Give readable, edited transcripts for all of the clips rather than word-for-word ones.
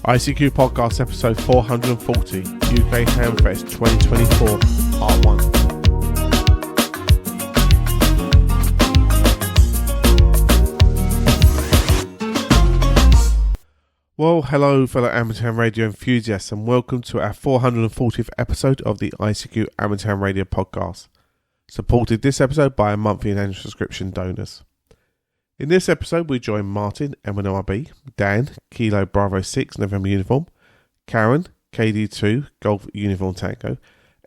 ICQ Podcast Episode 440, UK Hamfest 2024, Part 1. Well, hello fellow amateur radio enthusiasts and welcome to our 440th episode of the ICQ Amateur Radio Podcast, supported this episode by our monthly and annual subscription donors. In this episode we join Martin M1MRB, Dan, Kilo Bravo 6 November Uniform, Caryn KD2 Golf Uniform Tango,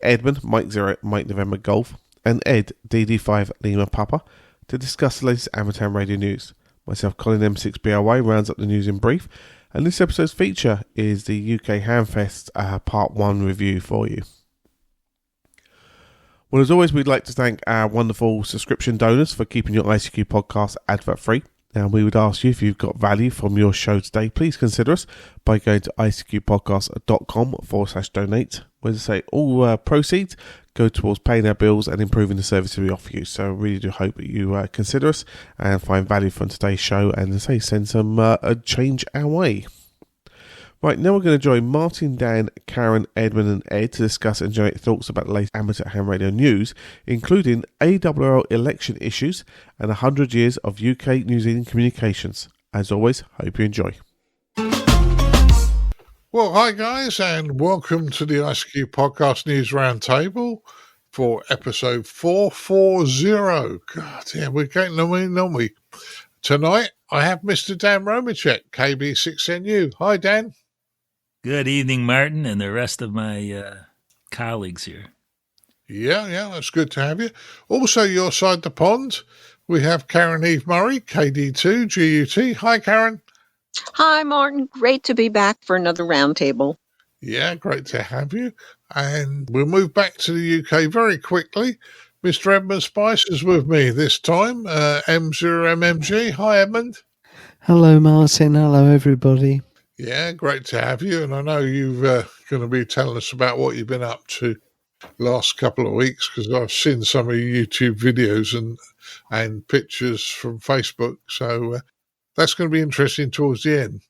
Edmund Mike 0 Mike November Golf, and Ed DD5 Lima Papa to discuss the latest amateur radio news. Myself, Colin M6BRY, rounds up the news in brief, and this episode's feature is the UK Hamfest Part 1 review for you. Well, as always, we'd like to thank our wonderful subscription donors for keeping your ICQ podcast advert-free. And we would ask you, if you've got value from your show today, please consider us by going to icqpodcast.com/donate, where to say all proceeds go towards paying our bills and improving the service we offer you. So I really do hope that you consider us and find value from today's show and, as I say, send some change our way. Right, now we're going to join Martin, Dan, Caryn, Edmund and Ed to discuss and generate thoughts about the latest amateur ham radio news, including ARRL election issues and 100 years of UK-New Zealand communications. As always, hope you enjoy. Well, hi guys, and welcome to the ICQ Podcast News Roundtable for episode 440. God, yeah, we're getting them in, aren't we? Tonight, I have Mr. Dan Romanchik KB6NU. Hi, Dan. Good evening, Martin, and the rest of my colleagues here. Yeah, that's good to have you. Also, your side the pond, we have Caryn Eve Murray KD2GUT. Hi, Caryn. Hi, Martin. Great to be back for another roundtable. Yeah, great to have you. And we'll move back to the UK very quickly. Mr. Edmund Spicer is with me this time, M0MNG. Hi, Edmund. Hello, Martin. Hello, everybody. Yeah, great to have you. And I know you're going to be telling us about what you've been up to last couple of weeks, because I've seen some of your YouTube videos and pictures from Facebook. So that's going to be interesting towards the end.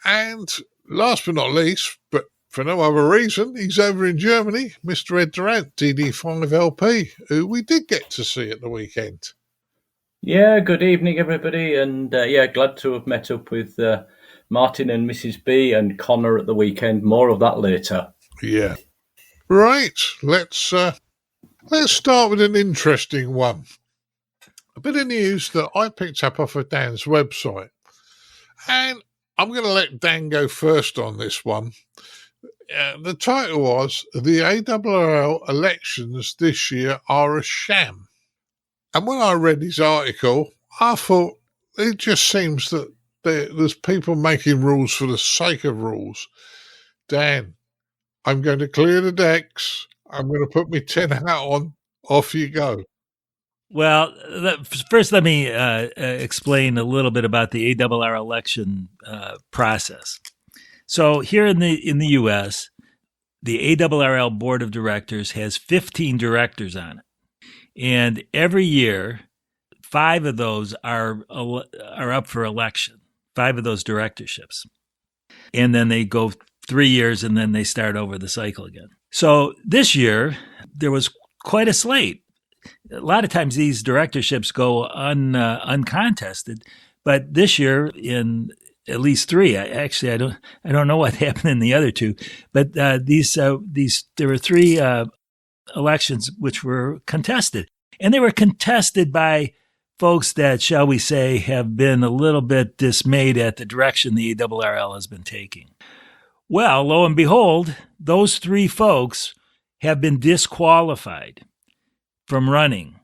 And last but not least, but for no other reason, he's over in Germany, Mr. Ed Durrant DD5LP, who we did get to see at the weekend. Yeah, good evening, everybody. And glad to have met up with Martin and Mrs. B and Connor at the weekend. More of that later. Yeah. Right, let's start with an interesting one. A bit of news that I picked up off of Dan's website. And I'm going to let Dan go first on this one. The title was, "The ARRL elections this year are a sham." And when I read his article, I thought it just seems that there's people making rules for the sake of rules. Dan, I'm going to clear the decks. I'm going to put my tin hat on. Off you go. Well, first let me explain a little bit about the ARRL election process. So here in the U.S., the ARRL Board of Directors has 15 directors on it. And every year, 5 of those are up for election, 5 of those directorships. And then they go 3 years and then they start over the cycle again. So this year, there was quite a slate. A lot of times these directorships go uncontested, but this year in at least 3, I don't know what happened in the other 2, but there were 3 elections which were contested, and they were contested by folks that, shall we say, have been a little bit dismayed at the direction the ARRL has been taking. Well, lo and behold, those 3 folks have been disqualified from running.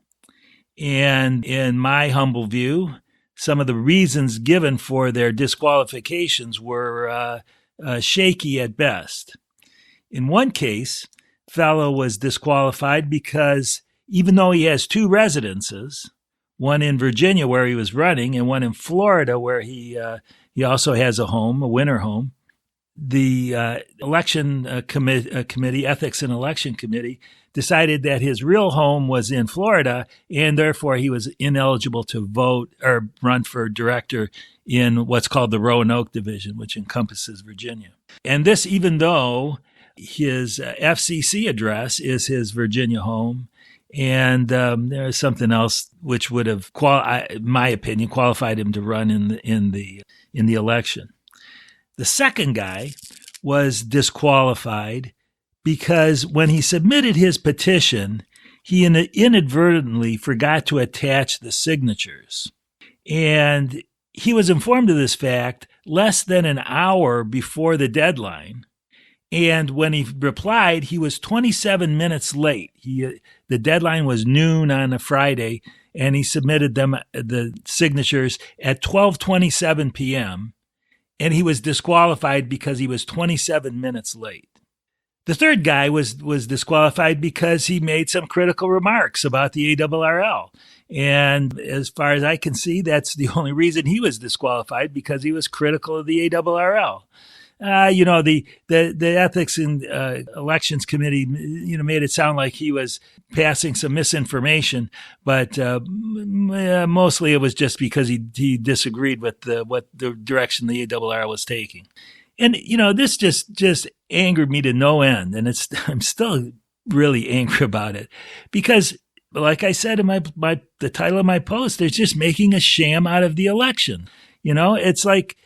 And in my humble view, some of the reasons given for their disqualifications were shaky at best. In one case, fellow was disqualified because even though he has 2 residences, one in Virginia where he was running and one in Florida where he also has a home, a winter home, the election committee, Ethics and Election Committee, decided that his real home was in Florida, and therefore he was ineligible to vote or run for director in what's called the Roanoke Division, which encompasses Virginia. And this, even though his FCC address is his Virginia home, and there is something else which would have, in my opinion, qualified him to run in the election. The second guy was disqualified because when he submitted his petition, he inadvertently forgot to attach the signatures. And he was informed of this fact less than an hour before the deadline. And when he replied, he was 27 minutes late. The deadline was noon on a Friday, and he submitted the signatures at 12:27 p.m., and he was disqualified because he was 27 minutes late. The third guy was disqualified because he made some critical remarks about the ARRL. And as far as I can see, that's the only reason he was disqualified, because he was critical of the ARRL. The Ethics and Elections Committee, made it sound like he was passing some misinformation, but mostly it was just because he disagreed with what the direction the ARRL was taking. And, this just angered me to no end. And I'm still really angry about it because, like I said in the title of my post, they're just making a sham out of the election. It's like,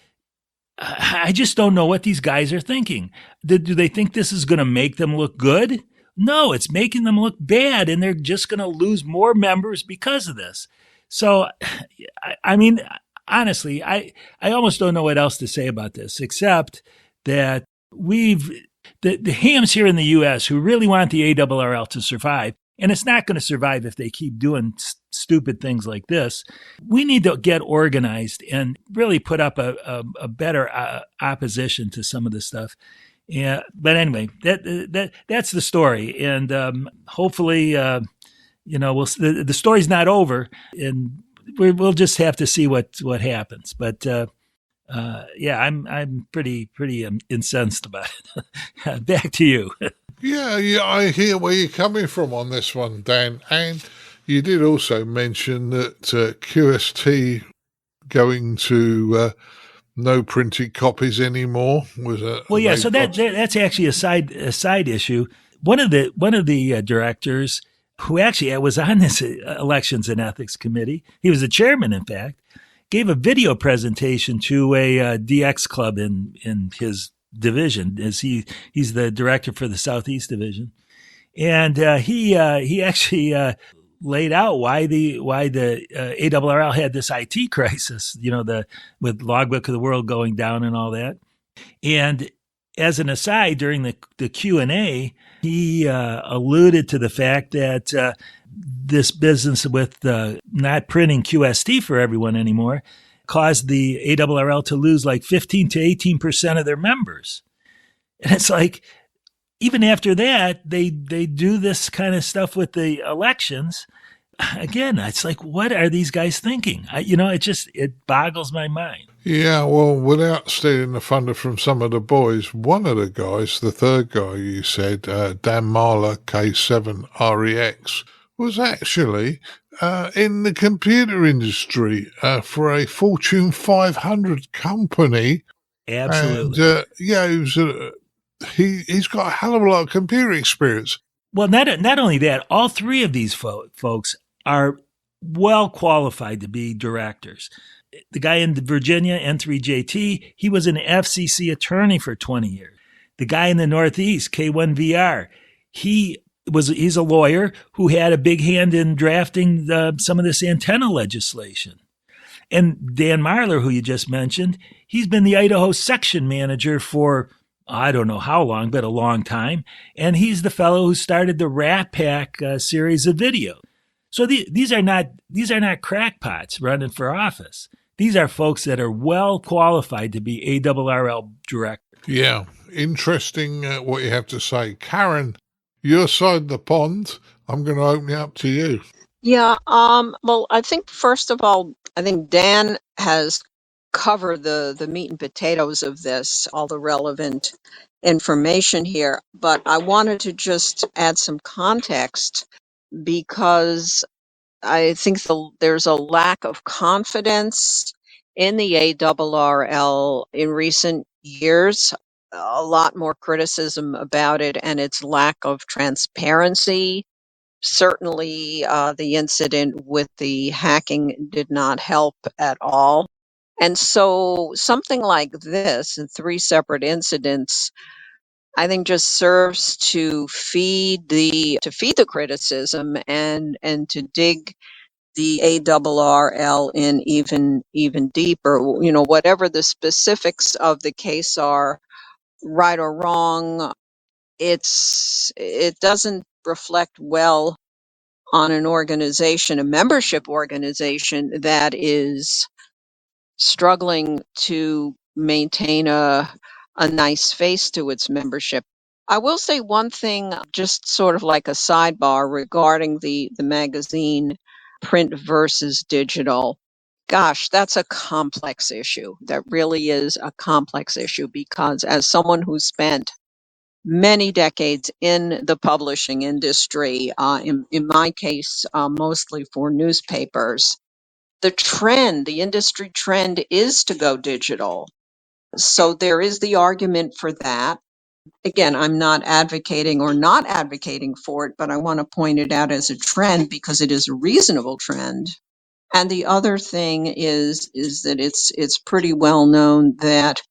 I just don't know what these guys are thinking. Do they think this is going to make them look good? No, it's making them look bad, and they're just going to lose more members because of this. So, I mean, honestly, I almost don't know what else to say about this, except that the hams here in the U.S. who really want the ARRL to survive, and it's not going to survive if they keep doing stupid things like this. We need to get organized and really put up a better opposition to some of this stuff. Yeah, but anyway, that's the story, and hopefully, the story's not over, and we'll just have to see what happens. But I'm pretty incensed about it. Back to you. Yeah, I hear where you're coming from on this one, Dan. And you did also mention that QST going to no printed copies anymore was a So that's actually a side issue. One of the directors who actually was on this Elections and Ethics Committee, he was the chairman, in fact, gave a video presentation to a DX club in his division, as he's the director for the Southeast Division, and he actually laid out why the ARRL had this IT crisis, with Logbook of the World going down and all that. And as an aside, during the Q&A, he alluded to the fact that this business with not printing QST for everyone anymore caused the ARRL to lose like 15 to 18% of their members. And it's like, even after that, they do this kind of stuff with the elections. Again, it's like, what are these guys thinking? It boggles my mind. Yeah, well, without stealing the thunder from some of the boys, one of the guys, the third guy you said, Dan Marler K7REX, was actually in the computer industry for a Fortune 500 company. Absolutely. And, he's got a hell of a lot of computer experience. Well, not only that, all three of these folks are well qualified to be directors. The guy in Virginia, N3JT, he was an FCC attorney for 20 years. The guy in the Northeast, K1VR, he's a lawyer who had a big hand in drafting some of this antenna legislation. And Dan Marler, who you just mentioned, he's been the Idaho section manager for I don't know how long, but a long time. And he's the fellow who started the Rat Pack series of video. So these are not crackpots running for office. These are folks that are well qualified to be ARRL directors. Yeah, interesting what you have to say. Caryn, your side of the pond, I'm going to open it up to you. Yeah, well, I think, first of all, Dan has cover the meat and potatoes of this, all the relevant information here, but I wanted to just add some context because I think there's a lack of confidence in the ARRL in recent years, a lot more criticism about it and its lack of transparency. Certainly, the incident with the hacking did not help at all. And so something like this, in 3 separate incidents, I think just serves to feed the criticism and to dig the ARRL in even deeper. You know, whatever the specifics of the case are, right or wrong, it doesn't reflect well on an organization, a membership organization that is struggling to maintain a nice face to its membership. I will say one thing, just sort of like a sidebar regarding the magazine, print versus digital. Gosh, that's a complex issue. That really is a complex issue because as someone who spent many decades in the publishing industry, in my case, mostly for newspapers, the industry trend is to go digital. So there is the argument for that. Again, I'm not advocating or not advocating for it, but I want to point it out as a trend because it is a reasonable trend. And the other thing is that it's pretty well known that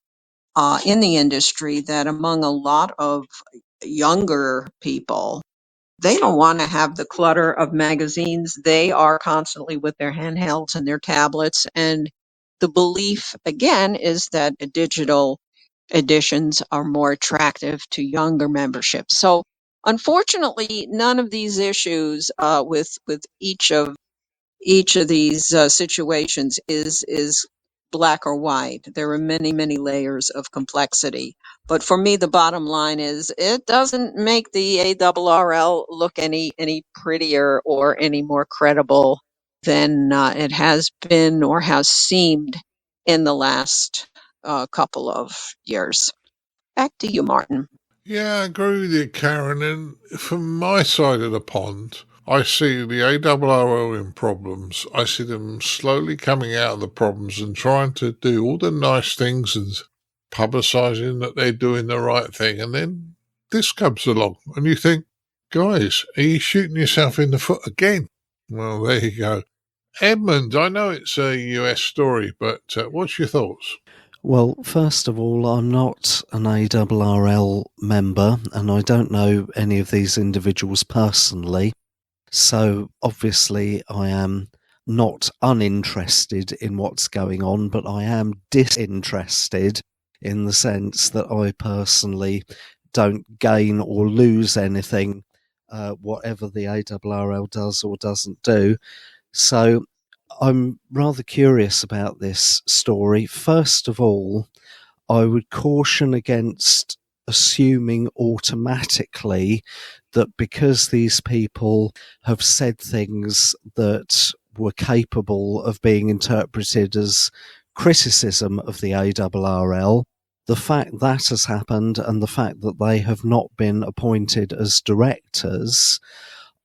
in the industry that among a lot of younger people, they don't want to have the clutter of magazines. They are constantly with their handhelds and their tablets. And the belief, again, is that digital editions are more attractive to younger memberships. So unfortunately, none of these issues with each of these situations is black or white. There are many layers of complexity. But for me, the bottom line is it doesn't make the ARRL look any prettier or any more credible than it has been or has seemed in the last couple of years. Back to you, Martin. Yeah, I agree with you, Karen. And from my side of the pond, I see the ARRL in problems. I see them slowly coming out of the problems and trying to do all the nice things and publicising that they're doing the right thing. And then this comes along and you think, guys, are you shooting yourself in the foot again? Well, there you go. Edmund, I know it's a US story, but what's your thoughts? Well, first of all, I'm not an ARRL member and I don't know any of these individuals personally. So obviously I am not uninterested in what's going on, but I am disinterested in the sense that I personally don't gain or lose anything, whatever the ARRL does or doesn't do. So I'm rather curious about this story. First of all, I would caution against assuming automatically that because these people have said things that were capable of being interpreted as criticism of the ARRL, the fact that has happened and the fact that they have not been appointed as directors,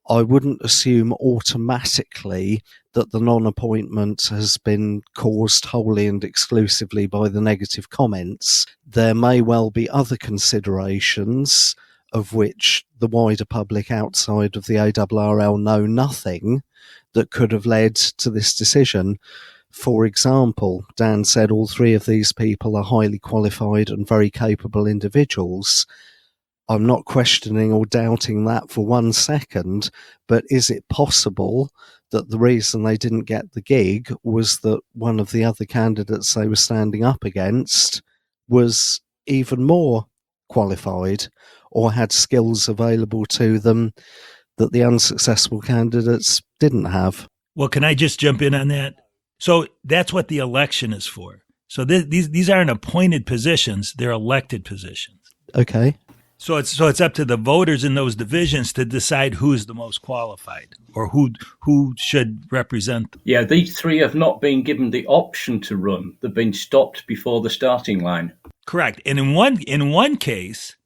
I wouldn't assume automatically that the non-appointment has been caused wholly and exclusively by the negative comments. There may well be other considerations of which the wider public outside of the ARRL know nothing that could have led to this decision. For example, Dan said all 3 of these people are highly qualified and very capable individuals. I'm not questioning or doubting that for 1 second, but is it possible that the reason they didn't get the gig was that one of the other candidates they were standing up against was even more qualified or had skills available to them that the unsuccessful candidates didn't have? Well, can I just jump in on that? So that's what the election is for. So these aren't appointed positions, they're elected positions. Okay. So it's up to the voters in those divisions to decide who's the most qualified or who should represent them. Yeah, these three have not been given the option to run. They've been stopped before the starting line. Correct. And in one case,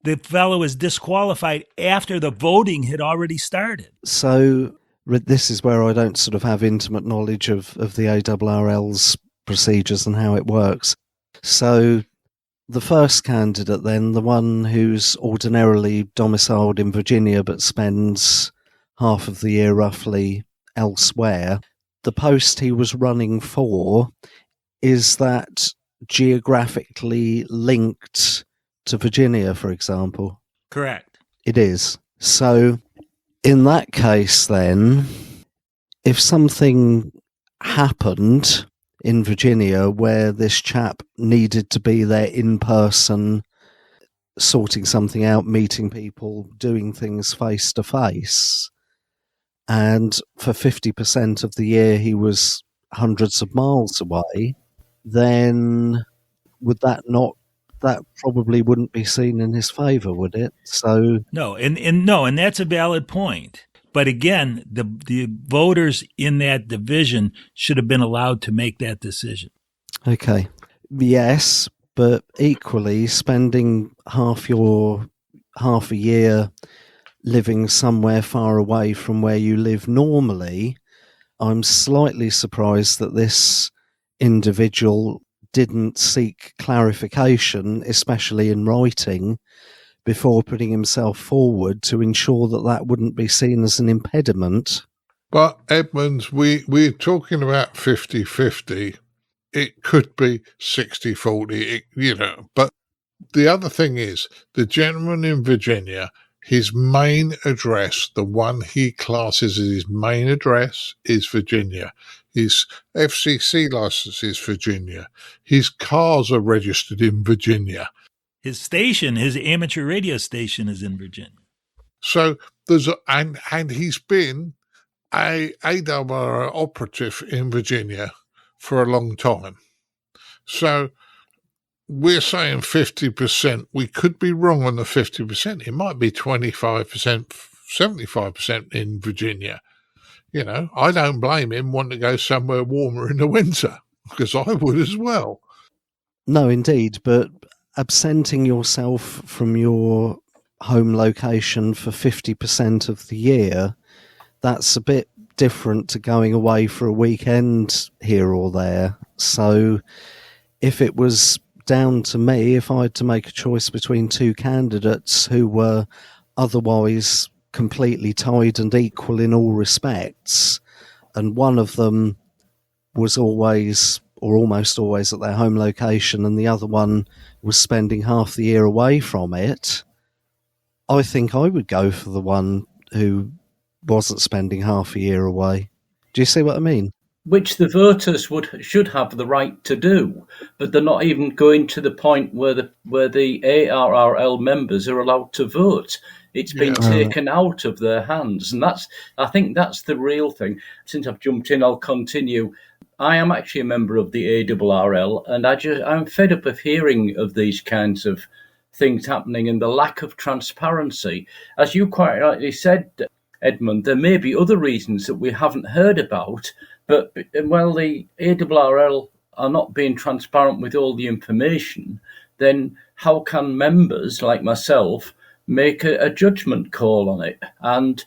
the fellow was disqualified after the voting had already started. So this is where I don't sort of have intimate knowledge of the ARRL's procedures and how it works. So the first candidate then, the one who's ordinarily domiciled in Virginia but spends half of the year roughly elsewhere, the post he was running for, is that geographically linked to Virginia, for example? Correct. It is. So in that case then, if something happened in Virginia where this chap needed to be there in person, sorting something out, meeting people, doing things face to face, and for 50% of the year he was hundreds of miles away, then that probably wouldn't be seen in his favour, would it? So no, and that's a valid point. But again, the voters in that division should have been allowed to make that decision. Okay. Yes, but equally spending half a year living somewhere far away from where you live normally, I'm slightly surprised that this individual didn't seek clarification, especially in writing, before putting himself forward to ensure that wouldn't be seen as an impediment. But Edmund, we're talking about 50-50. It could be 60-40, but the other thing is, the gentleman in Virginia, his main address, the one he classes as his main address, is Virginia. His FCC license is Virginia. His cars are registered in Virginia. His station, his amateur radio station, is in Virginia. So and he's been a ARRL operative in Virginia for a long time. So we're saying 50%. We could be wrong on the 50%. It might be 25%, 75% in Virginia. I don't blame him wanting to go somewhere warmer in the winter, because I would as well. No, indeed, but absenting yourself from your home location for 50% of the year, that's a bit different to going away for a weekend here or there. So if it was down to me, if I had to make a choice between two candidates who were otherwise completely tied and equal in all respects, and one of them was always or almost always at their home location and the other one was spending half the year away from it, I think I would go for the one who wasn't spending half a year away. Do you see what I mean? Which the voters should have the right to do, but they're not even going to the point where the ARRL members are allowed to vote. It's been taken out of their hands, and I think that's the real thing. Since I've jumped in, I'll continue. I am actually a member of the ARRL, and I'm fed up of hearing of these kinds of things happening and the lack of transparency. As you quite rightly said, Edmund, there may be other reasons that we haven't heard about, but while the ARRL are not being transparent with all the information, then how can members like myself make a judgment call on it? And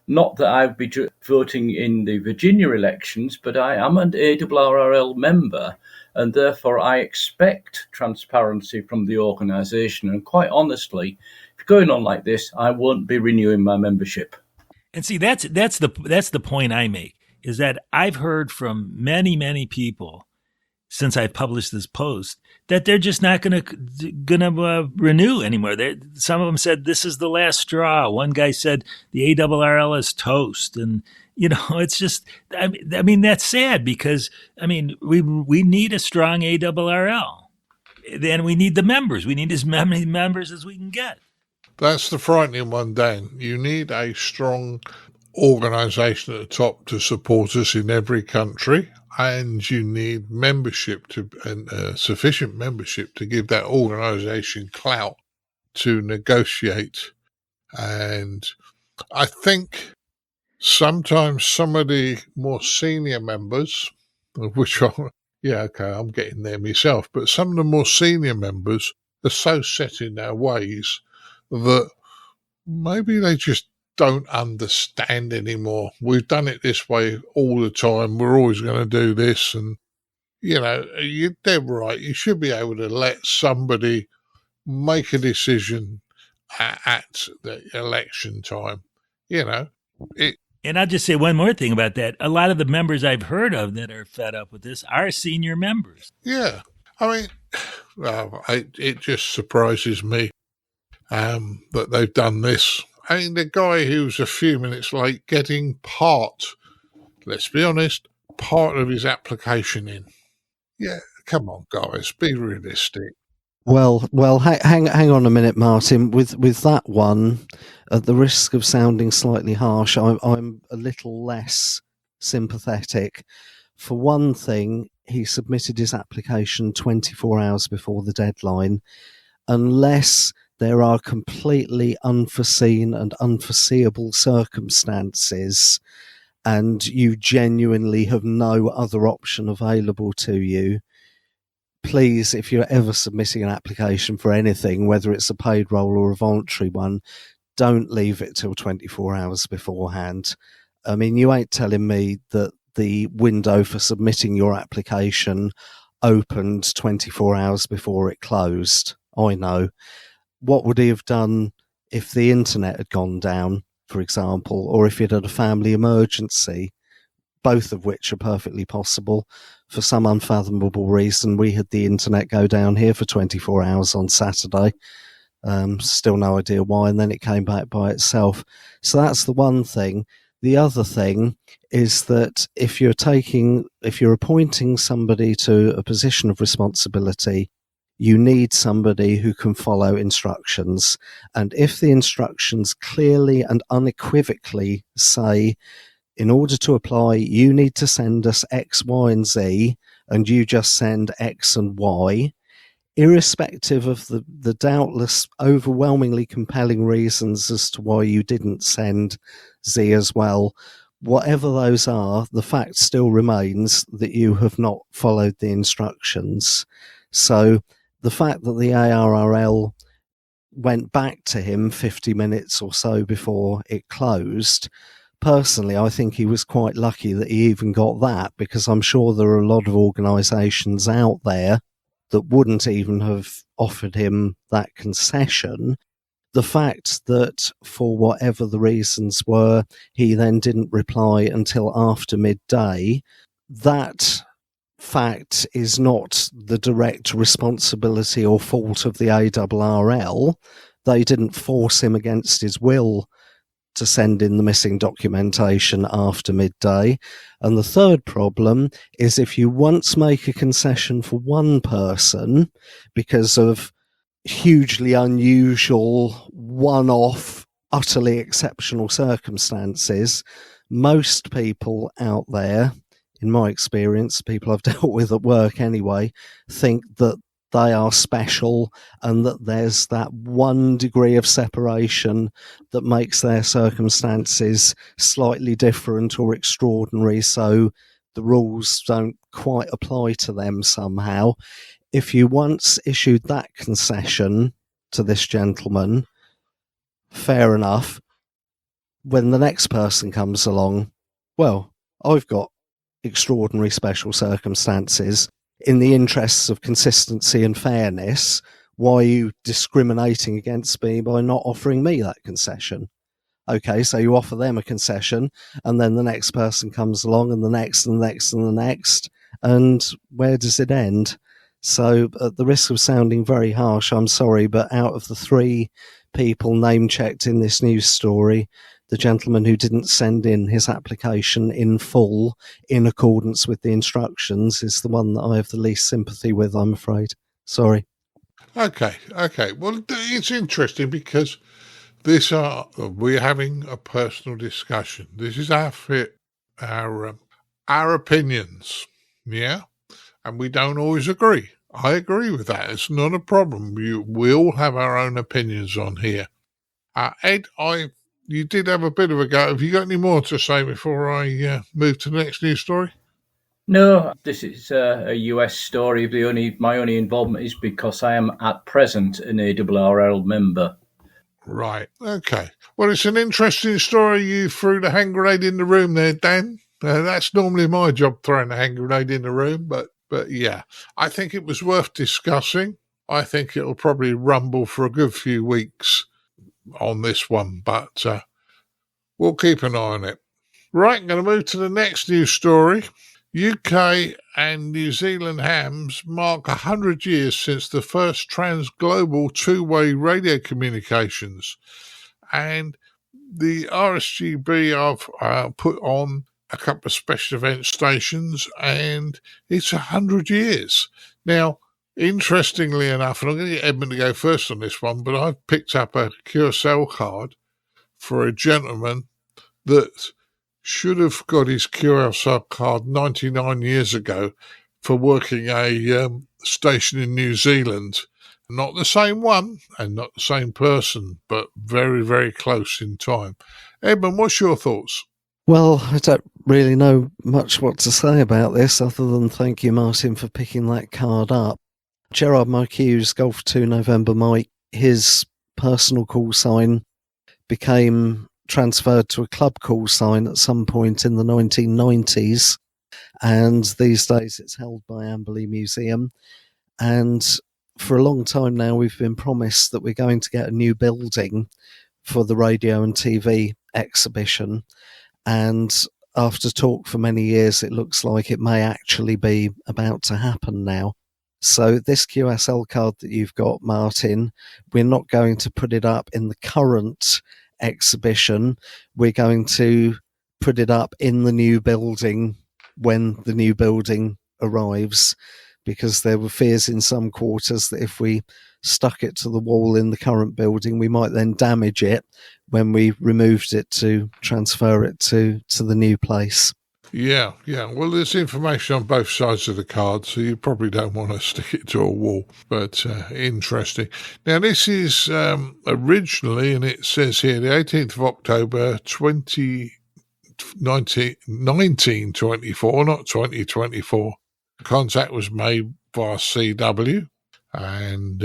not that I'd be voting in the Virginia elections, but I am an ARRL member, and therefore I expect transparency from the organisation. And quite honestly, if going on like this, I won't be renewing my membership. And see, that's the point I make, is that I've heard from many people since I published this post that they're just not gonna renew anymore. Some of them said this is the last straw. One guy said the ARRL is toast, and it's just I mean that's sad, because we need a strong ARRL, and we need the members. We need as many members as we can get. That's the frightening one, Dan. You need a strong organisation at the top to support us in every country, and you need membership sufficient membership to give that organisation clout to negotiate. And I think sometimes some of the more senior members, of which I'm getting there myself, but some of the more senior members are so set in their ways that maybe they just don't understand anymore. We've done it this way all the time. We're always going to do this. And, you're dead right. You should be able to let somebody make a decision at the election time. And I'll just say one more thing about that. A lot of the members I've heard of that are fed up with this are senior members. Yeah. I mean, it just surprises me that they've done this. I mean, the guy who's a few minutes late getting let's be honest, part of his application in. Yeah, come on, guys, be realistic. Well, hang on a minute, Martin. With that one, at the risk of sounding slightly harsh, I'm a little less sympathetic. For one thing, he submitted his application 24 hours before the deadline. Unless there are completely unforeseen and unforeseeable circumstances, and you genuinely have no other option available to you, please, if you're ever submitting an application for anything, whether it's a paid role or a voluntary one, don't leave it till 24 hours beforehand. I mean, you ain't telling me that the window for submitting your application opened 24 hours before it closed. I know. What would he have done if the internet had gone down, for example, or if he'd had a family emergency? Both of which are perfectly possible. For some unfathomable reason, we had the internet go down here for 24 hours on Saturday. Still no idea why, and then it came back by itself. So that's the one thing. The other thing is that if you're appointing somebody to a position of responsibility, you need somebody who can follow instructions. And if the instructions clearly and unequivocally say, in order to apply, you need to send us X, Y, and Z, and you just send X and Y, irrespective of the doubtless overwhelmingly compelling reasons as to why you didn't send Z as well, whatever those are, the fact still remains that you have not followed the instructions. So the fact that the ARRL went back to him 50 minutes or so before it closed, personally, I think he was quite lucky that he even got that, because I'm sure there are a lot of organisations out there that wouldn't even have offered him that concession. The fact that, for whatever the reasons were, he then didn't reply until after midday, that fact is not the direct responsibility or fault of the ARRL. They didn't force him against his will to send in the missing documentation after midday. And the third problem is, if you once make a concession for one person because of hugely unusual, one-off, utterly exceptional circumstances, most people out there, in my experience, people I've dealt with at work anyway, think that they are special and that there's that one degree of separation that makes their circumstances slightly different or extraordinary, so the rules don't quite apply to them somehow. If you once issued that concession to this gentleman, fair enough. When the next person comes along, well, I've got extraordinary special circumstances. In the interests of consistency and fairness, why are you discriminating against me by not offering me that concession? Okay, so you offer them a concession, and then the next person comes along, and the next, and the next, and the next, and where does it end? So, at the risk of sounding very harsh, I'm sorry, but out of the three people name-checked in this news story, the gentleman who didn't send in his application in full in accordance with the instructions is the one that I have the least sympathy with, I'm afraid. Sorry. Okay. Well, it's interesting because we're having a personal discussion. This is our opinions, yeah? And we don't always agree. I agree with that. It's not a problem. We all have our own opinions on here. Ed, you did have a bit of a go. Have you got any more to say before I move to the next news story? No, this is a US story. My only involvement is because I am at present an ARRL member. Right. Okay. Well, it's an interesting story. You threw the hand grenade in the room there, Dan. That's normally my job, throwing a hand grenade in the room, but yeah, I think it was worth discussing. I think it'll probably rumble for a good few weeks on this one, but we'll keep an eye on it. Right, I'm going to move to the next news story. UK and New Zealand hams mark 100 years since the first trans-global two-way radio communications. And the RSGB have put on a couple of special event stations, and it's 100 years. Now, interestingly enough, and I'm going to get Edmund to go first on this one, but I've picked up a QSL card for a gentleman that should have got his QSL card 99 years ago for working a station in New Zealand. Not the same one and not the same person, but very, very close in time. Edmund, what's your thoughts? Well, I don't really know much what to say about this other than thank you, Martin, for picking that card up. Gerard Marquez, Golf 2 November Mike, his personal call sign became transferred to a club call sign at some point in the 1990s, and these days it's held by Amberley Museum. And for a long time now we've been promised that we're going to get a new building for the radio and TV exhibition, and after talk for many years it looks like it may actually be about to happen now. So this QSL card that you've got, Martin, we're not going to put it up in the current exhibition. We're going to put it up in the new building when the new building arrives, because there were fears in some quarters that if we stuck it to the wall in the current building, we might then damage it when we removed it to transfer it to the new place. Yeah. Well, there's information on both sides of the card, so you probably don't want to stick it to a wall, but interesting. Now, this is originally, and it says here, the 18th of October, 1924, not 2024. Contact was made via CW, and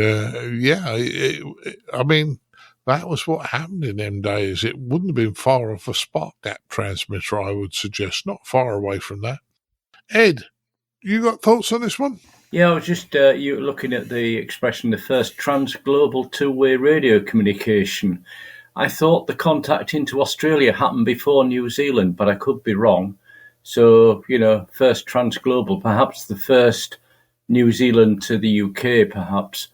I mean, that was what happened in them days. It wouldn't have been far off a spark gap transmitter, I would suggest. Not far away from that. Ed, you got thoughts on this one? Yeah, I was just you looking at the expression, the first trans-global two-way radio communication. I thought the contact into Australia happened before New Zealand, but I could be wrong. So, first trans-global, perhaps the first New Zealand to the UK, perhaps.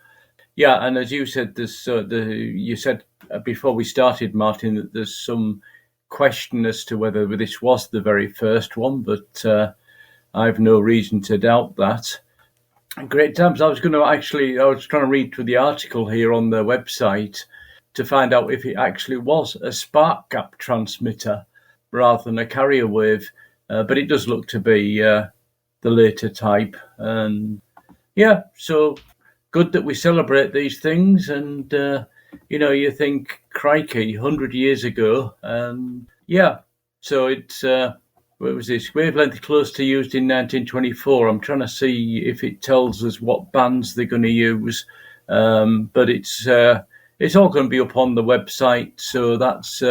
Yeah, and as you said, you said before we started, Martin, that there's some question as to whether this was the very first one, but I've no reason to doubt that. Great times. I was trying to read through the article here on the website to find out if it actually was a spark gap transmitter rather than a carrier wave, but it does look to be the later type. And yeah, so good that we celebrate these things, and you think, crikey, 100 years ago, so it's what was this, wavelength close to used in 1924. I'm trying to see if it tells us what bands they're going to use, but it's all going to be up on the website, so that's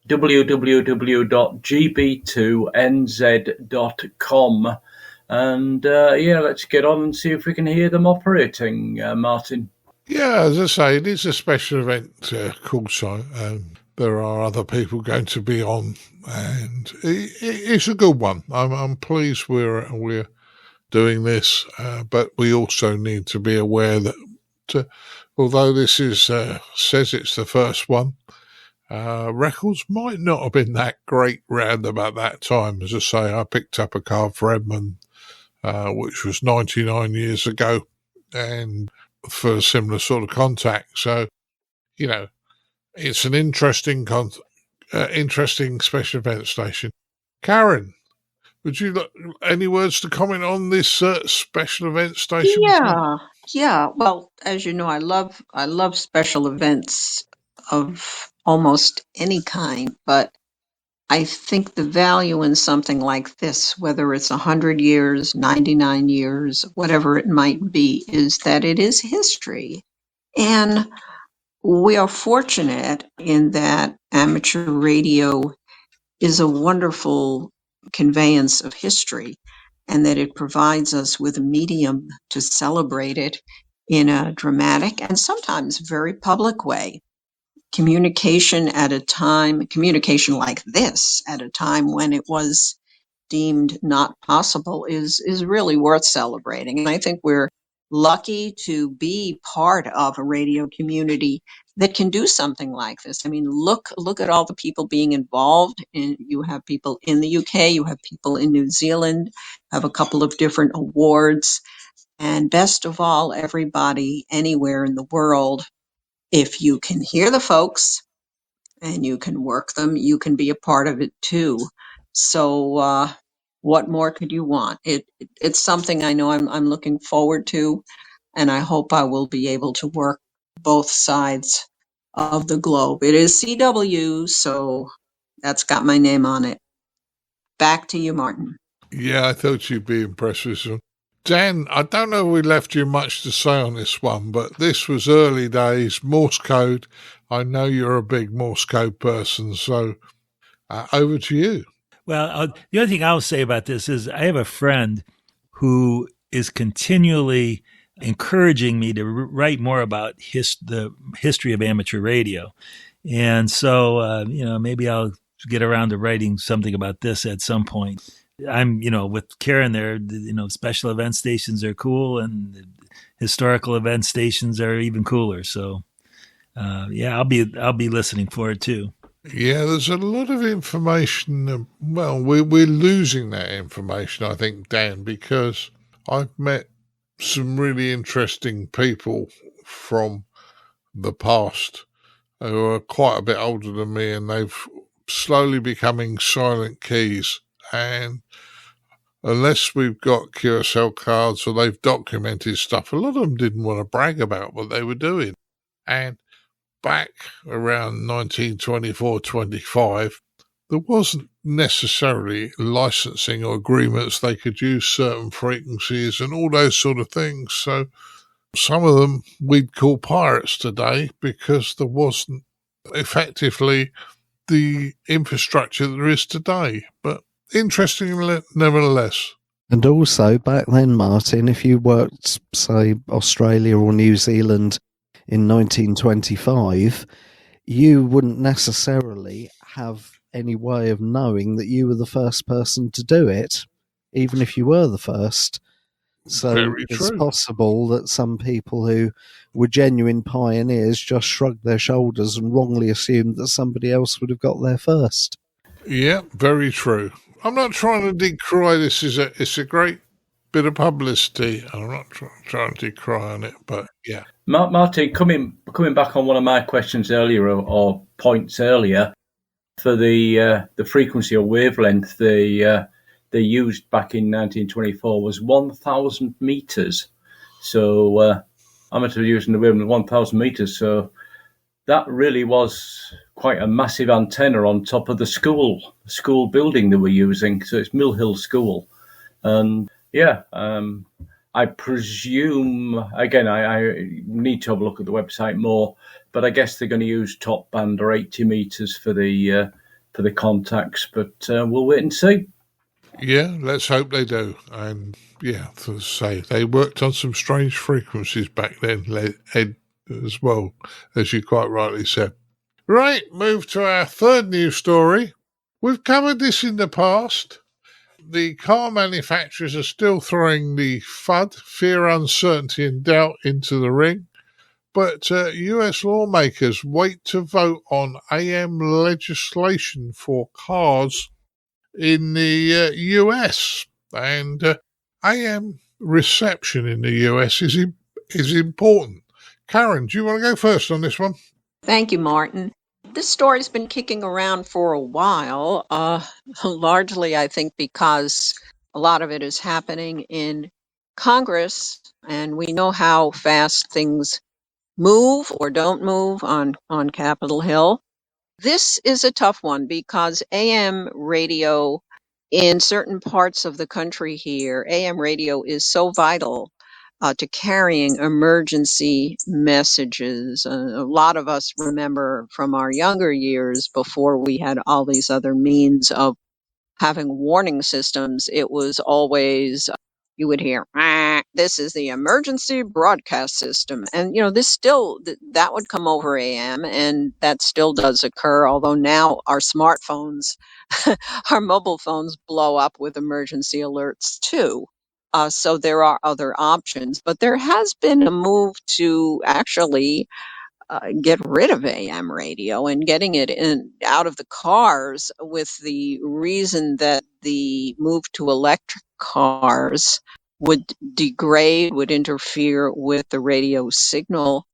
www.gb2nz.com. And let's get on and see if we can hear them operating, Martin. Yeah, as I say, it is a special event call sign. There are other people going to be on, and it's a good one. I'm pleased we're doing this, but we also need to be aware that although this is says it's the first one, records might not have been that great round about that time. As I say, I picked up a card for Edmund, which was 99 years ago, and for a similar sort of contact. So, it's an interesting special event station. Caryn, Would you like any words to comment on this special event station? Yeah. Well, as you know, I love special events of almost any kind, but I think the value in something like this, whether it's 100 years, 99 years, whatever it might be, is that it is history. And we are fortunate in that amateur radio is a wonderful conveyance of history, and that it provides us with a medium to celebrate it in a dramatic and sometimes very public way. Communication like this at a time when it was deemed not possible is really worth celebrating. And I think we're lucky to be part of a radio community that can do something like this. I mean, look at all the people being involved. You have people in the UK, you have people in New Zealand, have a couple of different awards, and best of all, everybody anywhere in the world. If you can hear the folks and you can work them, you can be a part of it too. So, what more could you want? It's something I know I'm looking forward to, and I hope I will be able to work both sides of the globe. It is CW, so that's got my name on it. Back to you, Martin. Yeah, I thought you'd be impressed with some. Dan, I don't know if we left you much to say on this one, but this was early days, Morse code. I know you're a big Morse code person, so over to you. Well, the other thing I'll say about this is I have a friend who is continually encouraging me to write more about the history of amateur radio. And so, maybe I'll get around to writing something about this at some point. I'm, with Caryn there, special event stations are cool and historical event stations are even cooler. So, I'll be listening for it too. Yeah, there's a lot of information. Well, we're losing that information, I think, Dan, because I've met some really interesting people from the past who are quite a bit older than me, and they've slowly becoming silent keys. And unless we've got QSL cards or they've documented stuff, a lot of them didn't want to brag about what they were doing. And back around 1924-25, there wasn't necessarily licensing or agreements. They could use certain frequencies and all those sort of things. So some of them we'd call pirates today because there wasn't effectively the infrastructure there is today. But interesting nevertheless. And also back then, Martin, if you worked, say, Australia or New Zealand in 1925, you wouldn't necessarily have any way of knowing that you were the first person to do it, even if you were the first. So it's possible that some people who were genuine pioneers just shrugged their shoulders and wrongly assumed that somebody else would have got there first. Yeah, very true. I'm not trying to decry this. It's a great bit of publicity. I'm not trying to decry on it, but yeah. Martin, coming back on one of my questions earlier or points earlier, for the frequency or wavelength they used back in 1924 was 1,000 meters. So amateur using the wavelength 1,000 meters. So that really was quite a massive antenna on top of the school building they were using. So it's Mill Hill School, and I presume, again, I need to have a look at the website more, but I guess they're going to use top band or 80 meters for the contacts, but we'll wait and see. Yeah, let's hope they do. And yeah, to say, they worked on some strange frequencies back then, Ed, as well, as you quite rightly said. Right, move to our third news story. We've covered this in the past. The car manufacturers are still throwing the FUD, fear, uncertainty and doubt, into the ring. But US lawmakers wait to vote on AM legislation for cars in the US. And AM reception in the US is important. Caryn, do you want to go first on this one? Thank you, Martin. This story's been kicking around for a while, largely, I think, because a lot of it is happening in Congress, and we know how fast things move or don't move on Capitol Hill. This is a tough one because AM radio in certain parts of the country here, AM radio is so vital to carrying emergency messages. A lot of us remember from our younger years before we had all these other means of having warning systems, it was always you would hear, "Ah, this is the emergency broadcast system." And, this still, that would come over AM, and that still does occur, although now our smartphones, our mobile phones blow up with emergency alerts too. So there are other options, but there has been a move to actually get rid of AM radio and getting it out of the cars, with the reason that the move to electric cars would degrade, would interfere with the radio signal.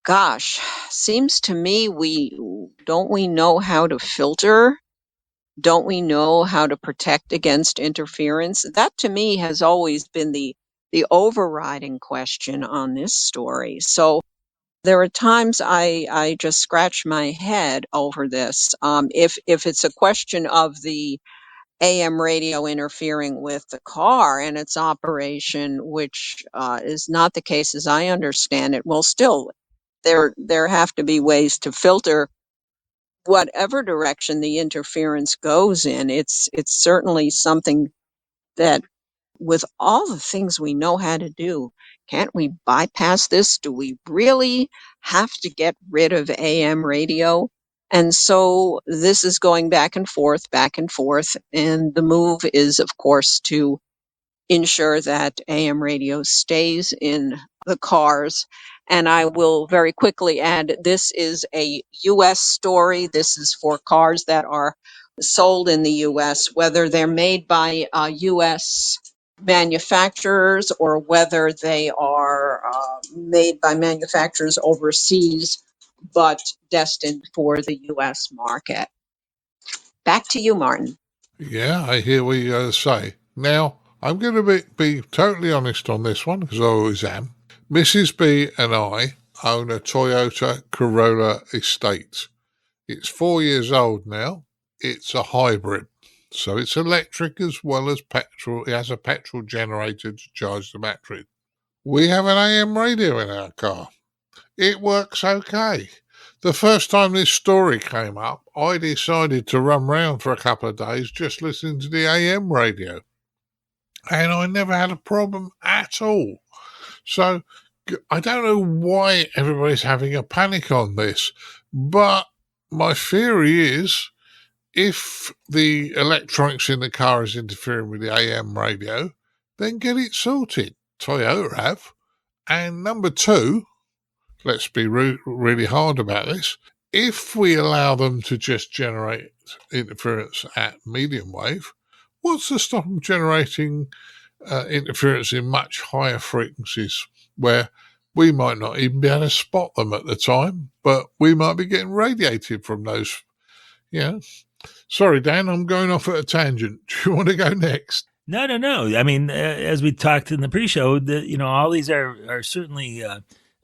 Gosh, seems to me we know how to filter? Don't we know how to protect against interference? That to me has always been the overriding question on this story. So there are times I just scratch my head over this. If it's a question of the AM radio interfering with the car and its operation, which is not the case as I understand it, well, still there have to be ways to filter whatever direction the interference goes in. It's certainly something that, with all the things we know how to do, can't we bypass this? Do we really have to get rid of AM radio? And so this is going back and forth, and the move is, of course, to ensure that AM radio stays in the cars. And I will very quickly add, this is a U.S. story. This is for cars that are sold in the U.S., whether they're made by U.S. manufacturers or whether they are made by manufacturers overseas, but destined for the U.S. market. Back to you, Martin. Yeah, I hear what you say. Now, I'm going to be totally honest on this one, because I always am. Mrs. B and I own a Toyota Corolla Estate. It's 4 years old now. It's a hybrid, so it's electric as well as petrol. It has a petrol generator to charge the battery. We have an AM radio in our car. It works okay. The first time this story came up, I decided to run round for a couple of days just listening to the AM radio. And I never had a problem at all. So I don't know why everybody's having a panic on this, but my theory is, if the electronics in the car is interfering with the AM radio, then get it sorted. Toyota have. And number two, let's be really hard about this. If we allow them to just generate interference at medium wave, what's to stop them generating interference in much higher frequencies where we might not even be able to spot them at the time, but we might be getting radiated from those? Sorry, Dan, I'm going off at a tangent. Do you want to go next? No. I mean, as we talked in the pre-show, all these are certainly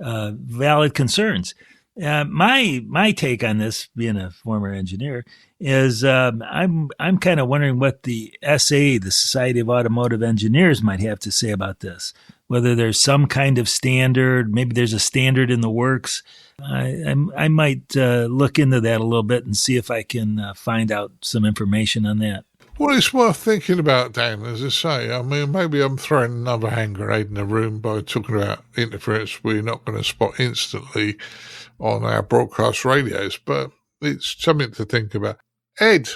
valid concerns. My take on this, being a former engineer, is I'm kind of wondering what the SA, the Society of Automotive Engineers, might have to say about this. Whether there's some kind of standard, maybe there's a standard in the works. I might look into that a little bit and see if I can find out some information on that. Well, it's worth thinking about, Dan, as I say. I mean, maybe I'm throwing another hand grenade in the room by talking about interference we're not going to spot instantly on our broadcast radios, but it's something to think about. Ed,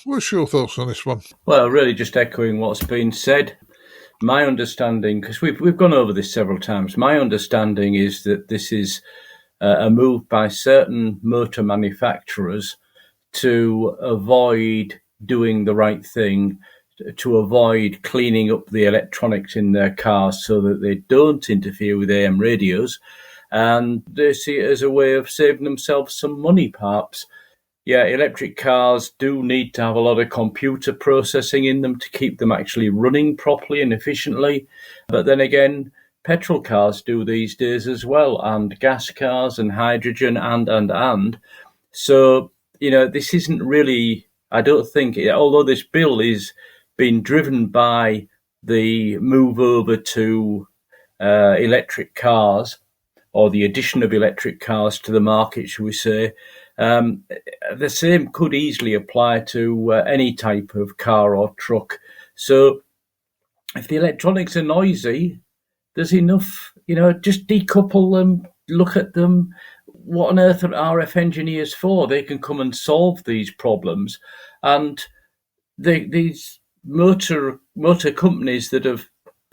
what's your thoughts on this one? Well, really just echoing what's been said. My understanding, because we've gone over this several times, my understanding is that this is a move by certain motor manufacturers to avoid doing the right thing, to avoid cleaning up the electronics in their cars so that they don't interfere with AM radios. And they see it as a way of saving themselves some money, perhaps. yeah, electric cars do need to have a lot of computer processing in them to keep them actually running properly and efficiently. But then again, petrol cars do these days as well, and gas cars and hydrogen and. So, this isn't really, I don't think, although this bill is being driven by the move over to electric cars, or the addition of electric cars to the market, shall we say, the same could easily apply to any type of car or truck. So if the electronics are noisy, there's enough, just decouple them, look at them. What on earth are RF engineers for? They can come and solve these problems. And these motor companies that have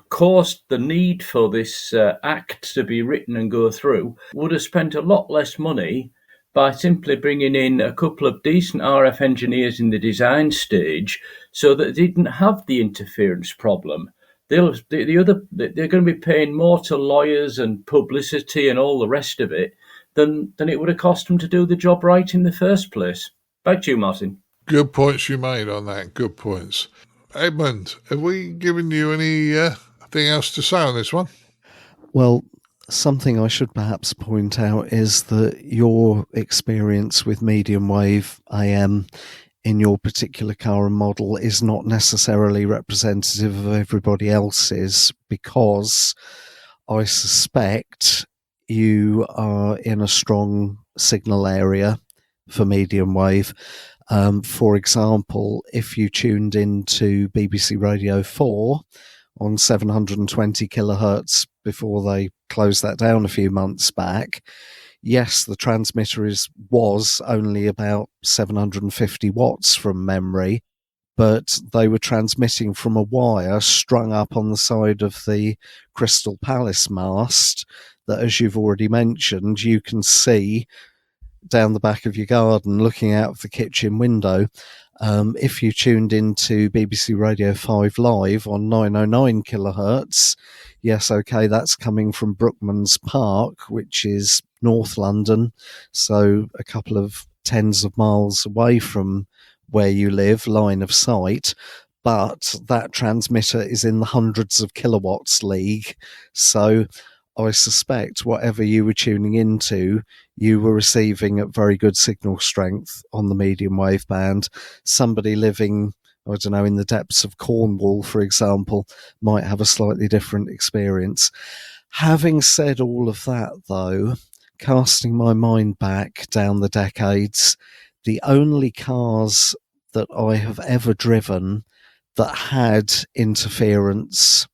caused the need for this act to be written and go through would have spent a lot less money by simply bringing in a couple of decent RF engineers in the design stage so that they didn't have the interference problem. They're going to be paying more to lawyers and publicity and all the rest of it than it would have cost them to do the job right in the first place. Back to you, Martin. Good points you made on that. Good points. Edmund, have we given you anything else to say on this one? Well, something I should perhaps point out is that your experience with medium wave AM in your particular car and model is not necessarily representative of everybody else's, because I suspect you are in a strong signal area for medium wave. For example, if you tuned into BBC Radio 4 on 720 kilohertz before they closed that down a few months back, yes, the transmitter was only about 750 watts from memory, but they were transmitting from a wire strung up on the side of the Crystal Palace mast that, as you've already mentioned, you can see down the back of your garden looking out of the kitchen window. If you tuned into BBC Radio 5 Live on 909 kilohertz, yes, okay, that's coming from Brookman's Park, which is North London, so a couple of tens of miles away from where you live, line of sight, but that transmitter is in the hundreds of kilowatts league, so I suspect whatever you were tuning into, you were receiving at very good signal strength on the medium wave band. Somebody living, I don't know, in the depths of Cornwall, for example, might have a slightly different experience. Having said all of that, though, casting my mind back down the decades, the only cars that I have ever driven that had interference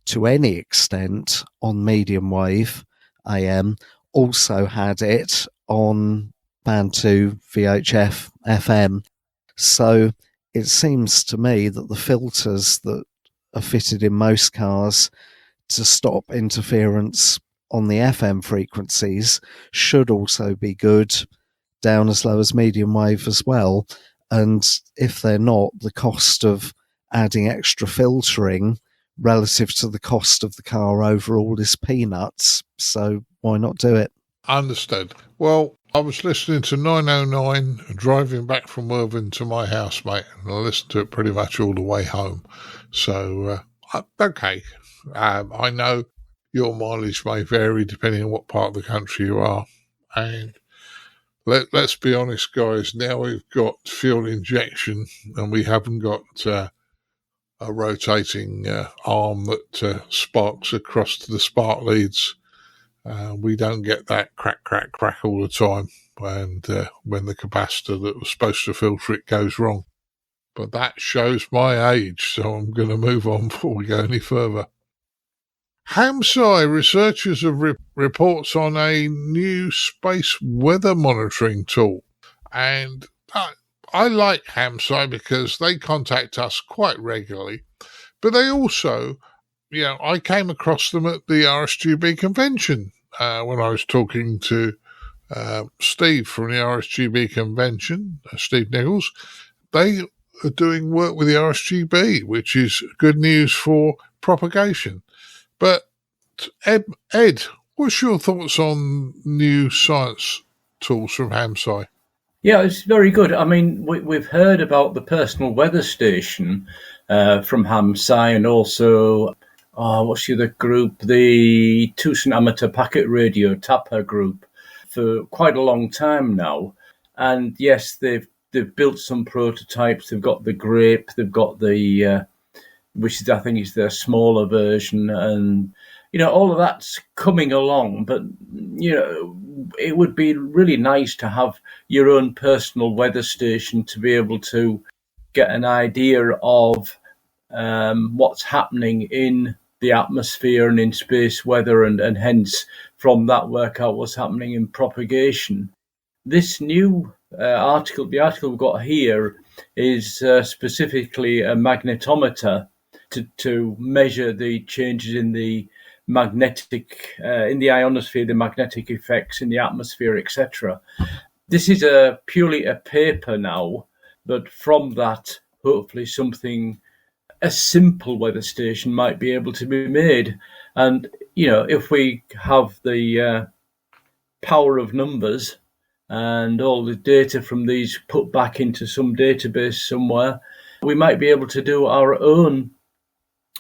to any extent on medium wave AM also had it on band 2 VHF FM. So it seems to me that the filters that are fitted in most cars to stop interference on the FM frequencies should also be good down as low as medium wave as well. And if they're not, the cost of adding extra filtering relative to the cost of the car overall is peanuts. So why not do it? Understood. Well, I was listening to 909 driving back from Worthing to my house, mate, and I listened to it pretty much all the way home. So, okay. I know your mileage may vary depending on what part of the country you are. And let's be honest, guys, now we've got fuel injection and we haven't got a rotating arm that sparks across to the spark leads. We don't get that crack all the time, and when the capacitor that was supposed to filter it goes wrong. But that shows my age, so I'm going to move on before we go any further. Hamsci researchers have reports on a new space weather monitoring tool, and I like Hamsci because they contact us quite regularly, but they also, I came across them at the RSGB convention when I was talking to Steve from the RSGB convention, Steve Nichols. They are doing work with the RSGB, which is good news for propagation. But Ed, what's your thoughts on new science tools from Hamsci? Yeah, it's very good. I mean, we've heard about the personal weather station from Hamsci, and also, what's the other group? The Tucson Amateur Packet Radio, TAPA group, for quite a long time now. And yes, they've built some prototypes. They've got the Grape, they've got the, which is, I think, is their smaller version, and all of that's coming along. But it would be really nice to have your own personal weather station to be able to get an idea of what's happening in the atmosphere and in space weather, and hence from that work out what's happening in propagation. This new article, the article we've got here, is specifically a magnetometer to measure the changes in the magnetic, in the ionosphere, the magnetic effects in the atmosphere, etc. This is purely a paper now, but from that, hopefully a simple weather station might be able to be made. And, if we have the power of numbers and all the data from these put back into some database somewhere, we might be able to do our own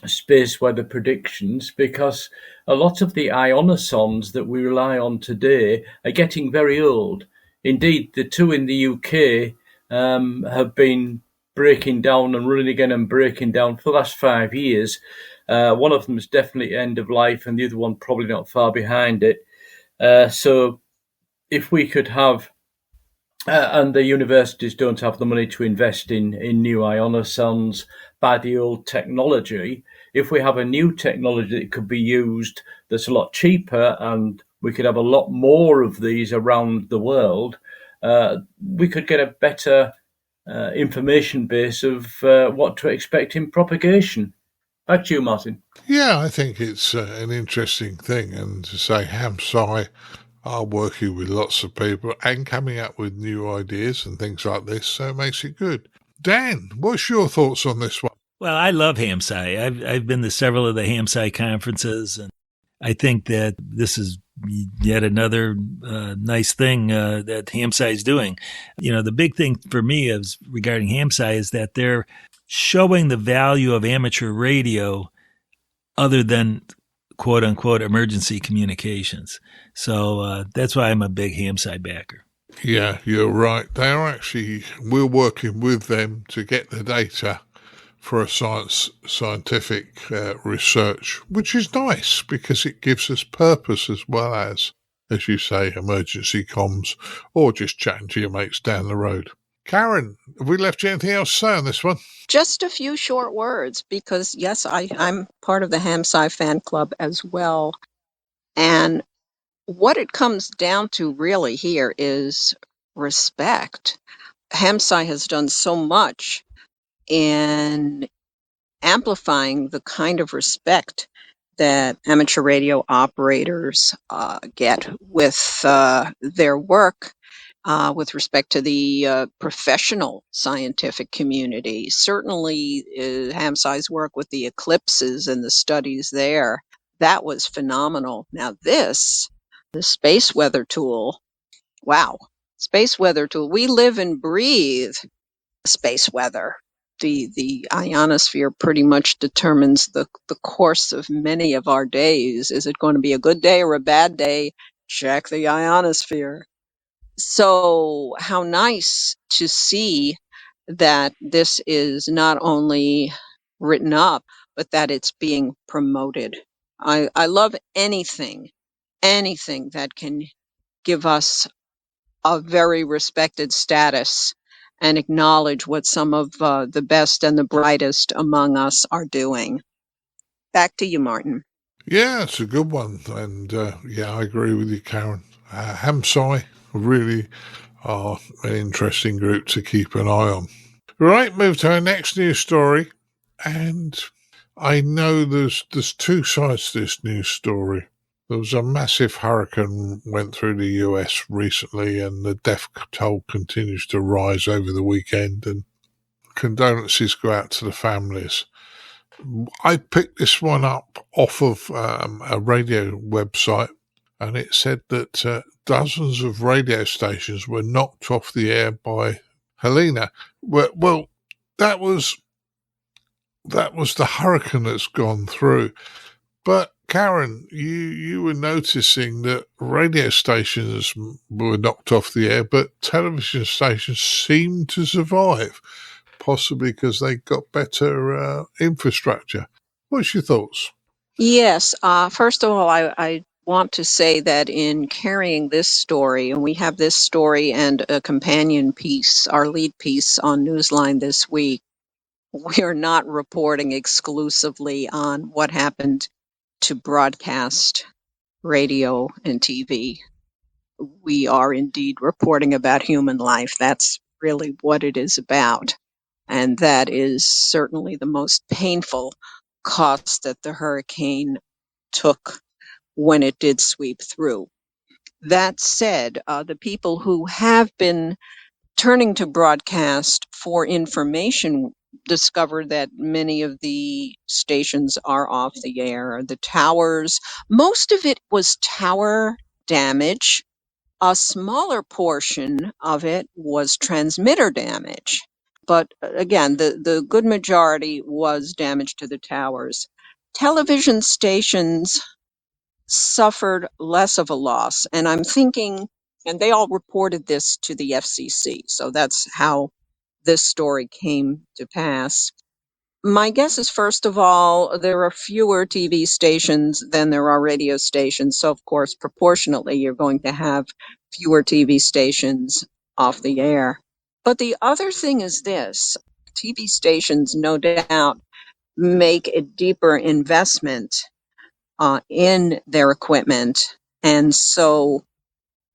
space weather predictions, because a lot of the ionosondes that we rely on today are getting very old. Indeed, the two in the UK have been breaking down and running again and breaking down for the last 5 years. One of them is definitely end of life, and the other one probably not far behind it. So if we could have, and the universities don't have the money to invest in new ionosondes by the old technology. If we have a new technology that could be used that's a lot cheaper, and we could have a lot more of these around the world, we could get a better information base of what to expect in propagation. Back to you, Martin. Yeah, I think it's an interesting thing. And to say Hamsci are working with lots of people and coming up with new ideas and things like this, so it makes it good. Dan, what's your thoughts on this one? Well, I love Hamsci. I've been to several of the Hamsci conferences, and I think that this is yet another nice thing that Hamsci is doing. The big thing for me is regarding Hamsci is that they're showing the value of amateur radio other than quote unquote emergency communications. So that's why I'm a big Hamsci backer. Yeah, you're right. We're working with them to get the data for a scientific research, which is nice because it gives us purpose as well as you say, emergency comms or just chatting to your mates down the road. Caryn, have we left you anything else to say on this one? Just a few short words, because yes, I'm part of the Hamsci fan club as well. And what it comes down to really here is respect. Hamsci has done so much in amplifying the kind of respect that amateur radio operators get with their work with respect to the professional scientific community. Certainly, Hamsci's work with the eclipses and the studies there, that was phenomenal. Now the space weather tool, wow, space weather tool. We live and breathe space weather. The ionosphere pretty much determines the course of many of our days. Is it going to be a good day or a bad day? Check the ionosphere. So how nice to see that this is not only written up, but that it's being promoted. I love anything that can give us a very respected status and acknowledge what some of the best and the brightest among us are doing. Back to you, Martin. Yeah, it's a good one. And I agree with you, Caryn. Hamsci really are an interesting group to keep an eye on. Right, move to our next news story. And I know there's two sides to this news story. There was a massive hurricane went through the US recently, and the death toll continues to rise over the weekend, and condolences go out to the families. I picked this one up off of a radio website, and it said that dozens of radio stations were knocked off the air by Helene. Well, that was the hurricane that's gone through. But Caryn, you were noticing that radio stations were knocked off the air, but television stations seemed to survive, possibly because they got better infrastructure. What's your thoughts? Yes. First of all, I want to say that in carrying this story, and we have this story and a companion piece, our lead piece on Newsline this week, we are not reporting exclusively on what happened to broadcast radio and TV. We are indeed reporting about human life. That's really what it is about. And that is certainly the most painful cost that the hurricane took when it did sweep through. That said, the people who have been turning to broadcast for information discovered that many of the stations are off the air. The towers, most of it was tower damage. A smaller portion of it was transmitter damage. But again, the good majority was damage to the towers. Television stations suffered less of a loss. And I'm thinking, and they all reported this to the FCC. So that's how this story came to pass. My guess is, first of all, there are fewer TV stations than there are radio stations. So, of course, proportionately, you're going to have fewer TV stations off the air. But the other thing is this: TV stations, no doubt, make a deeper investment in their equipment, and so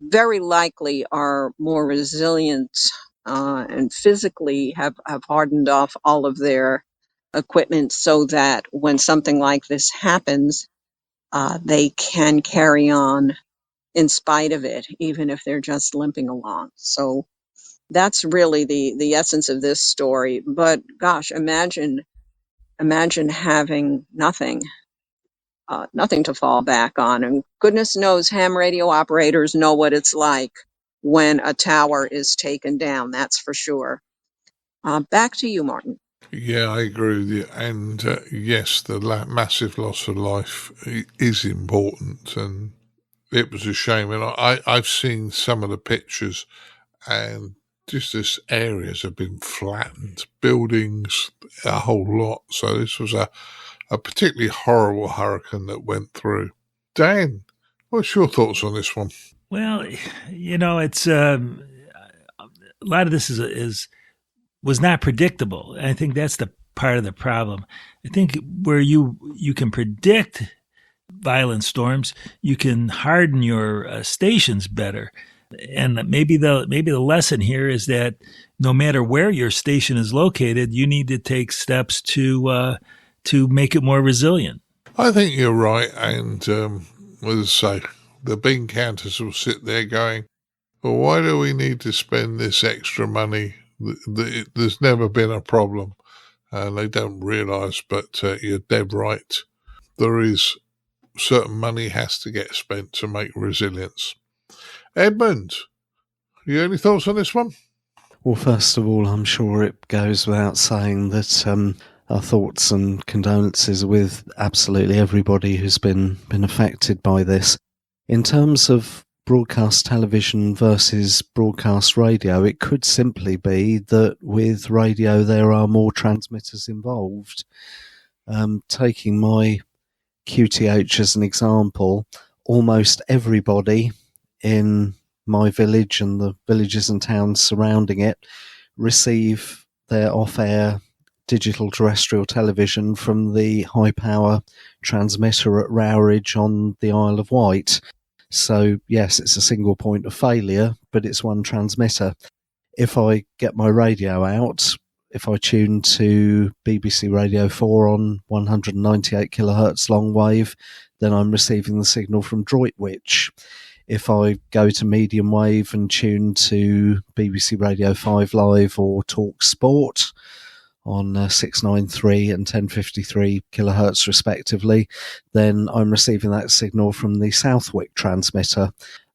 very likely are more resilient and physically have hardened off all of their equipment so that when something like this happens, they can carry on in spite of it, even if they're just limping along. So that's really the essence of this story. But gosh, imagine having nothing to fall back on. And goodness knows ham radio operators know what it's like when a tower is taken down, that's for sure. Back to you, Martin. Yeah, I agree with you. And yes, the massive loss of life is important, and it was a shame. And I've seen some of the pictures, and just this areas have been flattened, buildings, a whole lot. So this was a particularly horrible hurricane that went through. Dan, what's your thoughts on this one? Well, it's a lot of this was not predictable. I think that's the part of the problem. I think where you can predict violent storms, you can harden your stations better. And maybe the lesson here is that no matter where your station is located, you need to take steps to make it more resilient. I think you're right. And as I say, the bean counters will sit there going, well, why do we need to spend this extra money? There's never been a problem. And they don't realise, but you're dead right. There is certain money has to get spent to make resilience. Edmund, you any thoughts on this one? Well, first of all, I'm sure it goes without saying that our thoughts and condolences are with absolutely everybody who's been affected by this. In terms of broadcast television versus broadcast radio, it could simply be that with radio there are more transmitters involved. Taking my QTH as an example, almost everybody in my village and the villages and towns surrounding it receive their off-air digital terrestrial television from the high-power transmitter at Rowridge on the Isle of Wight. So, yes, it's a single point of failure, but it's one transmitter. If I get my radio out, if I tune to BBC Radio 4 on 198 kilohertz long wave, then I'm receiving the signal from Droitwich. If I go to medium wave and tune to BBC Radio 5 Live or Talk Sport on 693 and 1053 kilohertz respectively, then I'm receiving that signal from the Southwick transmitter.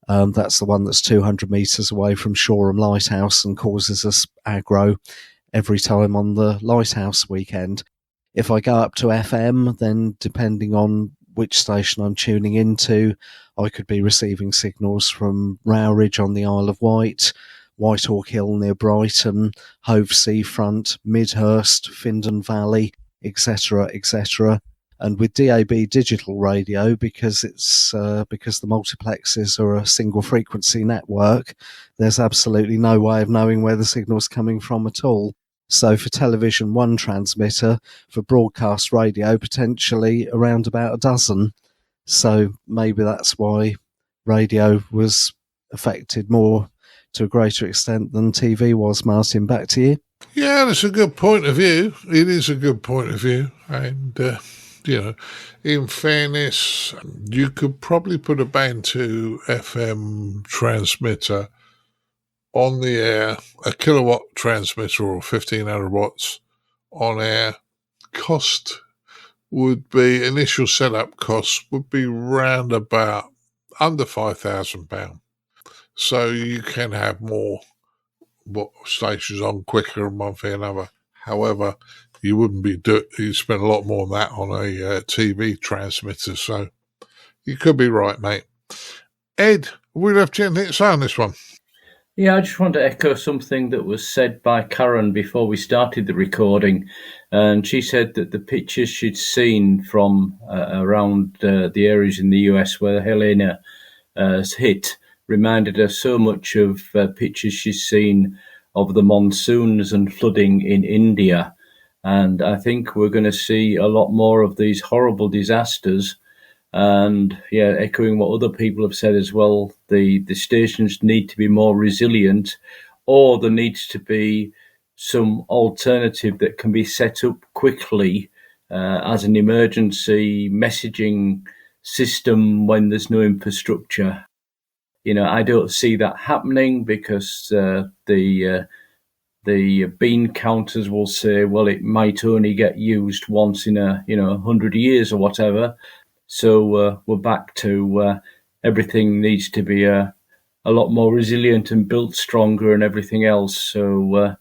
That's the one that's 200 metres away from Shoreham Lighthouse and causes us aggro every time on the Lighthouse weekend. If I go up to FM, then depending on which station I'm tuning into, I could be receiving signals from Rowridge on the Isle of Wight, Whitehawk Hill near Brighton, Hove Seafront, Midhurst, Findon Valley, etc., etc. And with DAB digital radio, because the multiplexes are a single frequency network, there's absolutely no way of knowing where the signal's coming from at all. So for television, one transmitter; for broadcast radio, potentially around about a dozen. So maybe that's why radio was affected more to a greater extent than TV was. Martin, back to you. Yeah, that's a good point of view. It is a good point of view. And, in fairness, you could probably put a Band 2 FM transmitter on the air, a kilowatt transmitter or 1500 watts on air. Initial setup costs would be round about under £5,000. So you can have more stations on quicker and one thing or another. However, you wouldn't you'd spend a lot more than that on a TV transmitter. So you could be right, mate. Ed, we left you anything to say on this one? Yeah, I just want to echo something that was said by Caryn before we started the recording. And she said that the pictures she'd seen from around the areas in the US where Helene has hit reminded her so much of pictures she's seen of the monsoons and flooding in India. And I think we're going to see a lot more of these horrible disasters. And yeah, echoing what other people have said as well, the stations need to be more resilient, or there needs to be some alternative that can be set up quickly as an emergency messaging system when there's no infrastructure. I don't see that happening because the bean counters will say, well, it might only get used once in 100 years or whatever. So we're back to everything needs to be a lot more resilient and built stronger and everything else. So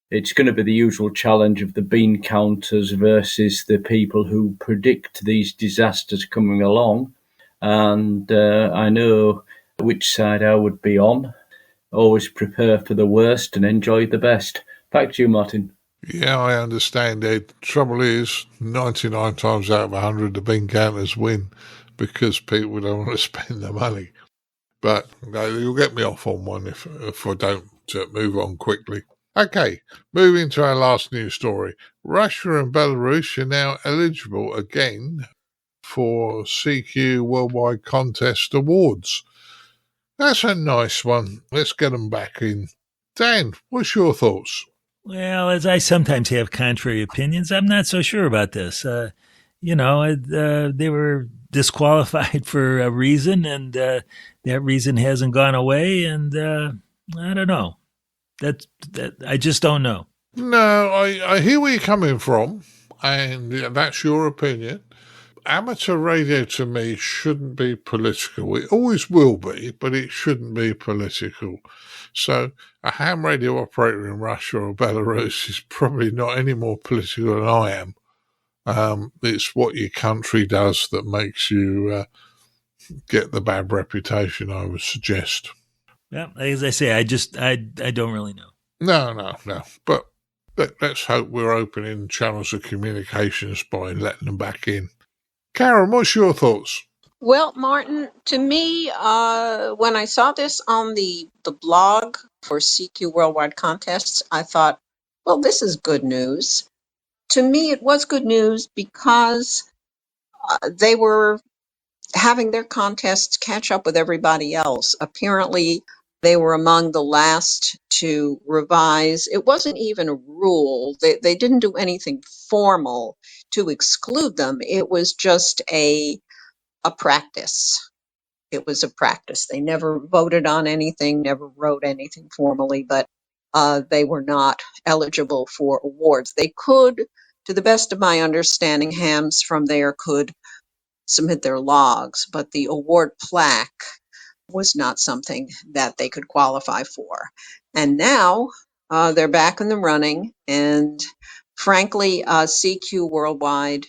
it's going to be the usual challenge of the bean counters versus the people who predict these disasters coming along. And I know which side I would be on. Always prepare for the worst and enjoy the best. Back to you, Martin. Yeah, I understand, Ed. Trouble is, 99 times out of 100, the bean counters win because people don't want to spend the money. But you'll get me off on one if I don't move on quickly. Okay, moving to our last news story. Russia and Belarus are now eligible again for CQ Worldwide Contest Awards. That's a nice one. Let's get them back in. Dan, what's your thoughts? Well, as I sometimes have contrary opinions, I'm not so sure about this. They were disqualified for a reason, and that reason hasn't gone away. And I don't know. That I just don't know. No, I hear where you're coming from, and that's your opinion. Amateur radio to me shouldn't be political. It always will be, but it shouldn't be political. So a ham radio operator in Russia or Belarus is probably not any more political than I am. It's what your country does that makes you get the bad reputation, I would suggest. Yeah, as I say, I don't really know. No. But let's hope we're opening channels of communications by letting them back in. Caryn, what's your thoughts? Well, Martin, to me, when I saw this on the blog for CQ Worldwide Contests, I thought, well, this is good news. To me, it was good news because they were having their contests catch up with everybody else. Apparently, they were among the last to revise. It wasn't even a rule. They didn't do anything formal to exclude them. It was just a practice. It was a practice. They never voted on anything, never wrote anything formally, but they were not eligible for awards. They could, to the best of my understanding, hams from there could submit their logs, but the award plaque was not something that they could qualify for. And now they're back in the running. And frankly, CQ Worldwide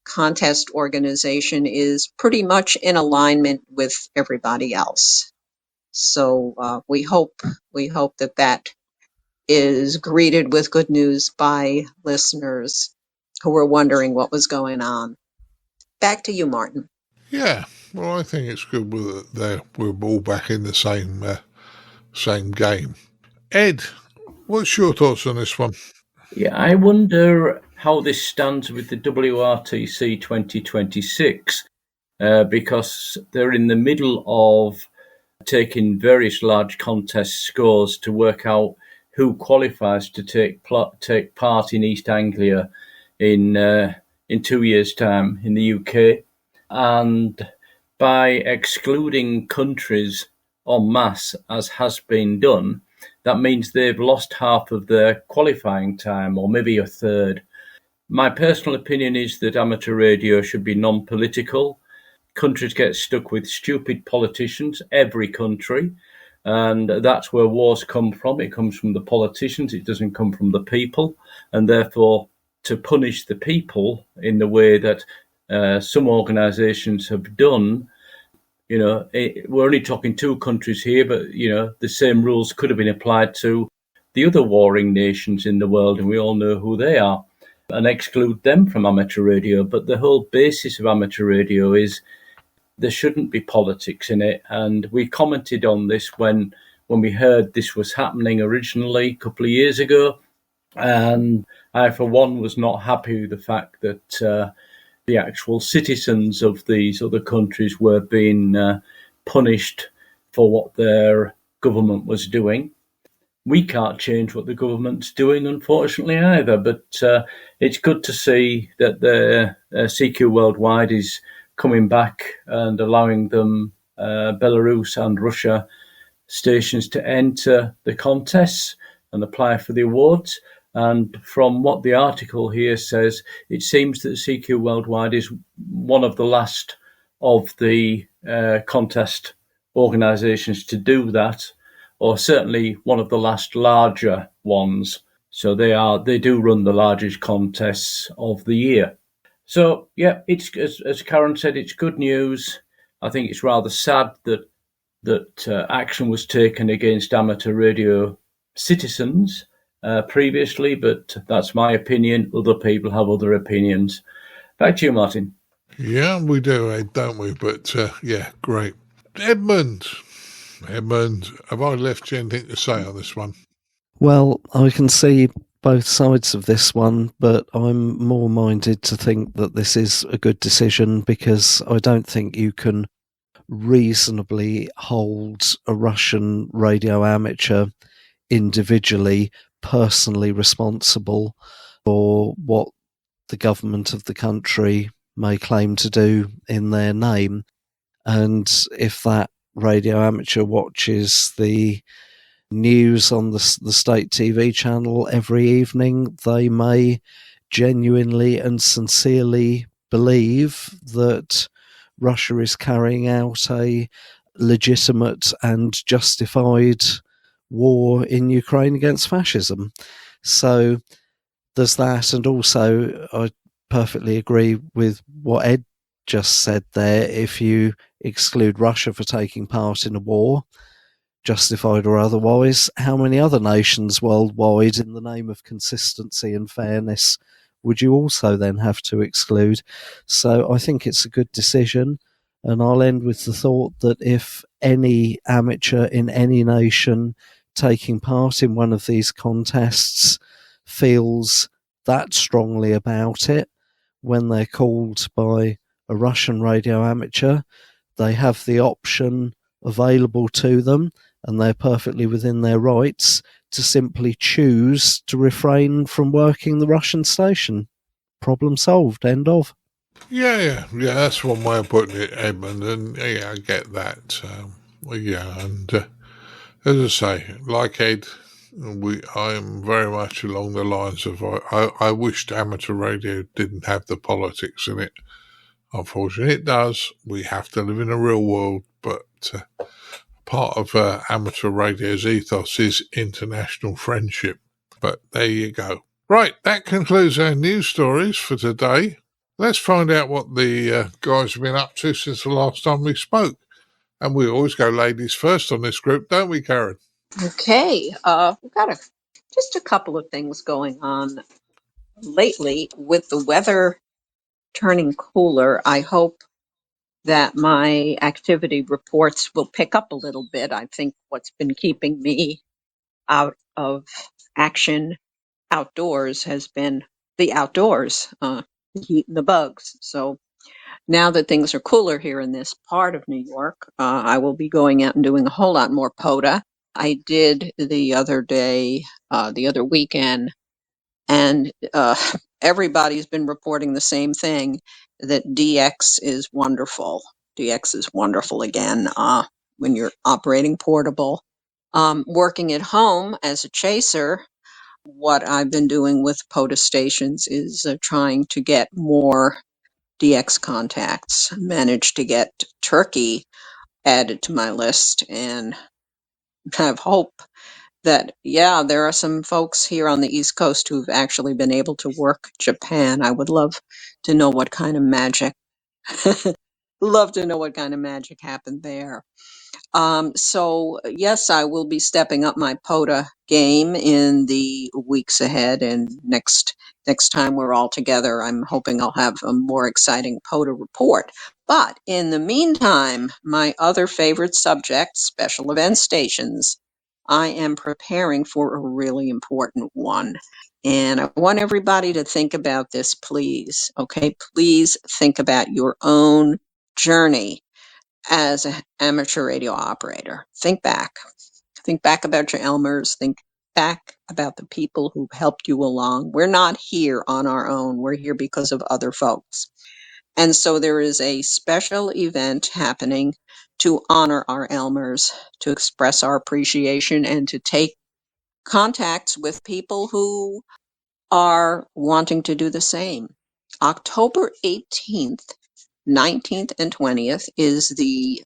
Contest Organization is pretty much in alignment with everybody else. So we hope that is greeted with good news by listeners who were wondering what was going on. Back to you, Martin. Yeah, well, I think it's good that we're all back in the same game. Ed, what's your thoughts on this one? Yeah, I wonder how this stands with the WRTC 2026, because they're in the middle of taking various large contest scores to work out who qualifies to take part in East Anglia in 2 years' time in the UK. And by excluding countries en masse, as has been done, that means they've lost half of their qualifying time, or maybe a third. My personal opinion is that amateur radio should be non-political. Countries get stuck with stupid politicians, every country, and that's where wars come from. It comes from the politicians, it doesn't come from the people, and therefore to punish the people in the way that some organisations have done, we're only talking 2 countries here, but, the same rules could have been applied to the other warring nations in the world, and we all know who they are, and exclude them from amateur radio. But the whole basis of amateur radio is there shouldn't be politics in it. And we commented on this when we heard this was happening originally a couple of years ago. And I, for one, was not happy with the fact that the actual citizens of these other countries were being punished for what their government was doing. We can't change what the government's doing, unfortunately, either. But it's good to see that the CQ Worldwide is coming back and allowing them, Belarus and Russia stations, to enter the contests and apply for the awards. And from what the article here says, it seems that CQ Worldwide is one of the last of the contest organisations to do that, or certainly one of the last larger ones. So they do run the largest contests of the year. So, yeah, it's, as Caryn said, it's good news. I think it's rather sad that action was taken against amateur radio citizens previously, but that's my opinion. Other people have other opinions. Back to you, Martin. Yeah, we do, Ed, don't we? But, yeah, great. Edmund, have I left you anything to say on this one? Well, I can see both sides of this one, but I'm more minded to think that this is a good decision, because I don't think you can reasonably hold a Russian radio amateur individually personally responsible for what the government of the country may claim to do in their name. And if that radio amateur watches the news on the state TV channel every evening, they may genuinely and sincerely believe that Russia is carrying out a legitimate and justified war in Ukraine against fascism. So there's that. And also, I perfectly agree with what Ed just said there. If you exclude Russia for taking part in a war, justified or otherwise, how many other nations worldwide, in the name of consistency and fairness, would you also then have to exclude? So I think it's a good decision. And I'll end with the thought that if any amateur in any nation taking part in one of these contests feels that strongly about it, when they're called by a Russian radio amateur, they have the option available to them, and they're perfectly within their rights to simply choose to refrain from working the Russian station. Problem solved. End of. Yeah, that's one way of putting it, Edmund, and yeah, I get that. And as I say, like Ed, I'm very much along the lines of I wished amateur radio didn't have the politics in it. Unfortunately, it does. We have to live in a real world, but part of amateur radio's ethos is international friendship. But there you go. Right, that concludes our news stories for today. Let's find out what the guys have been up to since the last time we spoke. And we always go ladies first on this group, don't we, Caryn? Okay, we've got just a couple of things going on lately with the weather turning cooler. I hope that my activity reports will pick up a little bit. I think what's been keeping me out of action outdoors has been the outdoors, the heat and the bugs. So now that things are cooler here in this part of New York, I will be going out and doing a whole lot more POTA. I did the other day, the other weekend, and everybody's been reporting the same thing, that DX is wonderful. DX is wonderful again when you're operating portable. Working at home as a chaser, what I've been doing with POTA stations is trying to get more DX contacts. Managed to get Turkey added to my list, and have hope that, yeah, there are some folks here on the East Coast who've actually been able to work Japan. I would love to know what kind of magic, love to know what kind of magic happened there. So yes, I will be stepping up my POTA game in the weeks ahead, and next time we're all together, I'm hoping I'll have a more exciting POTA report. But in the meantime, my other favorite subject, special event stations, I am preparing for a really important one. And I want everybody to think about this, please. Okay, please think about your own journey as an amateur radio operator. Think back. Think back about your Elmers. Think back about the people who helped you along. We're not here on our own. We're here because of other folks. And so there is a special event happening to honor our Elmers, to express our appreciation, and to take contacts with people who are wanting to do the same. October 18th, 19th, and 20th is the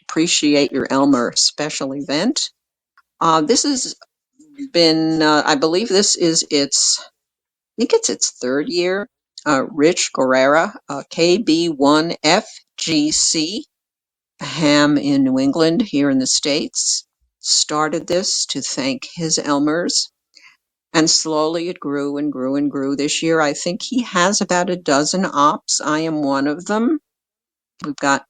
Appreciate Your Elmer special event. This has been, I believe this is I think it's its third year. Rich Guerrera, KB1FGC, Ham in New England, here in the States, started this to thank his Elmers. And slowly it grew and grew and grew. This year, I think he has about a dozen ops. I am one of them. We've got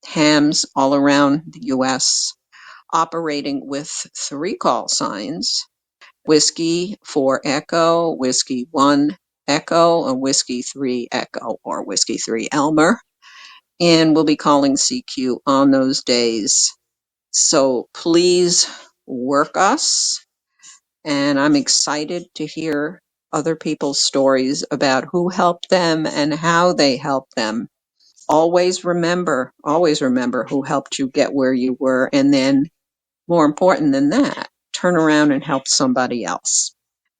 hams all around the U.S. operating with 3 call signs: Whiskey 4 Echo, Whiskey 1 Echo, and Whiskey 3 Echo, or Whiskey 3 Elmer. And we'll be calling CQ on those days. So please work us. And I'm excited to hear other people's stories about who helped them and how they helped them. Always remember who helped you get where you were. And then, more important than that, turn around and help somebody else.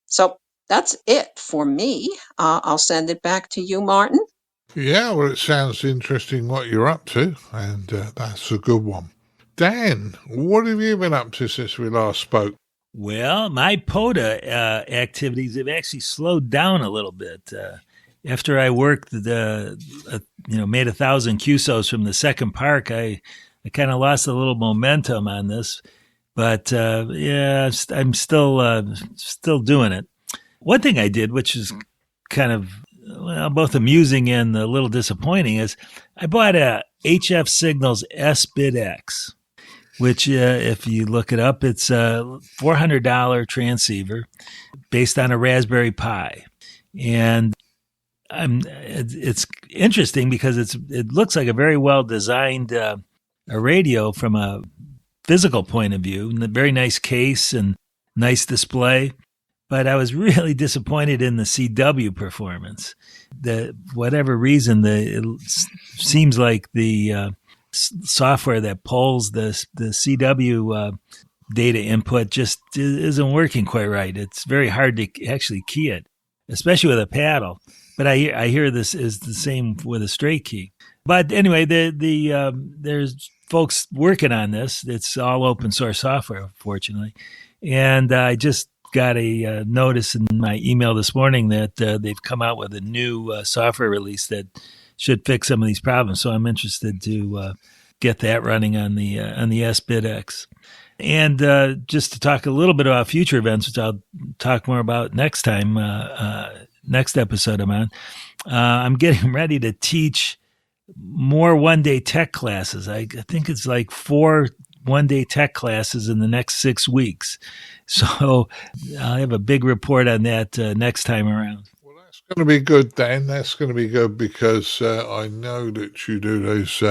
So that's it for me. I'll send it back to you, Martin. Yeah, well, it sounds interesting what you're up to, and that's a good one. Dan, what have you been up to since we last spoke? Well, my POTA activities have actually slowed down a little bit. After I worked made 1,000 QSOs from the second park, I kind of lost a little momentum on this. But yeah, I'm still doing it. One thing I did, which is kind of both amusing and a little disappointing, is I bought a HF Signals S-Bit-X, which if you look it up, it's a $400 transceiver based on a Raspberry Pi. And it's interesting because it looks like a very well designed a radio from a physical point of view, and a very nice case and nice display. But I was really disappointed in the CW performance. Whatever reason, it seems like the software that pulls the CW data input just isn't working quite right. It's very hard to actually key it. especially with a paddle. But I hear this is the same with a straight key. But anyway, there's folks working on this. It's all open source software, fortunately. And I just got a notice in my email this morning that they've come out with a new software release that should fix some of these problems. So I'm interested to get that running on the SBitX. And just to talk a little bit about future events, which I'll talk more about next time, next episode I'm getting ready to teach more one-day tech classes. I think it's like 4 one-day tech classes in the next 6 weeks. So I'll have a big report on that next time around. Well, that's going to be good, Dan. That's going to be good because I know that you do those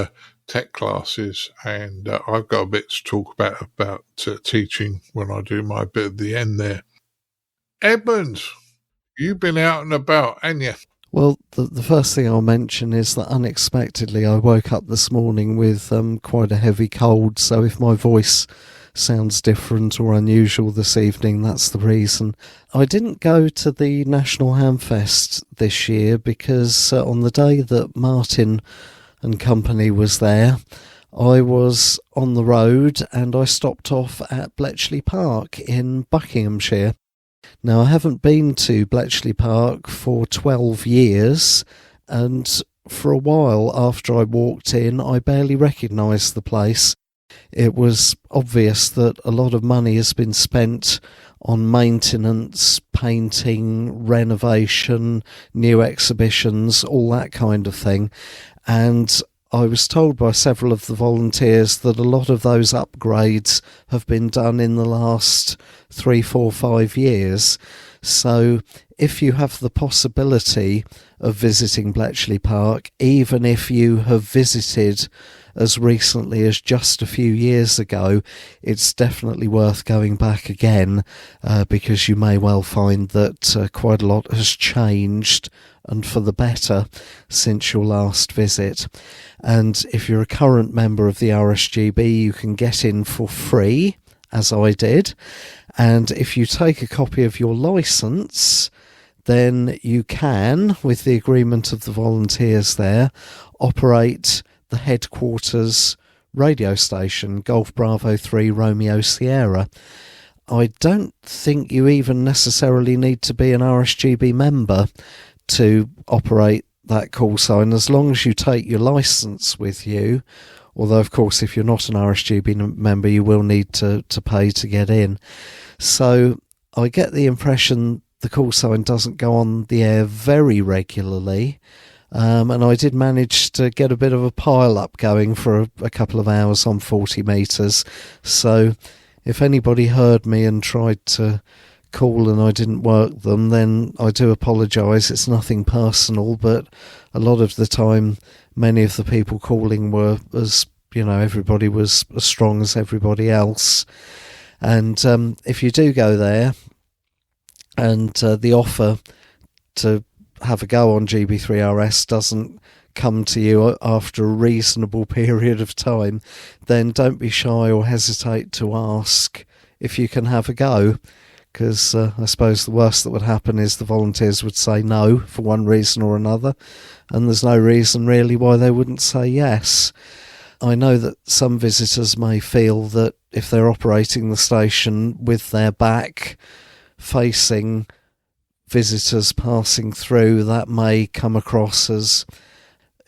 tech classes, and I've got a bit to talk about teaching when I do my bit at the end there. Edmund, you've been out and about, haven't you? Well, the first thing I'll mention is that unexpectedly I woke up this morning with quite a heavy cold, so if my voice sounds different or unusual this evening, that's the reason. I didn't go to the National Hamfest this year because on the day that Martin and company was there, I was on the road and I stopped off at Bletchley Park in Buckinghamshire. Now, I haven't been to Bletchley Park for 12 years, and for a while after I walked in, I barely recognised the place. It was obvious that a lot of money has been spent on maintenance, painting, renovation, new exhibitions, all that kind of thing. And I was told by several of the volunteers that a lot of those upgrades have been done in the last 3, 4, 5 years. So if you have the possibility of visiting Bletchley Park, even if you have visited as recently as just a few years ago, it's definitely worth going back again because you may well find that quite a lot has changed and for the better since your last visit. And if you're a current member of the RSGB, you can get in for free, as I did. And if you take a copy of your licence, then you can, with the agreement of the volunteers there, operate the headquarters radio station, Golf Bravo 3 Romeo Sierra. I don't think you even necessarily need to be an RSGB member to operate that call sign, as long as you take your licence with you. Although, of course, if you're not an RSGB member, you will need to pay to get in. So I get the impression the call sign doesn't go on the air very regularly. And I did manage to get a bit of a pile-up going for a couple of hours on 40 metres. So if anybody heard me and tried to call and I didn't work them, then I do apologise. It's nothing personal, but a lot of the time many of the people calling were, as you know, everybody was as strong as everybody else. And if you do go there and the offer to have a go on GB3RS doesn't come to you after a reasonable period of time, then don't be shy or hesitate to ask if you can have a go. Because I suppose the worst that would happen is the volunteers would say no for one reason or another, and there's no reason really why they wouldn't say yes. I know that some visitors may feel that if they're operating the station with their back facing visitors passing through, that may come across as,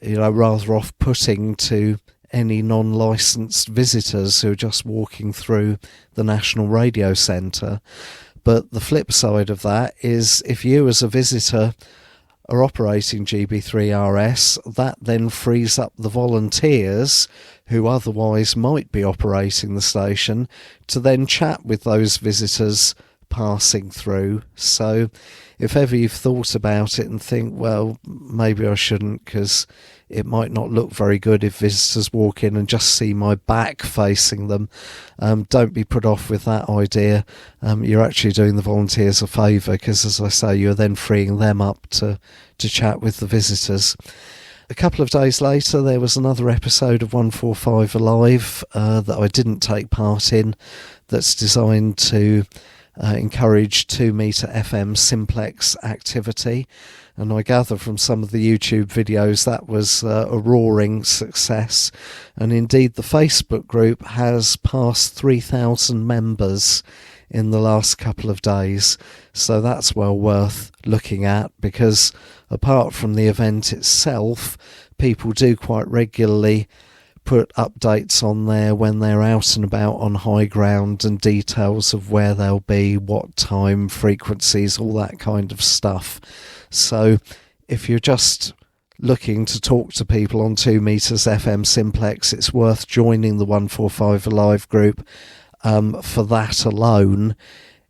you know, rather off-putting to any non-licensed visitors who are just walking through the National Radio Centre. But the flip side of that is if you as a visitor are operating GB3RS, that then frees up the volunteers who otherwise might be operating the station to then chat with those visitors passing through. So if ever you've thought about it and think, well, maybe I shouldn't because it might not look very good if visitors walk in and just see my back facing them, don't be put off with that idea. You're actually doing the volunteers a favour because, as I say, you're then freeing them up to chat with the visitors. A couple of days later, there was another episode of 145 Alive that I didn't take part in, that's designed to encourage 2 meter FM simplex activity. And I gather from some of the YouTube videos that was a roaring success. And indeed, the Facebook group has passed 3,000 members in the last couple of days. So that's well worth looking at, because apart from the event itself, people do quite regularly put updates on there when they're out and about on high ground, and details of where they'll be, what time, frequencies, all that kind of stuff. So if you're just looking to talk to people on 2 meters FM simplex, it's worth joining the 145 Alive group for that alone,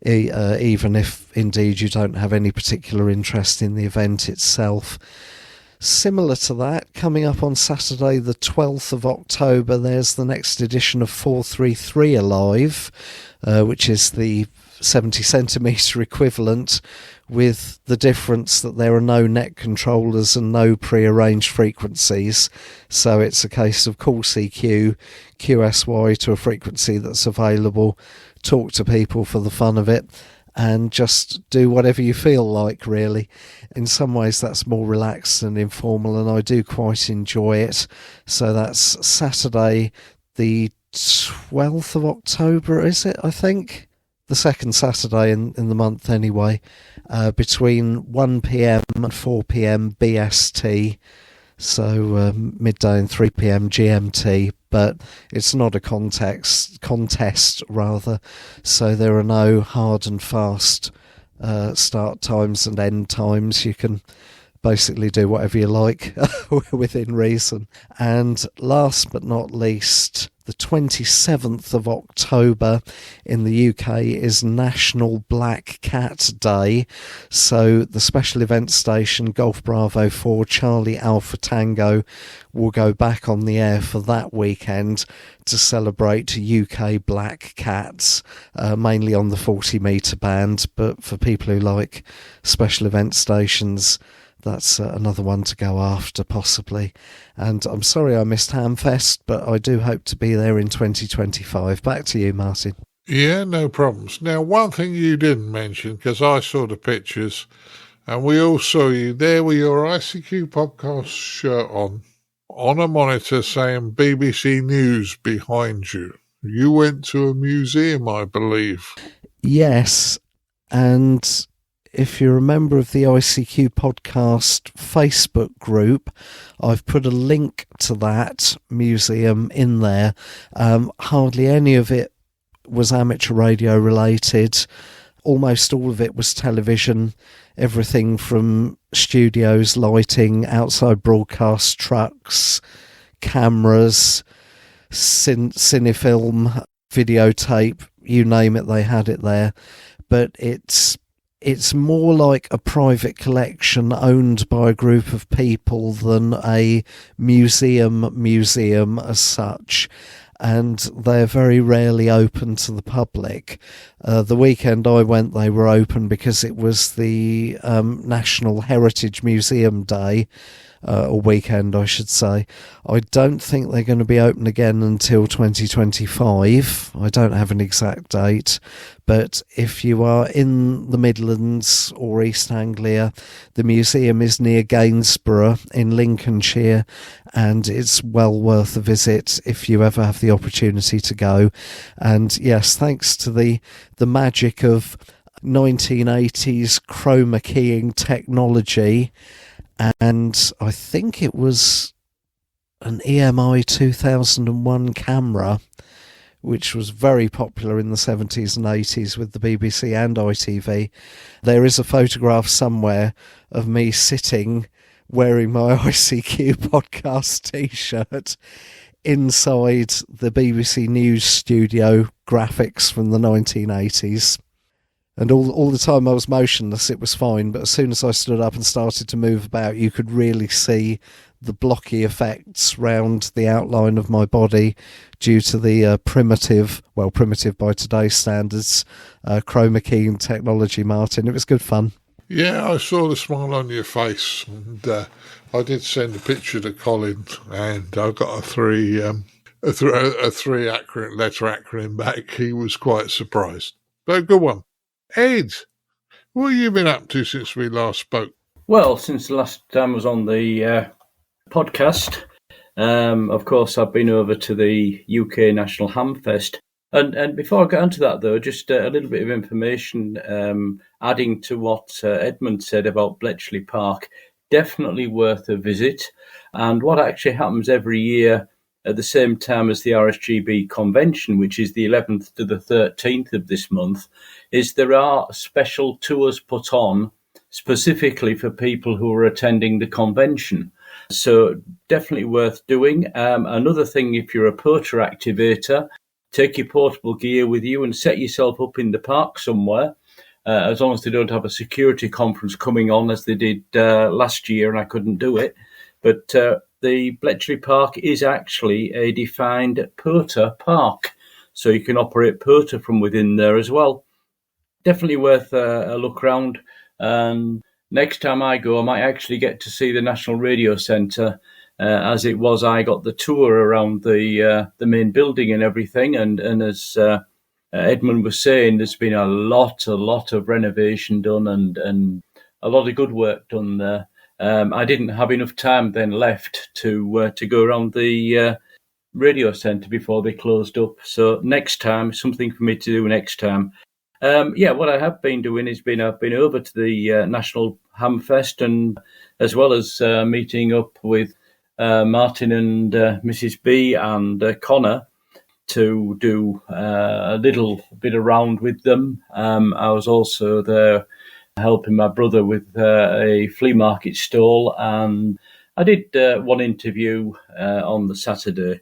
even if indeed you don't have any particular interest in the event itself. Similar to that, coming up on Saturday the 12th of October, there's the next edition of 433 Alive, which is the 70 centimetre equivalent, with the difference that there are no net controllers and no pre-arranged frequencies. So it's a case of call CQ, QSY to a frequency that's available, talk to people for the fun of it, and just do whatever you feel like, really. In some ways that's more relaxed and informal, and I do quite enjoy it. So that's Saturday the 12th of October, is it, I think? The second Saturday in the month anyway, between 1pm and 4pm BST, so midday and 3pm GMT, but it's not a contest rather, so there are no hard and fast start times and end times. You can basically do whatever you like within reason. And last but not least, the 27th of October in the UK is National Black Cat Day. So the special event station Golf Bravo 4 Charlie Alpha Tango will go back on the air for that weekend to celebrate UK black cats, mainly on the 40 metre band. But for people who like special event stations, that's another one to go after, possibly. And I'm sorry I missed Hamfest, but I do hope to be there in 2025. Back to you, Martin. Yeah, no problems. Now, one thing you didn't mention, because I saw the pictures, and we all saw you there with your ICQ podcast shirt on a monitor saying BBC News behind you. You went to a museum, I believe. Yes, and if you're a member of the ICQ podcast Facebook group, I've put a link to that museum in there. Hardly any of it was amateur radio related. Almost all of it was television, everything from studios, lighting, outside broadcast trucks, cameras, cinefilm, videotape, you name it, they had it there. But it's more like a private collection owned by a group of people than a museum as such. And they're very rarely open to the public. The weekend I went, they were open because it was the National Heritage Museum Day, or weekend, I should say. I don't think they're going to be open again until 2025. I don't have an exact date, but if you are in the Midlands or East Anglia, the museum is near Gainsborough in Lincolnshire, and it's well worth a visit if you ever have the opportunity to go. And yes, thanks to the magic of 1980s chroma keying technology, and I think it was an EMI 2001 camera, which was very popular in the 70s and 80s with the BBC and ITV. There is a photograph somewhere of me sitting wearing my ICQ podcast t-shirt inside the BBC News studio graphics from the 1980s. And all the time I was motionless, it was fine. But as soon as I stood up and started to move about, you could really see the blocky effects round the outline of my body due to the primitive by today's standards, chroma keying technology, Martin. It was good fun. Yeah, I saw the smile on your face. And I did send a picture to Colin, and I got a three letter acronym back. He was quite surprised. But a good one. Ed, what have you been up to since we last spoke? Well, since the last time I was on the podcast, of course, I've been over to the UK National Hamfest. And before I get onto that, though, just a little bit of information, adding to what Edmund said about Bletchley Park. Definitely worth a visit. And what actually happens every year at the same time as the RSGB convention, which is the 11th to the 13th of this month, is there are special tours put on specifically for people who are attending the convention. So definitely worth doing. Another thing, if you're a porter activator, take your portable gear with you and set yourself up in the park somewhere, as long as they don't have a security conference coming on, as they did last year, and I couldn't do it. But the Bletchley Park is actually a defined porter park, so you can operate porter from within there as well. Definitely worth a look around. And next time I go, I might actually get to see the National Radio Centre. As it was, I got the tour around the main building and everything. And as Edmund was saying, there's been a lot of renovation done and a lot of good work done there. I didn't have enough time then left to go around the radio centre before they closed up. So next time, something for me to do next time. What I have been doing is I've been over to the National Hamfest, and as well as meeting up with Martin and Mrs. B and Connor to do a little bit around with them. I was also there helping my brother with a flea market stall, and I did one interview on the Saturday.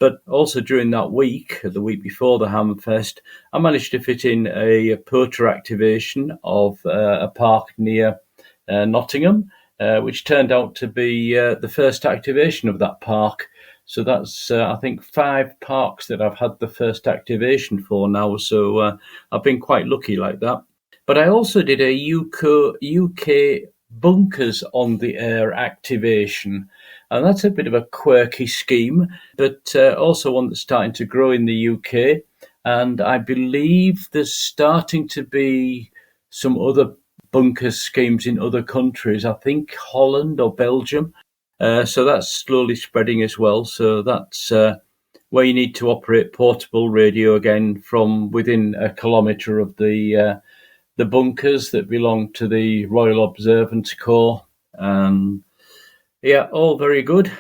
But also during that week, the week before the Hamfest, I managed to fit in a porter activation of a park near Nottingham, which turned out to be the first activation of that park. So that's, I think, 5 parks that I've had the first activation for now. So I've been quite lucky like that. But I also did a UK bunkers on the air activation. And that's a bit of a quirky scheme, but also one that's starting to grow in the UK. And I believe there's starting to be some other bunker schemes in other countries, I think Holland or Belgium. So that's slowly spreading as well. So that's where you need to operate portable radio again from within a kilometre of the bunkers that belong to the Royal Observance Corps. And yeah, all very good.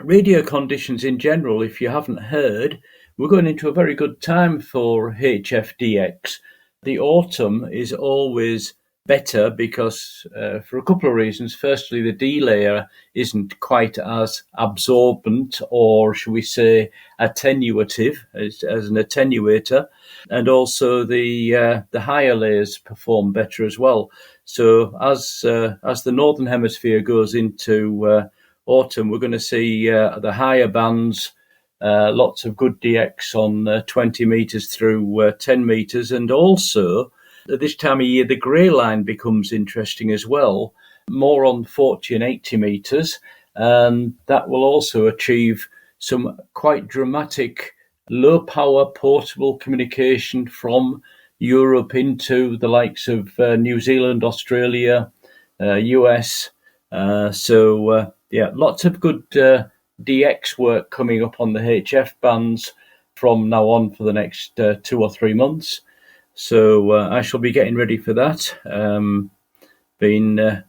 Radio conditions in general, if you haven't heard, we're going into a very good time for HFDX. The autumn is always better because for a couple of reasons. Firstly, the D layer isn't quite as absorbent, or should we say attenuative as an attenuator, and also the higher layers perform better as well. So as the Northern Hemisphere goes into autumn, we're going to see the higher bands, lots of good DX on 20 metres through 10 metres. And also, at this time of year, the grey line becomes interesting as well, more on 40 and 80 metres. And that will also achieve some quite dramatic low-power portable communication from Europe into the likes of New Zealand, Australia, US. Lots of good DX work coming up on the HF bands from now on for the next 2 or 3 months. So I shall be getting ready for that. Been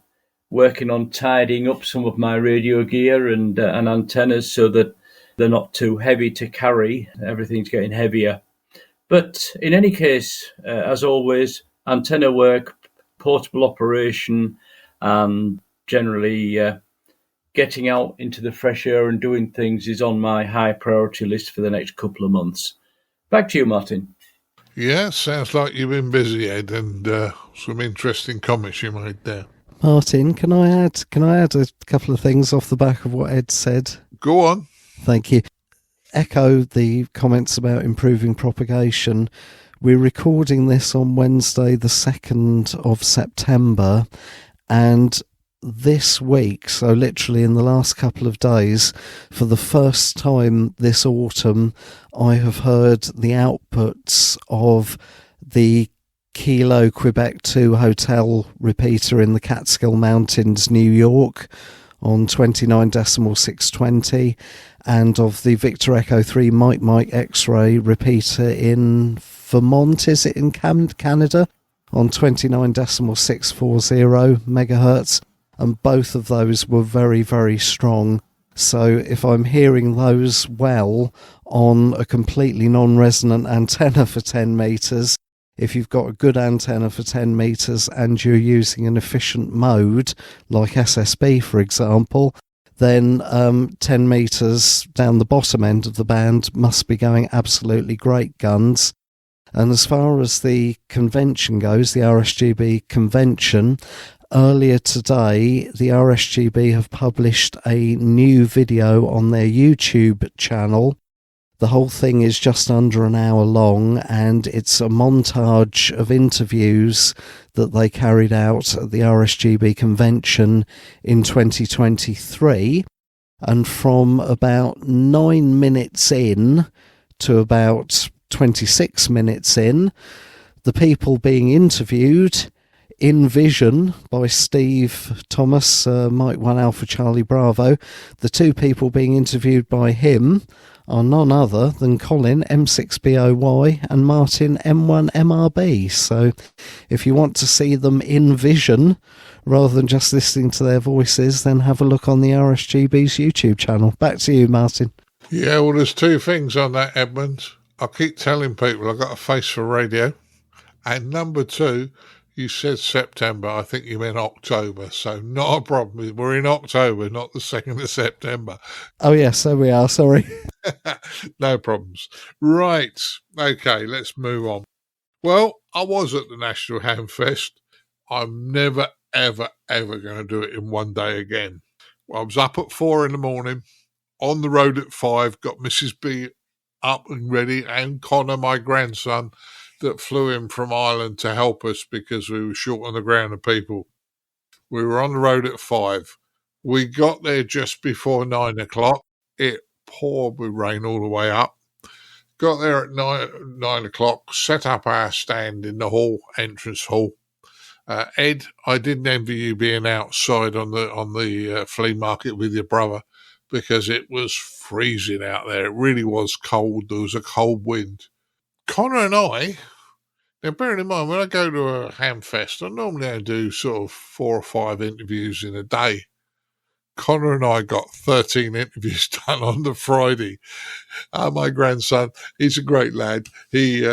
working on tidying up some of my radio gear and antennas so that they're not too heavy to carry. Everything's getting heavier. But in any case, as always, antenna work, portable operation, and generally getting out into the fresh air and doing things is on my high priority list for the next couple of months. Back to you, Martin. Yeah, sounds like you've been busy, Ed, and some interesting comments you made there. Martin, can I add a couple of things off the back of what Ed said? Go on. Thank you. Echo the comments about improving propagation. We're recording this on Wednesday, the 2nd of September, and this week, so literally in the last couple of days, for the first time this autumn, I have heard the outputs of the Kilo Quebec 2 Hotel repeater in the Catskill Mountains, New York on 29.620, and of the Victor Echo 3 Mike X-ray repeater in Vermont, is it in Canada, on 29.640 megahertz, and both of those were very, very strong. So if I'm hearing those well on a completely non-resonant antenna for 10 meters, if you've got a good antenna for 10 meters and you're using an efficient mode, like SSB for example, then 10 meters down the bottom end of the band must be going absolutely great guns. And as far as the convention goes, the RSGB convention, earlier today, the RSGB have published a new video on their YouTube channel. The whole thing is just under an hour long, and it's a montage of interviews that they carried out at the RSGB convention in 2023. And from about 9 minutes in to about 26 minutes in, the people being interviewed in vision by Steve Thomas, Mike 1 Alpha Charlie Bravo, the two people being interviewed by him are none other than Colin M6BOY and Martin M1MRB. So if you want to see them in vision rather than just listening to their voices, then have a look on the RSGB's YouTube channel. Back to you, Martin. Yeah, well, there's two things on that, Edmund. I keep telling people I've got a face for radio. And number two, you said September. I think you meant October. So not a problem. We're in October, not the 2nd of September. Oh, yes, there we are. Sorry. No problems. Right. Okay, let's move on. Well, I was at the National Hamfest. I'm never, ever, ever going to do it in one day again. Well, I was up at 4 a.m, on the road at 5, got Mrs. B up and ready, and Connor, my grandson, that flew in from Ireland to help us because we were short on the ground of people. We were on the road at 5. We got there just before 9 o'clock. It poured with rain all the way up. Got there at 9 o'clock, set up our stand in the hall, entrance hall. Ed, I didn't envy you being outside on the flea market with your brother, because it was freezing out there. It really was cold. There was a cold wind. Connor and I, now bearing in mind, when I go to a Hamfest, I normally do sort of 4 or 5 interviews in a day. Connor and I got 13 interviews done on the Friday. My grandson, he's a great lad. He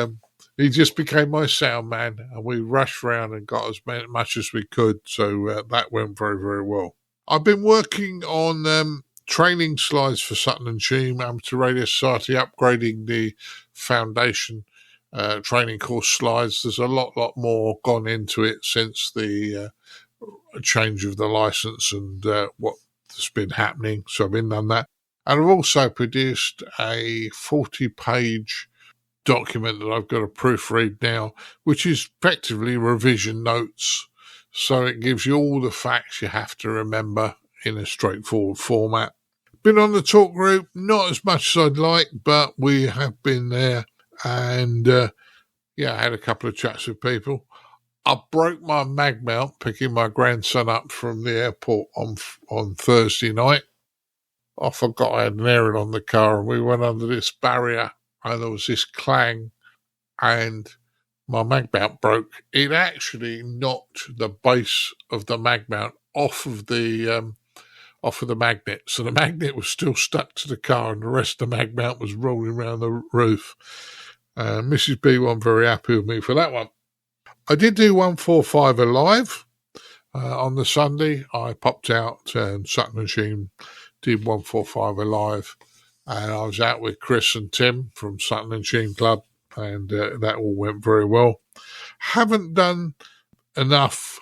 just became my sound man, and we rushed around and got as much as we could. So that went very, very well. I've been working on training slides for Sutton and Cheam Amateur Radio Society, upgrading the foundation training course slides. There's a lot more gone into it since the change of the license and what's been happening. So I've been done that. And I've also produced a 40-page document that I've got to proofread now, which is effectively revision notes. So it gives you all the facts you have to remember in a straightforward format. Been on the talk group, not as much as I'd like, but we have been there, and I had a couple of chats with people. I broke my mag mount picking my grandson up from the airport on Thursday night. I forgot I had an aerial on the car, and we went under this barrier, and there was this clang, and my mag mount broke. It actually knocked the base of the mag mount off of the magnet. So the magnet was still stuck to the car, and the rest of the mag mount was rolling around the roof. Mrs. B wasn't very happy with me for that one. I did do 145 Alive on the Sunday. I popped out and Sutton and Sheen did 145 Alive, and I was out with Chris and Tim from Sutton and Sheen Club, and that all went very well. Haven't done enough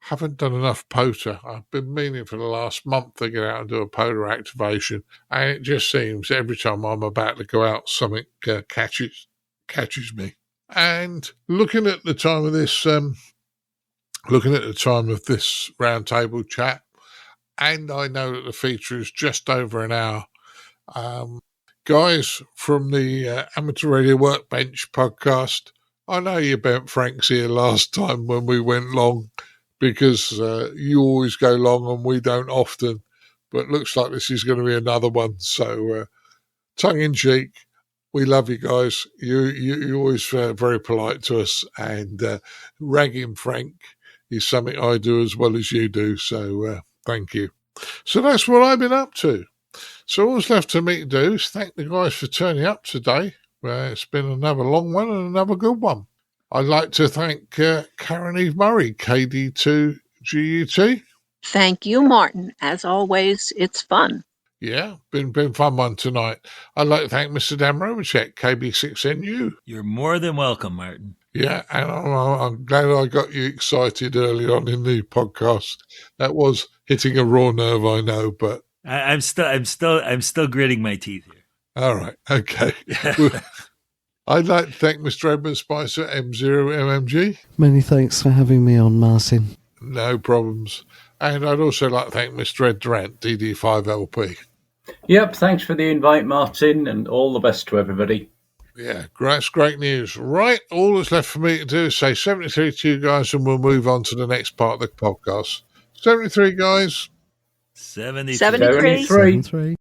POTA. I've been meaning for the last month to get out and do a POTA activation, and it just seems every time I'm about to go out, something catches me. And looking at the time of this roundtable chat, and I know that the feature is just over an hour. Guys from the Amateur Radio Workbench podcast, I know you bent Frank's ear last time when we went long because you always go long and we don't often. But looks like this is going to be another one. So tongue in cheek, we love you guys. You're always very polite to us, and ragging Frank is something I do as well as you do. So thank you. So that's what I've been up to. So all's left to me to do is thank the guys for turning up today. It's been another long one and another good one. I'd like to thank Caryn Eve Murray KD2GUT. Thank you, Martin. As always, it's fun. Yeah, been fun one tonight. I'd like to thank Mr. Dan Romanchik KB6NU. You're more than welcome, Martin. Yeah, and I'm glad I got you excited early on in the podcast. That was hitting a raw nerve, I know, but I'm still gritting my teeth here. All right, okay. I'd like to thank Mr. Edmund Spicer M0MNG. Many thanks for having me on, Martin. No problems. And I'd also like to thank Mr. Ed Durrant DD5LP. Yep, thanks for the invite, Martin, and all the best to everybody. Yeah, that's great news. Right, all that's left for me to do is say 73 to you guys, and we'll move on to the next part of the podcast. 73, guys. 73.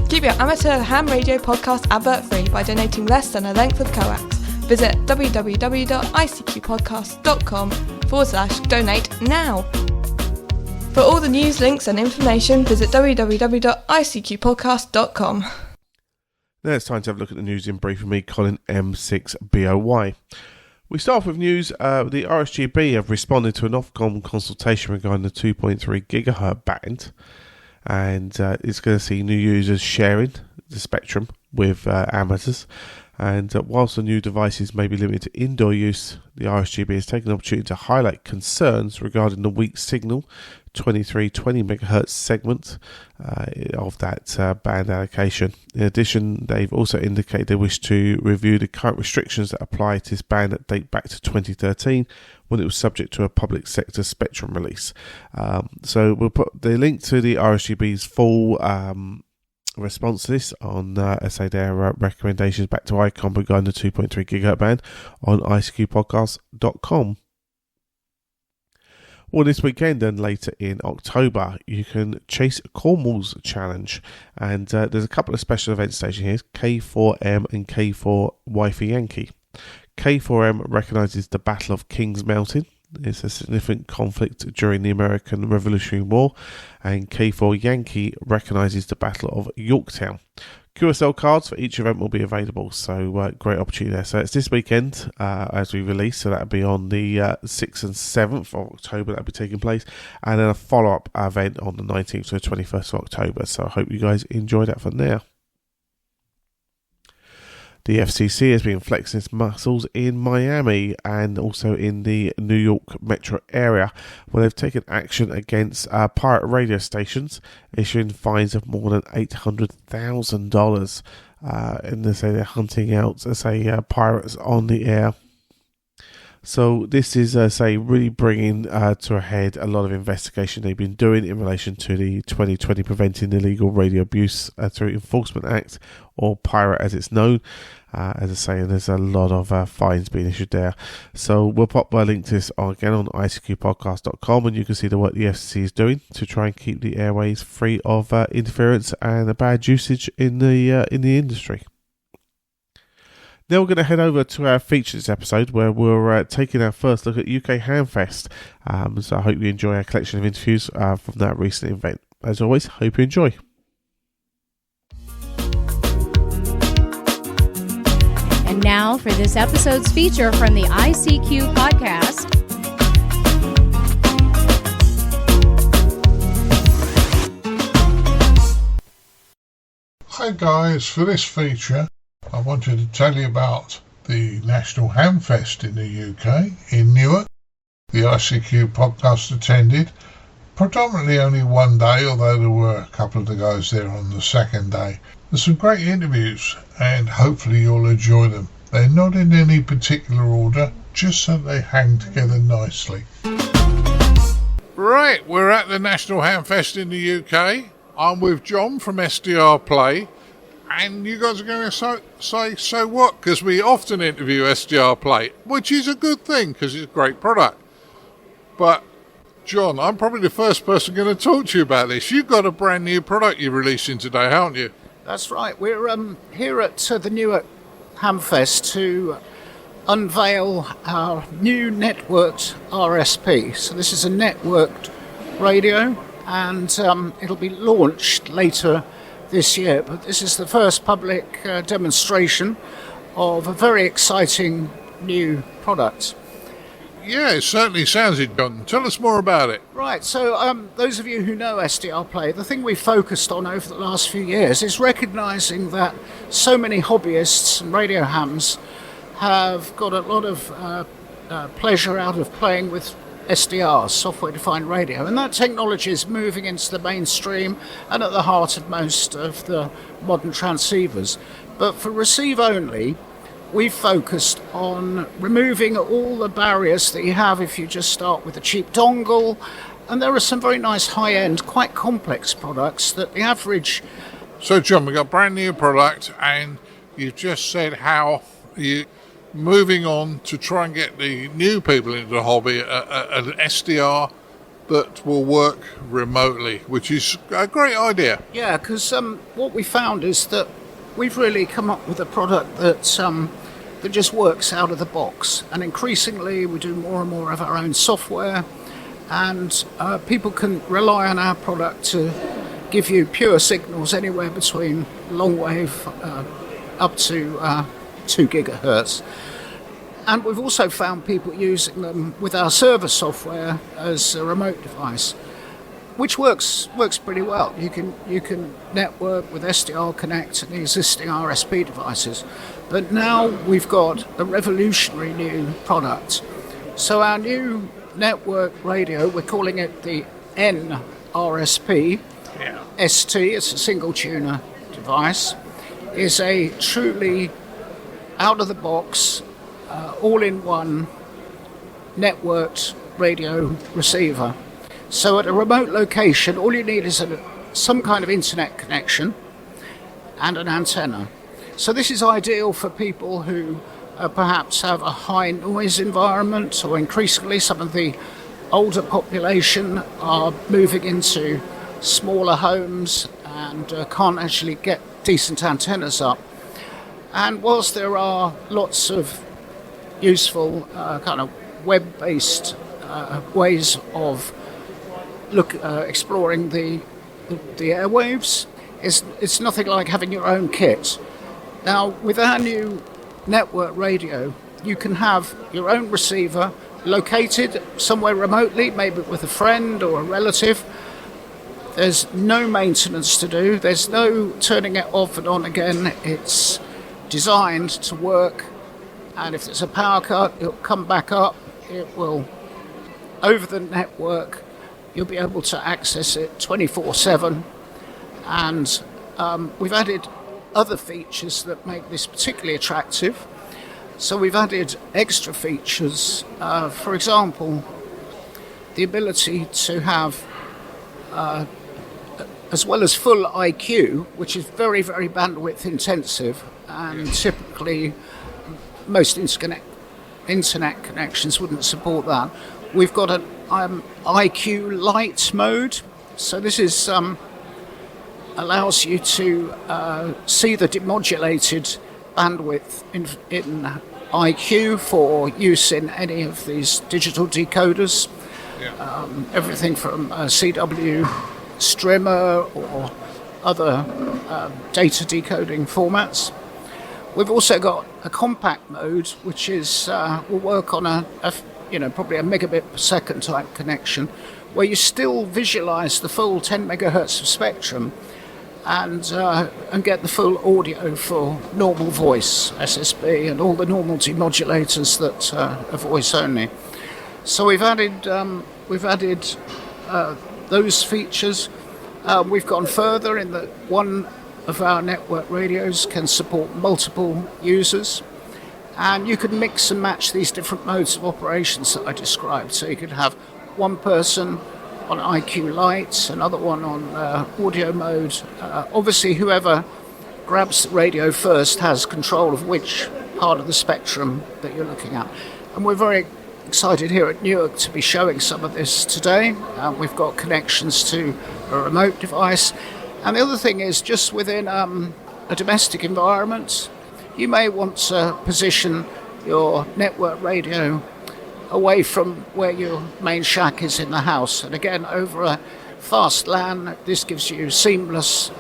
Keep your amateur ham radio podcast advert free by donating less than a length of coax. Visit www.icqpodcast.com/donate now. For all the news, links and information, visit www.icqpodcast.com. Now it's time to have a look at the news in brief with me, Colin M6BOY. We start off with news. The RSGB have responded to an Ofcom consultation regarding the 2.3 gigahertz band, and it's going to see new users sharing the spectrum with amateurs. And whilst the new devices may be limited to indoor use, the RSGB has taken the opportunity to highlight concerns regarding the weak signal 2320 MHz segment of that band allocation. In addition, they've also indicated they wish to review the current restrictions that apply to this band that date back to 2013 when it was subject to a public sector spectrum release. So we'll put the link to the RSGB's full response to this on their recommendations back to ICOM regarding the 2.3 gigahertz band on ICQpodcast.com. Well, this weekend and later in October, you can chase Cornwallis challenge, and there's a couple of special events stationed here: K4M and K4 Wifey Yankee. K4M recognises the Battle of Kings Mountain. It's a significant conflict during the American Revolutionary War, and K4 Yankee recognises the Battle of Yorktown. QSL cards for each event will be available, so great opportunity there. So it's this weekend as we release, so that'll be on the 6th and 7th of October that'll be taking place, and then a follow-up event on the 19th to the 21st of October. So I hope you guys enjoy that for now. The FCC has been flexing its muscles in Miami and also in the New York metro area, where they've taken action against pirate radio stations, issuing fines of more than $800,000. And they say they're hunting out, pirates on the air. So this is, really bringing to a head a lot of investigation they've been doing in relation to the 2020 Preventing Illegal Radio Abuse Through Enforcement Act, or PIRATE as it's known. As I say, and there's a lot of fines being issued there. So we'll pop a link to this again on ICQpodcast.com, and you can see the work the FCC is doing to try and keep the airways free of interference and bad usage in the industry. Now we're going to head over to our features episode, where we're taking our first look at UK Hamfest. So I hope you enjoy our collection of interviews from that recent event. As always, hope you enjoy. And now for this episode's feature from the ICQ podcast. Hi guys, for this feature I wanted to tell you about the National Hamfest in the UK, in Newark. The ICQ podcast attended, predominantly only one day, although there were a couple of the guys there on the second day. There's some great interviews, and hopefully you'll enjoy them. They're not in any particular order, just so they hang together nicely. Right, we're at the National Hamfest in the UK. I'm with John from SDR Play, And you guys are going to say, so what? Because we often interview SDR Plate, which is a good thing because it's a great product. But, John, I'm probably the first person going to talk to you about this. You've got a brand new product you're releasing today, haven't you? That's right. We're here at the Newark Hamfest to unveil our new networked RSP. So this is a networked radio, and it'll be launched later this year. But this is the first public demonstration of a very exciting new product. Yeah, it certainly sounds it, John. Tell us more about it. Right, so those of you who know SDR Play, the thing we've focused on over the last few years is recognising that so many hobbyists and radio hams have got a lot of pleasure out of playing with SDR, software-defined radio, and that technology is moving into the mainstream and at the heart of most of the modern transceivers. But for receive only, we've focused on removing all the barriers that you have if you just start with a cheap dongle, and there are some very nice high-end, quite complex products that the average... So, John, we've got a brand new product, and you've just said how you moving on to try and get the new people into the hobby an SDR that will work remotely, which is a great idea. Yeah, because what we found is that we've really come up with a product that just works out of the box, and increasingly we do more and more of our own software, and people can rely on our product to give you pure signals anywhere between long wave up to 2 gigahertz. And we've also found people using them with our server software as a remote device, which works pretty well. You can network with SDR Connect and the existing RSP devices. But now we've got a revolutionary new product. So our new network radio, we're calling it the NRSP. Yeah. ST, it's a single tuner device, is a truly out-of-the-box, all-in-one networked radio receiver. So at a remote location, all you need is some kind of internet connection and an antenna. So this is ideal for people who perhaps have a high noise environment, or increasingly some of the older population are moving into smaller homes and can't actually get decent antennas up. And whilst there are lots of useful kind of web-based ways of exploring the airwaves, it's nothing like having your own kit. Now, with our new network radio, you can have your own receiver located somewhere remotely, maybe with a friend or a relative. There's no maintenance to do. There's no turning it off and on again. It's designed to work, and if there's a power cut, it'll come back up. It will, over the network, you'll be able to access it 24/7. And we've added other features that make this particularly attractive. So we've added extra features, for example, the ability to have, as well as full IQ, which is very, very bandwidth intensive, and typically most internet connections wouldn't support that. We've got an IQ Lite mode, so this is allows you to see the demodulated bandwidth in IQ for use in any of these digital decoders. Yeah. Everything from CW Streamer or other data decoding formats. We've also got a compact mode, which is will work on probably a megabit per second type connection, where you still visualize the full 10 megahertz of spectrum and get the full audio for normal voice, SSB, and all the normal demodulators that are voice only. So we've added those features. We've gone further in that one of our network radios can support multiple users, and you can mix and match these different modes of operations that I described. So you could have one person on IQ Lite, another one on audio mode. Obviously, whoever grabs the radio first has control of which part of the spectrum that you're looking at. And we're very excited here at Newark to be showing some of this today. We've got connections to a remote device. And the other thing is, just within a domestic environment, you may want to position your network radio away from where your main shack is in the house. And again, over a fast LAN, this gives you seamless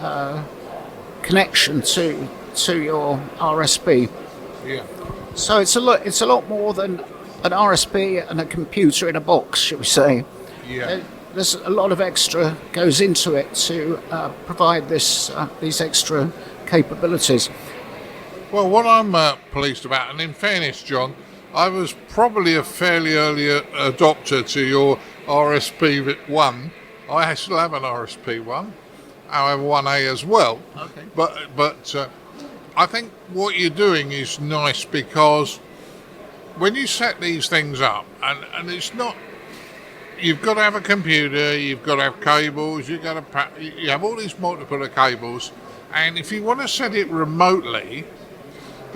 connection to your RSP. Yeah. So it's a lot more than an RSP and a computer in a box, shall we say. Yeah. There's a lot of extra goes into it to provide these extra capabilities. Well, what I'm pleased about, and in fairness, John, I was probably a fairly early adopter to your RSP1. I still have an RSP1. I have 1A as well. Okay. But I think what you're doing is nice, because when you set these things up, and it's not, you've got to have a computer, you've got to have cables, you have all these multiple cables, and if you want to set it remotely,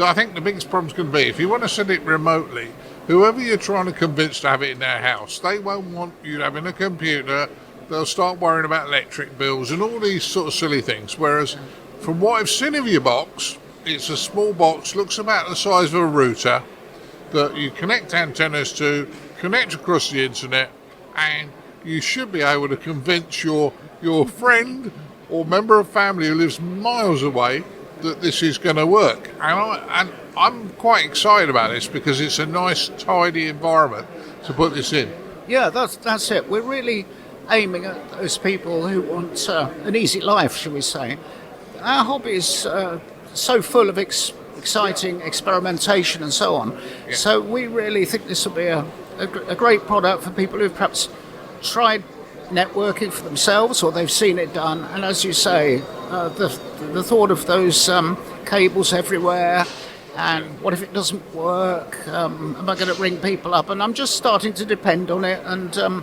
I think the biggest problem is going to be, if you want to set it remotely, whoever you're trying to convince to have it in their house, they won't want you having a computer. They'll start worrying about electric bills and all these sort of silly things. Whereas from what I've seen of your box, it's a small box, looks about the size of a router, that you connect antennas to, connect across the internet, and you should be able to convince your friend or member of family who lives miles away that this is going to work. And I'm quite excited about this, because it's a nice, tidy environment to put this in. Yeah, that's it. We're really aiming at those people who want an easy life, shall we say. Our hobby is so full of exciting experimentation and so on. Yeah. So we really think this will be a great product for people who've perhaps tried networking for themselves, or they've seen it done. And as you say, the thought of those cables everywhere, and what if it doesn't work? Am I going to ring people up? And I'm just starting to depend on it and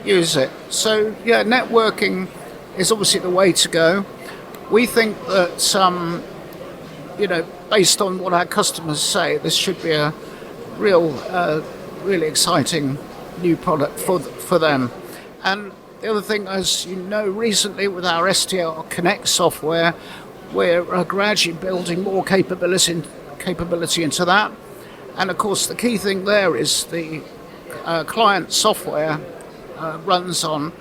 use it. So yeah, networking is obviously the way to go. We think that based on what our customers say, this should be a really exciting new product for them. And the other thing, as you know, recently with our STL Connect software, we're gradually building more capability into that. And of course, the key thing there is the client software runs on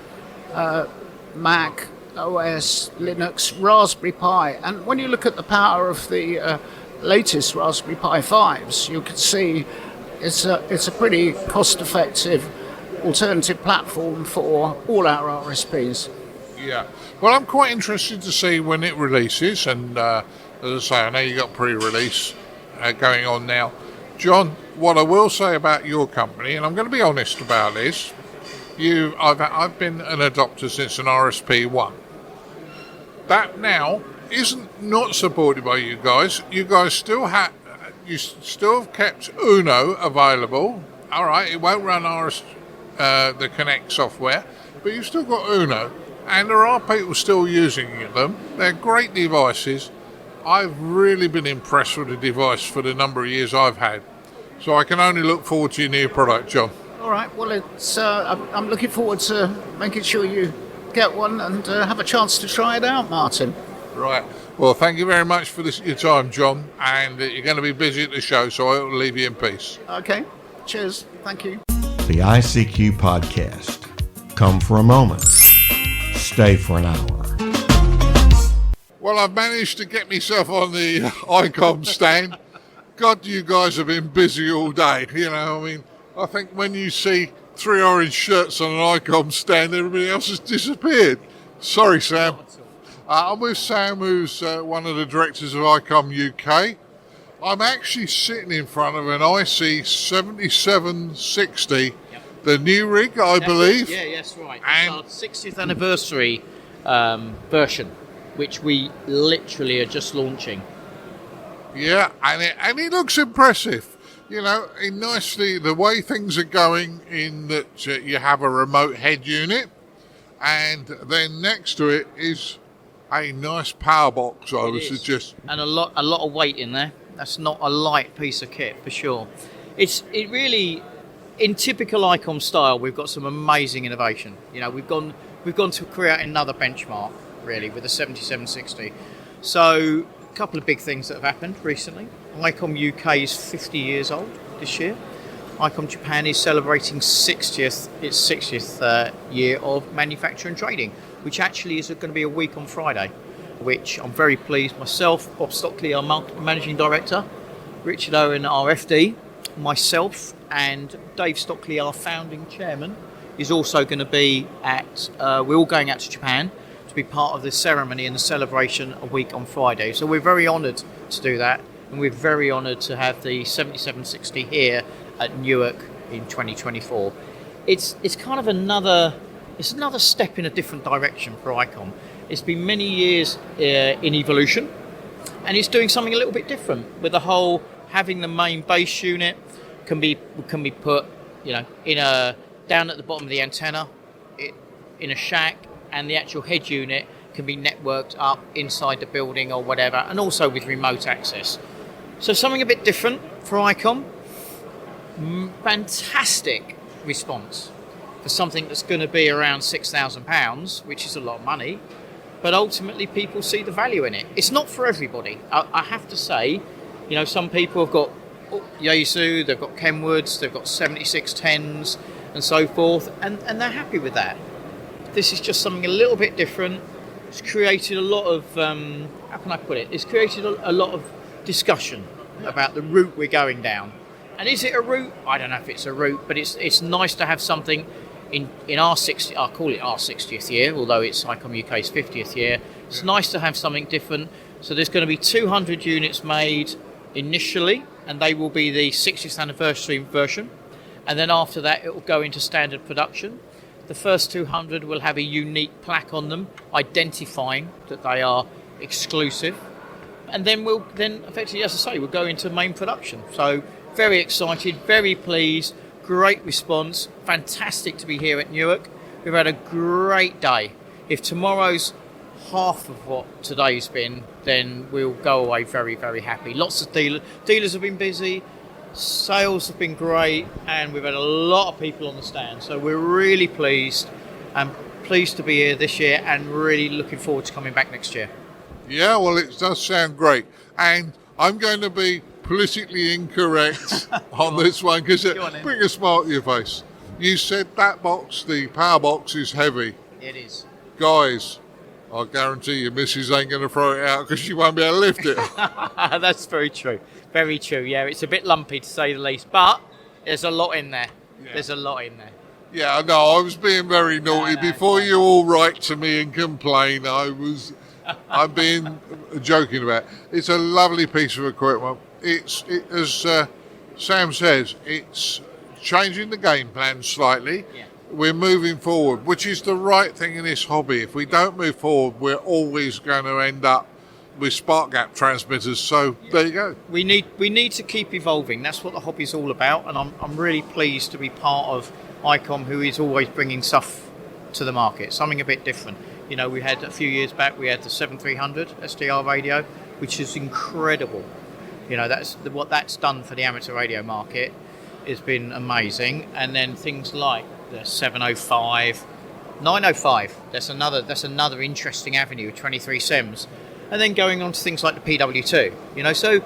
Mac, OS, Linux, Raspberry Pi. And when you look at the power of the latest Raspberry Pi 5s, you can see it's a pretty cost-effective alternative platform for all our RSPs. Yeah. Well, I'm quite interested to see when it releases, and as I say, I know you got pre-release going on now. John, what I will say about your company, and I'm going to be honest about this, I've been an adopter since an RSP1. That now isn't not supported by you guys. You guys still have kept Uno available. All right, it won't run the Connect software, but you've still got Uno, and there are people still using them. They're great devices. I've really been impressed with the device for the number of years I've had. So I can only look forward to your new product, John. All right, well, I'm looking forward to making sure you get one and have a chance to try it out, Martin. Right. Well, thank you very much for your time, John, and you're going to be busy at the show, so I will leave you in peace. Okay, cheers, thank you. The ICQ podcast. Come for a moment. Stay for an hour. Well, I've managed to get myself on the ICOM stand. God, you guys have been busy all day. I think when you see 3 orange shirts on an ICOM stand, everybody else has disappeared. Sorry, Sam. I'm with Sam, who's one of the directors of ICOM UK. I'm actually sitting in front of an IC 7760, the new rig, I believe. Yeah, yes, right. And it's our 60th anniversary version, which we literally are just launching. Yeah, and it looks impressive. Nicely, the way things are going, in that you have a remote head unit, and then next to it is a nice power box, I would It is. suggest. And a lot of weight in there. That's not a light piece of kit for sure. It really, in typical ICOM style, we've got some amazing innovation. We've gone to create another benchmark really with the 7760. So a couple of big things that have happened recently. ICOM UK is 50 years old this year. ICOM Japan is celebrating its 60th year of manufacturing and trading, which actually is going to be a week on Friday, which I'm very pleased. Myself, Bob Stockley, our Managing Director, Richard Owen, our FD, myself, and Dave Stockley, our founding chairman, is also going to be we're all going out to Japan to be part of the ceremony and the celebration a week on Friday. So we're very honoured to do that, and we're very honoured to have the 7760 here at Newark in 2024. It's kind of another step in a different direction for ICOM. It's been many years in evolution, and it's doing something a little bit different with the whole having the main base unit can be put, down at the bottom of the antenna in a shack, and the actual head unit can be networked up inside the building or whatever, and also with remote access. So something a bit different for ICOM. Fantastic response for something that's going to be around £6,000, which is a lot of money, but ultimately people see the value in it. It's not for everybody. I have to say, some people have got Yaesu, they've got Kenwoods, they've got 7610s and so forth, and they're happy with that. This is just something a little bit different. It's created a lot of, how can I put it? It's created a lot of discussion about the route we're going down. And is it a route? I don't know if it's a route, but it's nice to have something in our 60th, I'll call it our 60th year, although it's ICOM UK's 50th year. It's nice to have something different. So there's going to be 200 units made initially, and they will be the 60th anniversary version. And then after that, it will go into standard production. The first 200 will have a unique plaque on them, identifying that they are exclusive. And then effectively, as I say, we'll go into main production. So very excited, very pleased, great response, fantastic to be here at Newark. We've had a great day. If tomorrow's half of what today's been, then we'll go away very, very happy. Lots of dealers have been busy, sales have been great, and we've had a lot of people on the stand. So we're really pleased, and pleased to be here this year, and really looking forward to coming back next year. Yeah, well, it does sound great. And I'm going to be politically incorrect on this one, because bring a smile to your face. You said that box, the power box, is heavy. It is. Guys, I guarantee your missus ain't going to throw it out because she won't be able to lift it. That's very true. Very true, yeah. It's a bit lumpy, to say the least, but there's a lot in there. Yeah. There's a lot in there. Yeah, no, I was being very naughty. Before you all write to me and complain, I'm being joking about it. It's a lovely piece of equipment. As Sam says, it's changing the game plan slightly. Yeah. We're moving forward, which is the right thing in this hobby. If we don't move forward, we're always going to end up with spark gap transmitters. So there you go. We need to keep evolving. That's what the hobby's all about, and I'm really pleased to be part of ICOM, who is always bringing stuff to the market, something a bit different. We had a few years back, we had the 7300 SDR radio, which is incredible. That's what that's done for the amateur radio market. It's been amazing. And then things like the 705, 905. That's another interesting avenue with 23 SEMs. And then going on to things like the PW2. So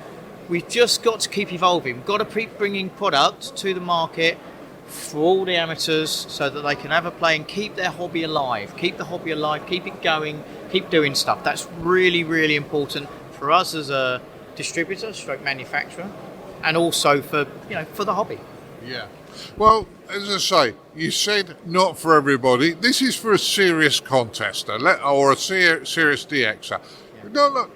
we've just got to keep evolving. We've got to keep bringing product to the market for all the amateurs, so that they can have a play and keep their hobby alive. Keep the hobby alive. Keep it going. Keep doing stuff. That's really, really important for us as a distributor, stroke manufacturer, and also for the hobby. Yeah. Well, as I say, you said not for everybody. This is for a serious contester or a serious DXer. Yeah. No,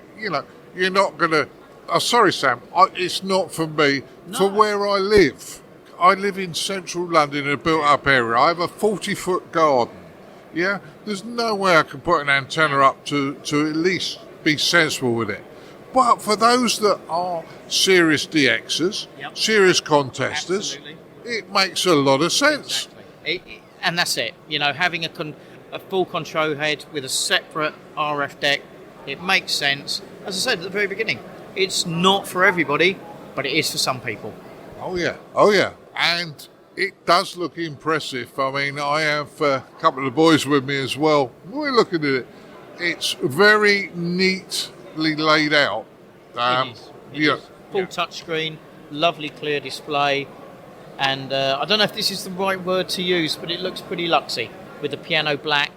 you're not going to... Oh, sorry, Sam. It's not for me. No. For where I live. I live in central London in a built-up area. I have a 40-foot garden. Yeah? There's no way I can put an antenna up to at least be sensible with it. But for those that are serious DXers, serious contesters, absolutely, it makes a lot of sense. Exactly. And that's it. Having a full control head with a separate RF deck It makes sense. As I said at the very beginning, it's not for everybody, but it is for some people. Oh yeah, and it does look impressive. I mean, I have a couple of the boys with me as well. We're looking at it. It's very neatly laid out. It is. Full touchscreen, lovely clear display, and I don't know if this is the right word to use, but it looks pretty luxy with the piano black,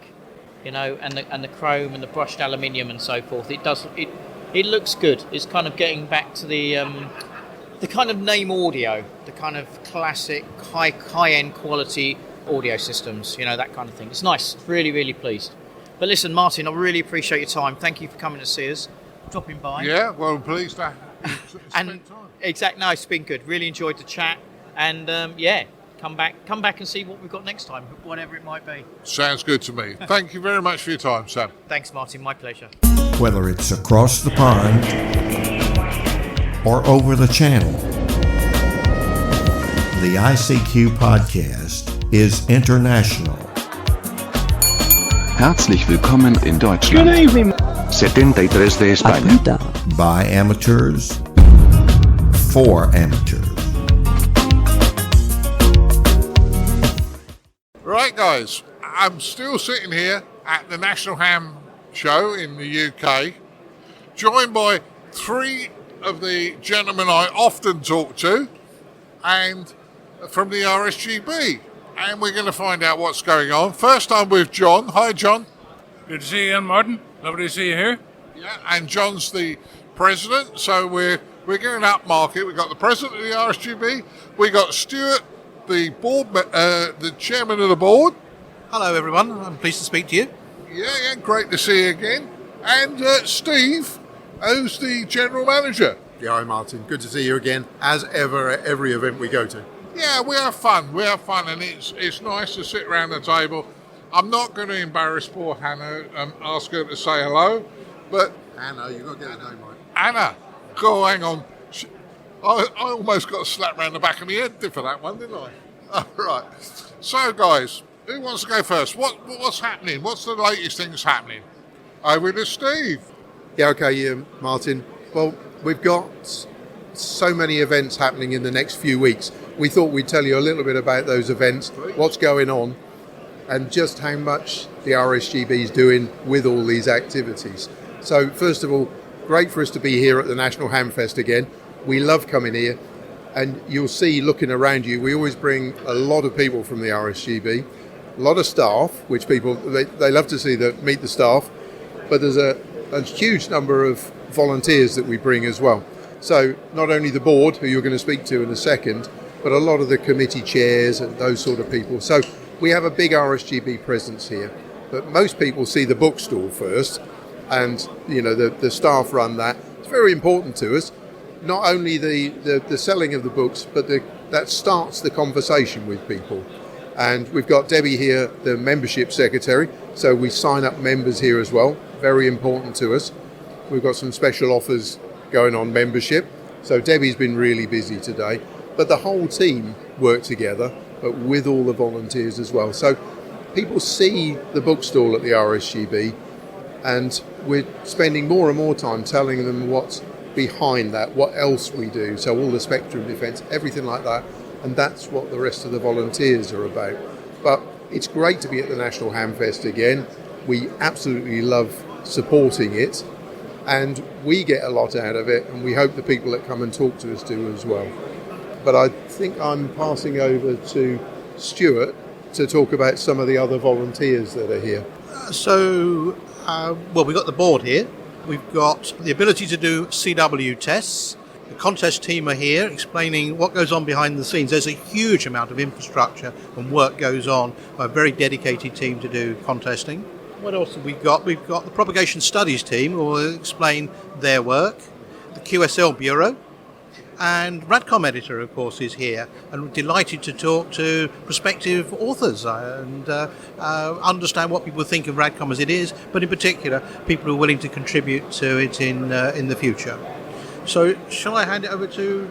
and the chrome and the brushed aluminium and so forth. It looks good. It's kind of getting back to the kind of name audio, the kind of classic high-end quality audio systems, that kind of thing. It's nice. Really, really pleased. But listen, Martin, I really appreciate your time. Thank you for coming to see us, dropping by. Yeah, well, pleased to spend time. Exactly. No, it's been good. Really enjoyed the chat. And, come back and see what we've got next time, whatever it might be. Sounds good to me. Thank you very much for your time, Sam. Thanks, Martin. My pleasure. Whether it's across the pond or over the channel, the ICQ podcast is international. Herzlich willkommen in Deutschland. 73 de España. By amateurs, for amateurs. Right, guys, I'm still sitting here at the National Ham Show in the UK, joined by three of the gentlemen I often talk to, and from the RSGB. And we're going to find out what's going on. First, I'm with John. Hi, John. Good to see you again, Martin. Lovely to see you here. Yeah, and John's the president, so we're going up market. We've got the president of the RSGB. We got Stuart, the board, the chairman of the board. Hello, everyone. I'm pleased to speak to you. Yeah, great to see you again. And Steve, who's the general manager. Yeah, hi, Martin. Good to see you again, as ever, at every event we go to. Yeah, we have fun, and it's nice to sit around the table. I'm not going to embarrass poor Hannah and ask her to say hello, but... Hannah, you've got to get her name right. Hannah, go, hang on. I almost got a slap round the back of my head for that one, didn't I? All right. So, guys, who wants to go first? What's happening? What's the latest things happening? Over to Steve. Yeah, okay, Martin. Well, we've got so many events happening in the next few weeks. We thought we'd tell you a little bit about those events, what's going on, and just how much the RSGB is doing with all these activities. So, first of all, great for us to be here at the National Hamfest again. We love coming here, and you'll see, looking around you, we always bring a lot of people from the RSGB, a lot of staff, which people, they love to see meet the staff, but there's a huge number of volunteers that we bring as well. So not only the board, who you're going to speak to in a second, but a lot of the committee chairs and those sort of people. So we have a big RSGB presence here, but most people see the bookstall first, and the staff run that. It's very important to us. Not only the selling of the books, but that starts the conversation with people. And we've got Debbie here, the membership secretary, so we sign up members here as well. Very important to us. We've got some special offers going on membership. So Debbie's been really busy today. But the whole team work together, but with all the volunteers as well. So people see the bookstall at the RSGB, and we're spending more and more time telling them what's behind that, what else we do. So all the spectrum defence, everything like that. And that's what the rest of the volunteers are about. But it's great to be at the National Hamfest again. We absolutely love supporting it, and we get a lot out of it, and we hope the people that come and talk to us do as well. But I think I'm passing over to Stuart to talk about some of the other volunteers that are here. We've got the board here. We've got the ability to do CW tests. The contest team are here explaining what goes on behind the scenes. There's a huge amount of infrastructure and work goes on by a very dedicated team to do contesting. What else have we got? We've got the propagation studies team who will explain their work. The QSL Bureau. And Radcom Editor, of course, is here, and we're delighted to talk to prospective authors and understand what people think of Radcom as it is, but in particular, people who are willing to contribute to it in the future. So, shall I hand it over to...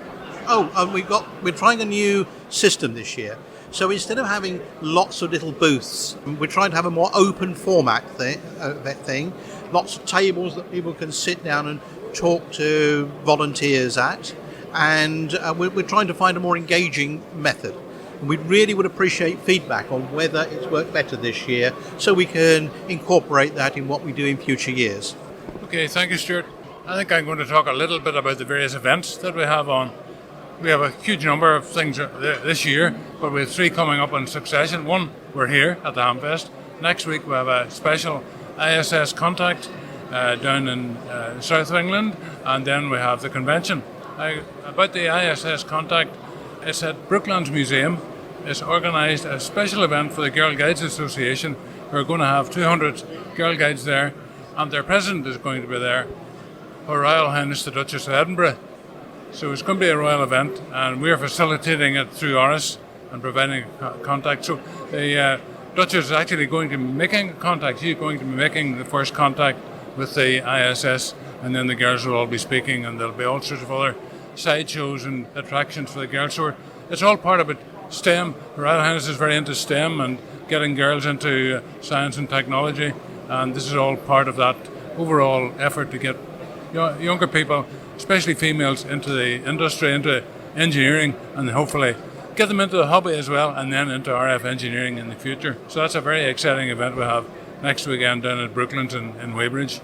we're trying a new system this year. So instead of having lots of little booths, we're trying to have a more open format thing. lots of tables that people can sit down and talk to volunteers at, and we're trying to find a more engaging method. And we really would appreciate feedback on whether it's worked better this year, so we can incorporate that in what we do in future years. Okay, thank you, Stuart. I think I'm going to talk a little bit about the various events that we have on. We have a huge number of things this year, but we have 3 coming up in succession. One, we're here at the Hamfest. Next week we have a special ISS contact down in south of England, and then we have the convention. About the ISS contact, it's at Brooklands Museum. It's organised a special event for the Girl Guides Association. We're going to have 200 girl guides there, and their president is going to be there, Her Royal Highness the Duchess of Edinburgh. So it's going to be a royal event, and we're facilitating it through RS and providing contact. So the Duchess is actually going to be making contact. She's going to be making the first contact with the ISS, and then the girls will all be speaking, and there'll be all sorts of other sideshows and attractions for the girls. So it's all part of it. STEM, Her Royal Highness is very into STEM and getting girls into science and technology, and this is all part of that overall effort to get younger people, especially females, into the industry, into engineering, and hopefully get them into the hobby as well, and then into RF engineering in the future. So that's a very exciting event we have next weekend down at Brooklands in Weybridge.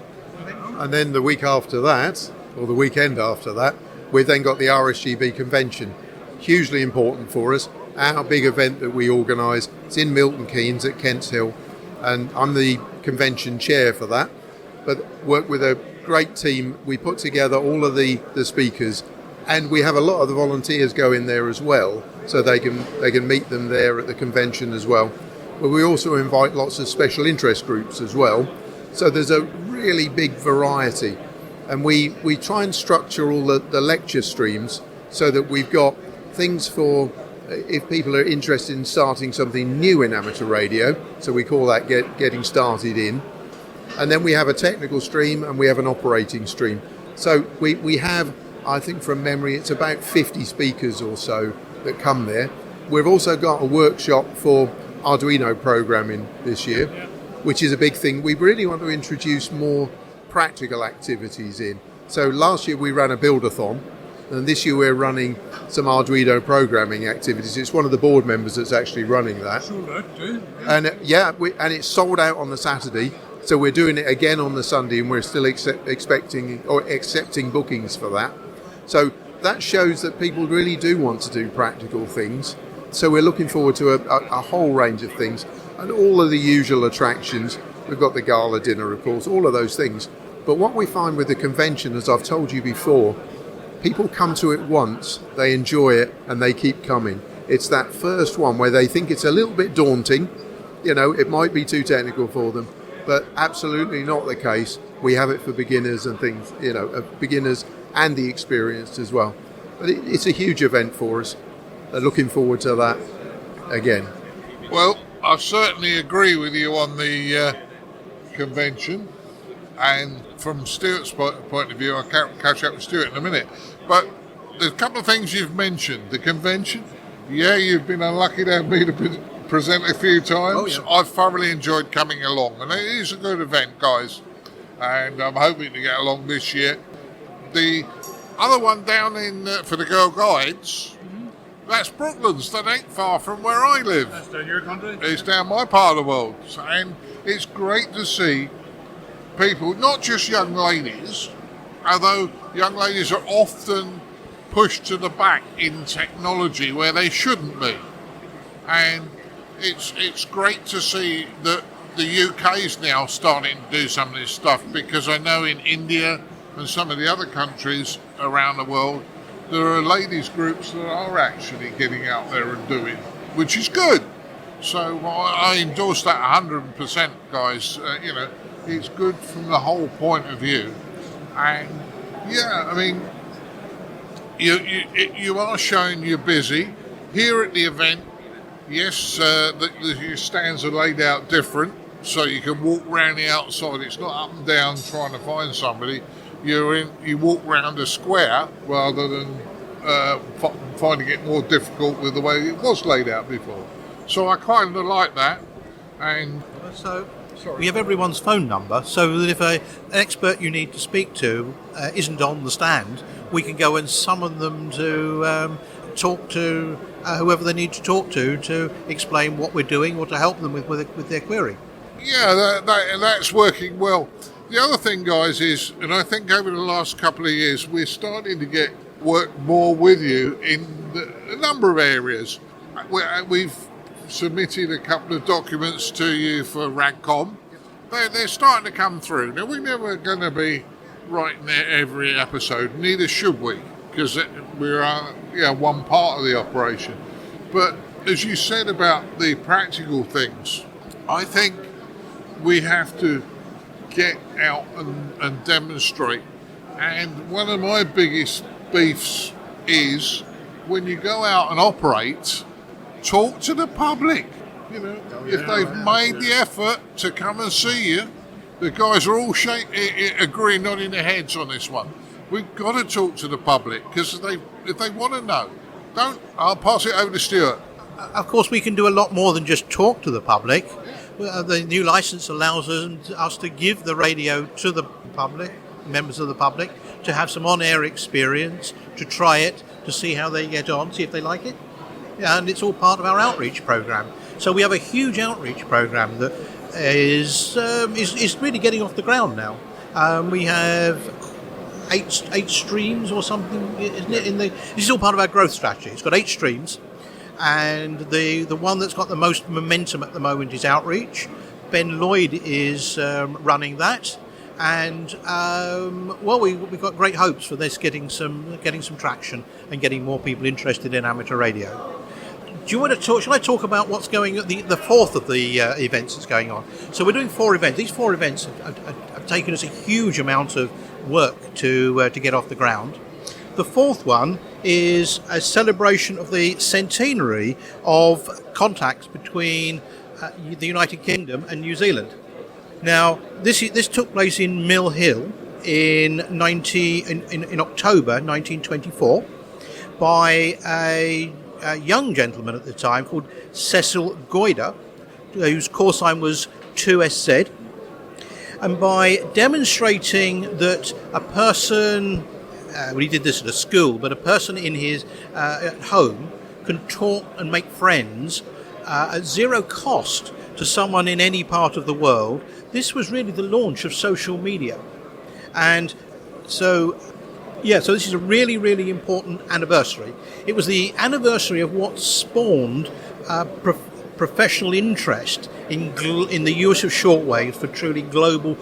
And then the week after that, or the weekend after that, we've then got the RSGB convention. Hugely important for us. Our big event that we organise. It's in Milton Keynes at Kents Hill, and I'm the convention chair for that. But work with a great team. We put together all of the speakers, and we have a lot of the volunteers go in there as well, so they can meet them there at the convention as well. But we also invite lots of special interest groups as well. So there's a really big variety, and we try and structure all the lecture streams so that we've got things for if people are interested in starting something new in amateur radio, so we call that getting started in. And then we have a technical stream and we have an operating stream. So we have, I think from memory, it's about 50 speakers or so that come there. We've also got a workshop for Arduino programming this year, which is a big thing. We really want to introduce more practical activities in. So last year we ran a build-a-thon, and this year we're running some Arduino programming activities. It's one of the board members that's actually running that. And and it's sold out on the Saturday, so we're doing it again on the Sunday, and we're still accepting bookings for that. So that shows that people really do want to do practical things. So we're looking forward to a whole range of things, and all of the usual attractions. We've got the gala dinner, of course, all of those things. But what we find with the convention, as I've told you before, people come to it once, they enjoy it, and they keep coming. It's that first one where they think it's a little bit daunting, it might be too technical for them, but absolutely not the case. We have it for beginners and things, beginners and the experienced as well. But it's a huge event for us. Looking forward to that again. Well, I certainly agree with you on the convention, and from Stuart's point of view, I'll catch up with Stuart in a minute. But there's a couple of things you've mentioned. The convention, you've been unlucky to have me to present a few times. I've thoroughly enjoyed coming along, and it is a good event, guys, and I'm hoping to get along this year. The other one down in for the Girl Guides, that's Brooklands. That ain't far from where I live. That's down your country? It's down my part of the world, and it's great to see people, not just young ladies, although young ladies are often pushed to the back in technology where they shouldn't be. And it's great to see that the UK is now starting to do some of this stuff, because I know in India and some of the other countries around the world, there are ladies groups that are actually getting out there and doing, which is good. So I endorse that 100%, guys. It's good from the whole point of view. And you are showing you're busy. Here at the event, yes, the stands are laid out different, so you can walk around the outside. It's not up and down trying to find somebody. You walk around a square rather than finding it more difficult with the way it was laid out before. So I kind of like that. And So we have everyone's phone number, so that if an expert you need to speak to isn't on the stand, we can go and summon them to talk to whoever they need to talk to explain what we're doing or to help them with their query. Yeah, that's working well. The other thing, guys, is, and I think over the last couple of years, we're starting to work more with you in a number of areas. We've submitted a couple of documents to you for RAGCOM. They're starting to come through. Now, we're never going to be writing there every episode, neither should we, because we're one part of the operation. But as you said about the practical things, I think we have to get out and demonstrate. And one of my biggest beefs is when you go out and operate, talk to the public. You know, if they've made the effort to come and see you, the guys are all agreeing, nodding their heads on this one. We've got to talk to the public, because if they want to know, I'll pass it over to Stuart. Of course, we can do a lot more than just talk to the public. The new license allows us to give the radio to the public, members of the public, to have some on-air experience, to try it, to see how they get on, see if they like it. And it's all part of our outreach program. So we have a huge outreach program that is really getting off the ground now. We have eight streams or something, isn't it? This is all part of our growth strategy. It's got 8 streams. And the one that's got the most momentum at the moment is outreach. Ben Lloyd is running that, and we've got great hopes for this getting some traction and getting more people interested in amateur radio. Do you want to talk? Shall I talk about what's going on, the fourth of the events that's going on? So we're doing 4 events. These 4 events have taken us a huge amount of work to get off the ground. The fourth one is a celebration of the centenary of contacts between the United Kingdom and New Zealand. Now, this took place in Mill Hill in October 1924 by a young gentleman at the time called Cecil Goyder, whose call sign was 2SZ. And by demonstrating that a person... he did this at a school, but a person in his at home can talk and make friends at zero cost to someone in any part of the world. This was really the launch of social media. And so this is a really, really important anniversary. It was the anniversary of what spawned professional interest in the use of shortwave for truly global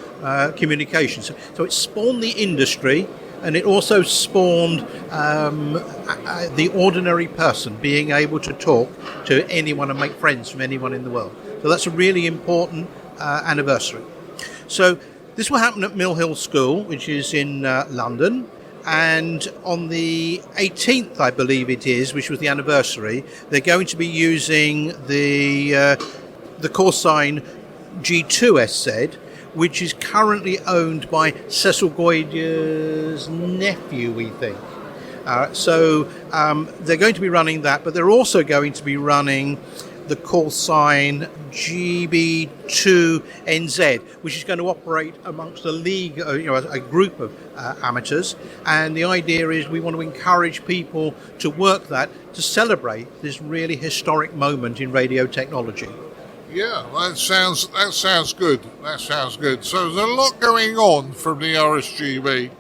communications. So it spawned the industry, and it also spawned the ordinary person being able to talk to anyone and make friends from anyone in the world. So that's a really important anniversary. So this will happen at Mill Hill School, which is in London. And on the 18th, I believe it is, which was the anniversary, they're going to be using the call sign G2SZ, which is currently owned by Cecil Goyder's nephew, we think. So they're going to be running that, but they're also going to be running the call sign GB2NZ, which is going to operate amongst a league, a group of amateurs. And the idea is we want to encourage people to work that to celebrate this really historic moment in radio technology. Yeah, that sounds good. That sounds good. So there's a lot going on from the RSGB,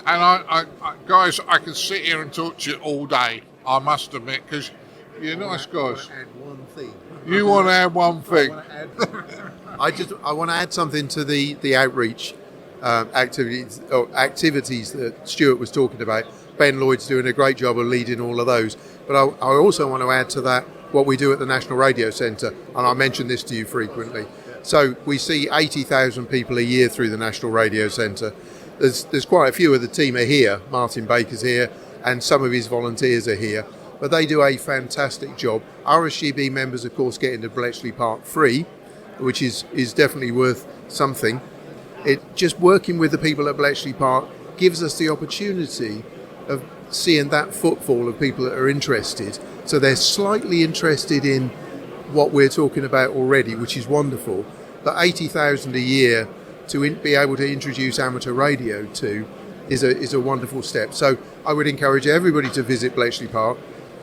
and I guys, I can sit here and talk to you all day. I must admit, because you're nice guys. You want to add one thing? I want to add something to the outreach activities that Stuart was talking about. Ben Lloyd's doing a great job of leading all of those. But I also want to add to that what we do at the National Radio Centre, and I mention this to you frequently. So we see 80,000 people a year through the National Radio Centre. There's quite a few of the team are here. Martin Baker's here, and some of his volunteers are here. But they do a fantastic job. RSGB members, of course, get into Bletchley Park free, which is definitely worth something. Just working with the people at Bletchley Park gives us the opportunity of seeing that footfall of people that are interested. So they're slightly interested in what we're talking about already, which is wonderful. But 80,000 a year to be able to introduce amateur radio to is a wonderful step. So I would encourage everybody to visit Bletchley Park.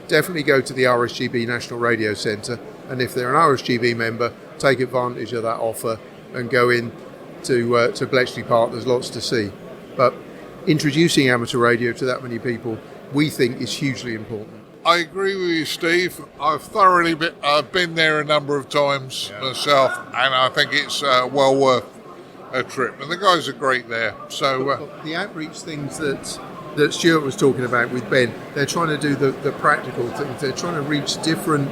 Definitely go to the RSGB National Radio Centre, and if they're an RSGB member, take advantage of that offer and go in to Bletchley Park. There's lots to see. But introducing amateur radio to that many people, we think, is hugely important. I agree with you, Steve. I've thoroughly been there a number of times myself, and I think it's well worth a trip. And the guys are great there. So the outreach things that Stuart was talking about with Ben, they're trying to do the practical things. They're trying to reach different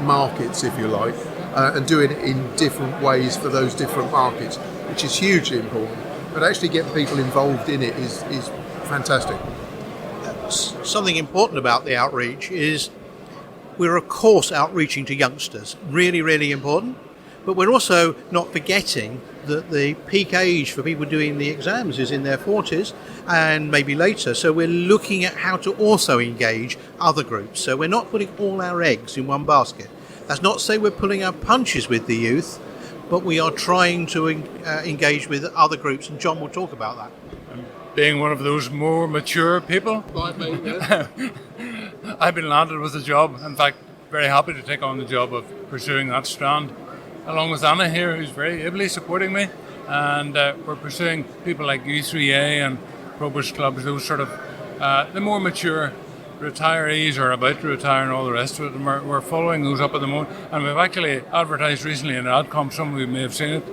markets, if you like, and do it in different ways for those different markets, which is hugely important. But actually getting people involved in it is fantastic. Something important about the outreach is we're of course outreaching to youngsters, really, really important, but we're also not forgetting that the peak age for people doing the exams is in their 40s and maybe later, so we're looking at how to also engage other groups. So we're not putting all our eggs in one basket. That's not to say we're pulling our punches with the youth, but we are trying to engage with other groups, and John will talk about that. Being one of those more mature people, like me, yeah. I've been landed with a job. In fact, very happy to take on the job of pursuing that strand, along with Anna here, who's very ably supporting me. And we're pursuing people like U3A and Probers Clubs, those sort of the more mature retirees or about to retire and all the rest of it. And we're following those up at the moment. And we've actually advertised recently in AdCom, some of you may have seen it,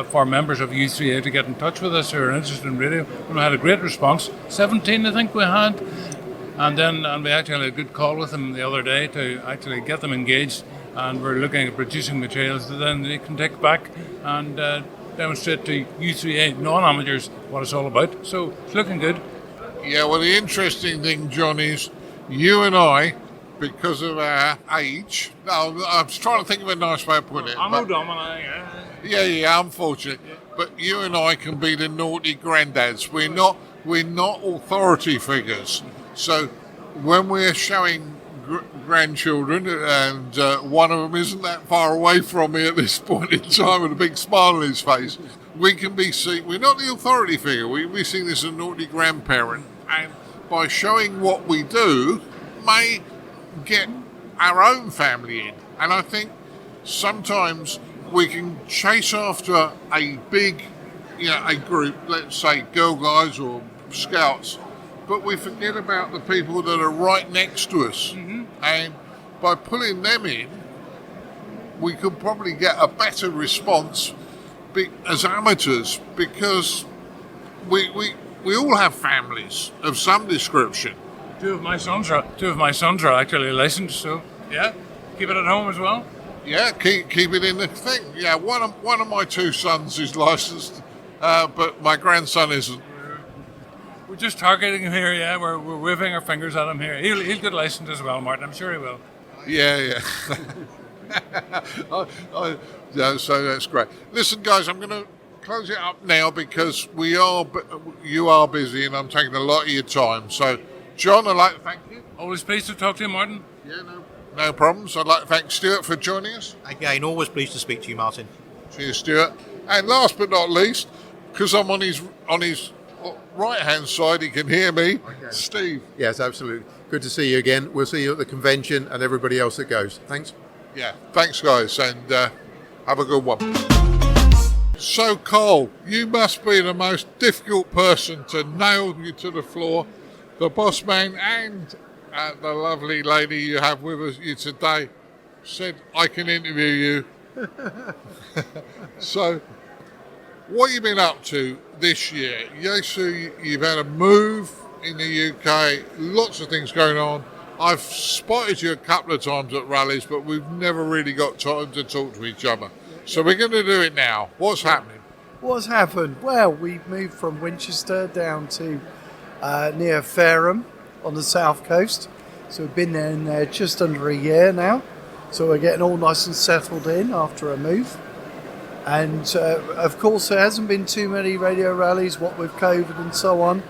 for members of U3A to get in touch with us who are interested in radio. And we had a great response. 17, I think we had. And we actually had a good call with them the other day to actually get them engaged. And we're looking at producing materials that then they can take back and demonstrate to U3A non-amateurs what it's all about. So it's looking good. Yeah, well, the interesting thing, John, is you and I, because of our age, I was trying to think of a nice way of putting it. I'm no dominant. Yeah, unfortunate. But you and I can be the naughty granddads. We're not authority figures. So when we're showing grandchildren, and one of them isn't that far away from me at this point in time with a big smile on his face, we can be seen. We're not the authority figure. We see this as a naughty grandparent, and by showing what we do, may get our own family in. And I think sometimes we can chase after a big, a group, let's say Girl Guides or Scouts, but we forget about the people that are right next to us. Mm-hmm. And by pulling them in, we could probably get a better response as amateurs, because we all have families of some description. Two of my sons are actually licensed, so yeah, keep it at home as well. Yeah, keep it in the thing. Yeah, one of my two sons is licensed, but my grandson isn't. We're just targeting him here. Yeah, we're waving our fingers at him here. He'll get licensed as well, Martin. I'm sure he will. Yeah. So that's great. Listen, guys, I'm going to close it up now because you are busy and I'm taking a lot of your time. So, John, I'd like to thank you. Always pleased to talk to you, Martin. Yeah, no problems. I'd like to thank Stuart for joining us. Again, always pleased to speak to you, Martin. Cheers, Stuart. And last but not least, because I'm on his right-hand side, he can hear me. Okay. Steve. Yes, absolutely. Good to see you again. We'll see you at the convention and everybody else that goes. Thanks. Yeah, thanks, guys, and have a good one. So, Cole, you must be the most difficult person to nail you to the floor. The boss man and the lovely lady you have with you today said, I can interview you. So, what have you been up to this year? Yes, you've had a move in the UK, lots of things going on. I've spotted you a couple of times at rallies, but we've never really got time to talk to each other. So we're going to do it now. What's happening? What's happened? Well, we've moved from Winchester down to near Fareham on the south coast. So we've been in there just under a year now. So we're getting all nice and settled in after a move. And of course, there hasn't been too many radio rallies, what with COVID and so on.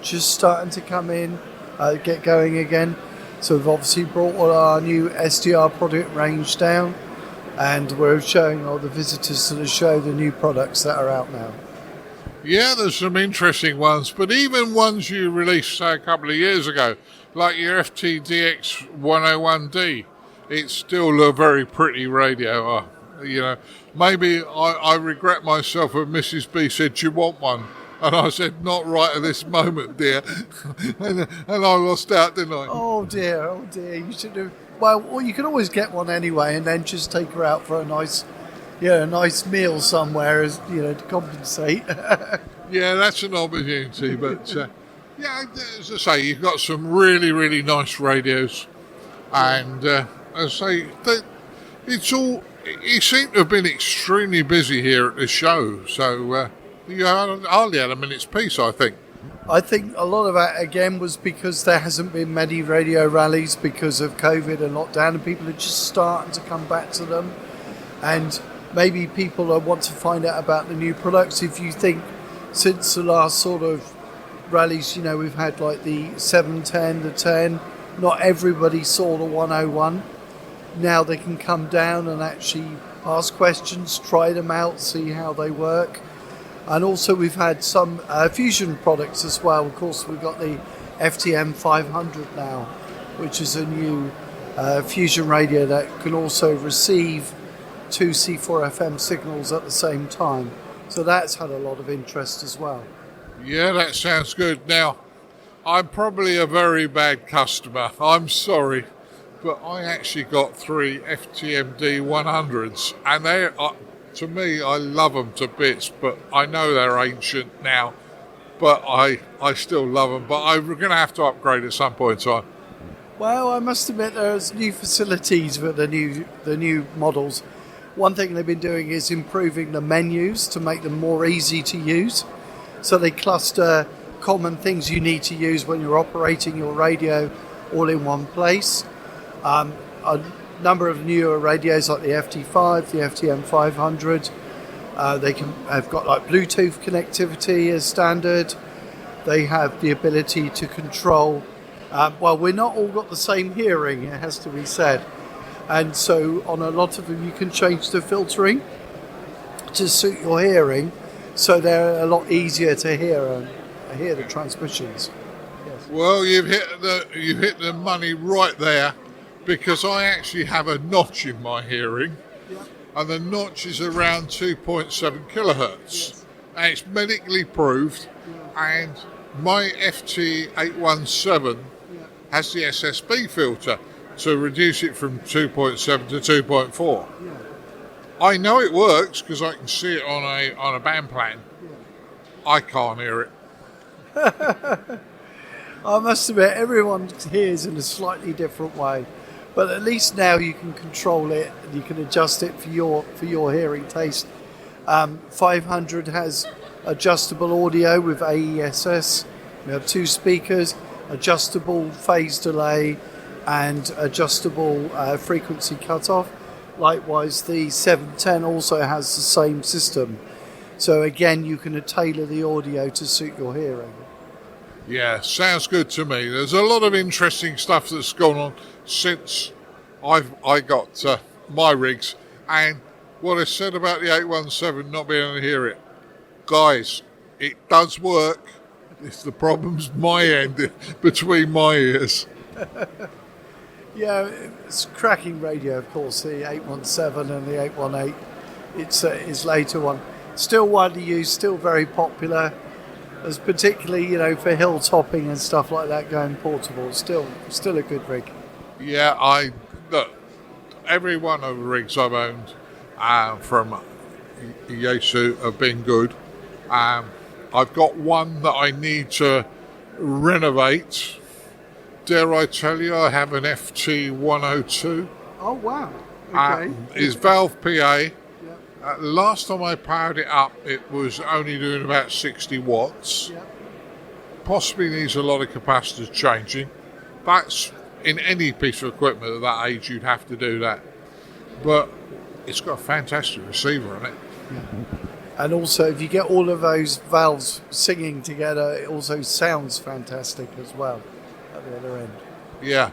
Just starting to come in, get going again. So we've obviously brought all our new SDR product range down. and we're showing all the visitors to the show the new products that are out now. Yeah, there's some interesting ones, but even ones you released, say, a couple of years ago, like your FTDX 101D, it's still a very pretty radio. Maybe I regret myself when Mrs. B said, "Do you want one?" And I said, "Not right at this moment, dear." and I lost out, didn't I? Oh dear. You should have. Well, you can always get one anyway, and then just take her out for a nice meal somewhere, to compensate. Yeah, that's an opportunity. But as I say, you've got some really, really nice radios, and as I say, you seem to have been extremely busy here at the show. So you hardly had a minute's peace, I think. I think a lot of that, again, was because there hasn't been many radio rallies because of COVID and lockdown, and people are just starting to come back to them. And maybe people want to find out about the new products. If you think since the last sort of rallies, we've had like the 710, the 10, not everybody saw the 101. Now they can come down and actually ask questions, try them out, see how they work. And also we've had some fusion products as well. Of course, we've got the FTM 500 now, which is a new fusion radio that can also receive 2 C4 FM signals at the same time. So that's had a lot of interest as well. Yeah, that sounds good. Now, I'm probably a very bad customer. I'm sorry, but I actually got 3 FTMD 100s, and they are, to me, I love them to bits, but I know they're ancient now, but I still love them. But I'm going to have to upgrade at some point in time. Well, I must admit there's new facilities for the new models. One thing they've been doing is improving the menus to make them more easy to use. So they cluster common things you need to use when you're operating your radio all in one place. A number of newer radios like the FT5, the FTM 500, have got like Bluetooth connectivity as standard. They have the ability to control. We're not all got the same hearing, it has to be said. And so on a lot of them you can change the filtering to suit your hearing, so they're a lot easier to hear and hear the transmissions. Yes. Well, you've hit the money right there, because I actually have a notch in my hearing, and the notch is around 2.7 kilohertz, and it's medically proved, and my FT817 has the SSB filter to reduce it from 2.7 to 2.4. I know it works because I can see it on a band plan. I can't hear it. I must admit, everyone hears in a slightly different way, but at least now you can control it and you can adjust it for your hearing taste. 500 has adjustable audio with AESS. We have 2 speakers, adjustable phase delay, and adjustable frequency cutoff. Likewise, the 710 also has the same system. So again, you can tailor the audio to suit your hearing. Yeah, sounds good to me. There's a lot of interesting stuff that's gone on since I got my rigs, and what I said about the 817 not being able to hear it. Guys, it does work. It's the problem's my end, between my ears. Yeah, it's cracking radio, of course, the 817 and the 818. It's his later one. Still widely used, still very popular, as particularly, for hill topping and stuff like that, going portable. Still a good rig. Yeah, look, every one of the rigs I've owned from Yaesu have been good. I've got one that I need to renovate. Dare I tell you, I have an FT102. Oh, wow. Okay. It's valve PA. Last time I powered it up, it was only doing about 60 watts. Possibly needs a lot of capacitors changing. That's in any piece of equipment at that age, you'd have to do that. But it's got a fantastic receiver on it. And also, if you get all of those valves singing together, it also sounds fantastic as well at the other end. Yeah.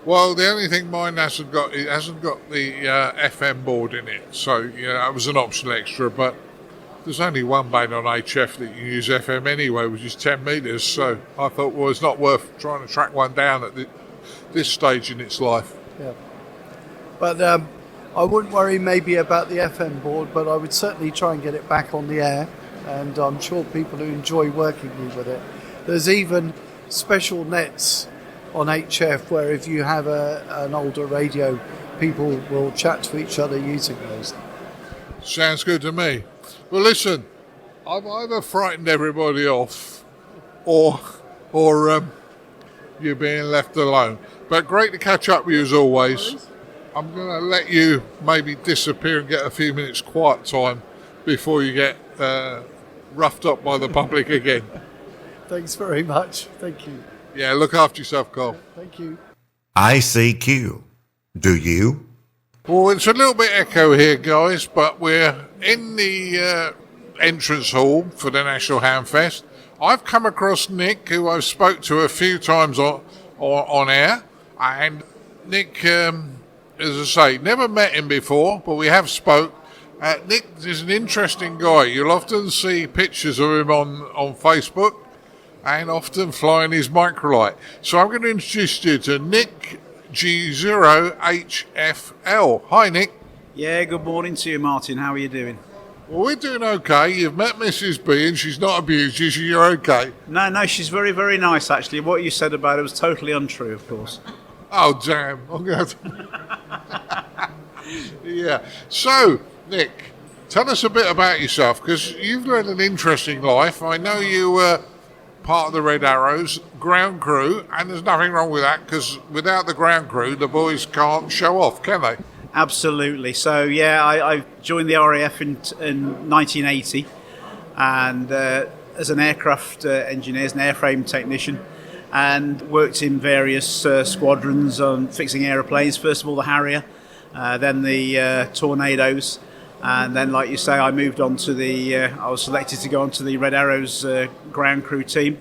Well, the only thing mine hasn't got, it hasn't got the FM board in it. So, it was an optional extra, but there's only one band on HF that you use FM anyway, which is 10 metres. So I thought, well, it's not worth trying to track one down at this stage in its life. Yeah. But I wouldn't worry maybe about the FM board, but I would certainly try and get it back on the air. And I'm sure people who enjoy working with it. There's even special nets on HF where if you have an older radio, people will chat to each other using those. Sounds good to me. Well, listen, I've either frightened everybody off or you're being left alone. But great to catch up with you as always. I'm going to let you maybe disappear and get a few minutes quiet time before you get roughed up by the public again. Thanks very much. Thank you. Yeah, look after yourself, Carl. Thank you. ICQ. Do you? Well, it's a little bit echo here, guys, but we're in the entrance hall for the National Hamfest. I've come across Nick, who I've spoke to a few times on air, and Nick, as I say, never met him before, but we have spoke. Nick is an interesting guy. You'll often see pictures of him on Facebook and often flying his microlight. So I'm going to introduce you to Nick G0HFL. Hi, Nick. Yeah, good morning to you, Martin. How are you doing? Well, we're doing okay. You've met Mrs. B and she's not abused you, so you're okay. No, she's very, very nice, actually. What you said about her was totally untrue, of course. Oh, damn. I'm going to... Yeah. So, Nick, tell us a bit about yourself, because you've led an interesting life. I know you were part of the Red Arrows ground crew, and there's nothing wrong with that, because without the ground crew, the boys can't show off, can they? Absolutely. So, yeah, I joined the RAF in 1980, and as an aircraft engineer, as an airframe technician, and worked in various squadrons on fixing aeroplanes. First of all, the Harrier, then the Tornadoes, and then, like you say, I moved on to I was selected to go on to the Red Arrows ground crew team.